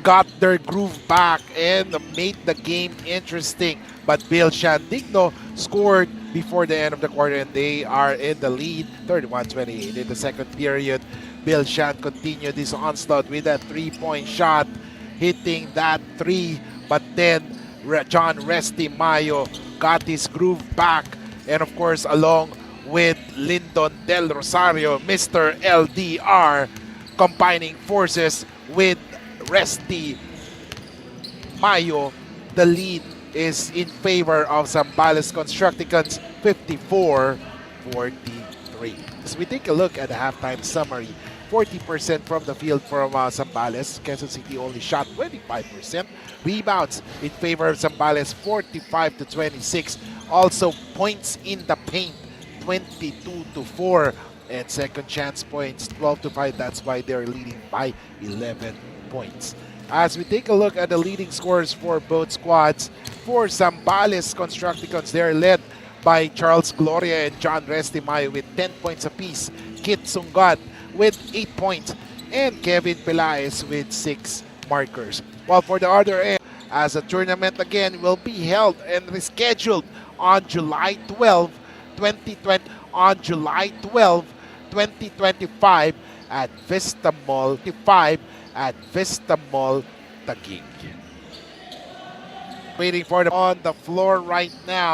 got their groove back and made the game interesting. But Bill Shandigno scored before the end of the quarter, and they are in the lead 31-28. In the second period, Bill Shan continued his onslaught with a 3-point shot, hitting that 3, but then John Resty Mayo got his groove back, and of course along with Lyndon Del Rosario, Mr. LDR, combining forces with Resty Mayo. The lead is in favor of Zambales Constructicons, 54-43. As we take a look at the halftime summary, 40% from the field from Zambales. Quezon City only shot 25%. Rebounds in favor of Zambales, 45-26. Also points in the paint, 22-4. And second chance points, 12-5. That's why they're leading by 11 points. As we take a look at the leading scores for both squads, for Zambales Constructicons, they're led by Charles Gloria and John Restimayo with 10 points apiece. Kit Sungad with 8 points, and Kevin Pelaez with 6 markers. While for the other end, as a tournament again will be held and rescheduled on July 12, 2025 at Vista Mall, Taguig. Waiting for them on the floor right now.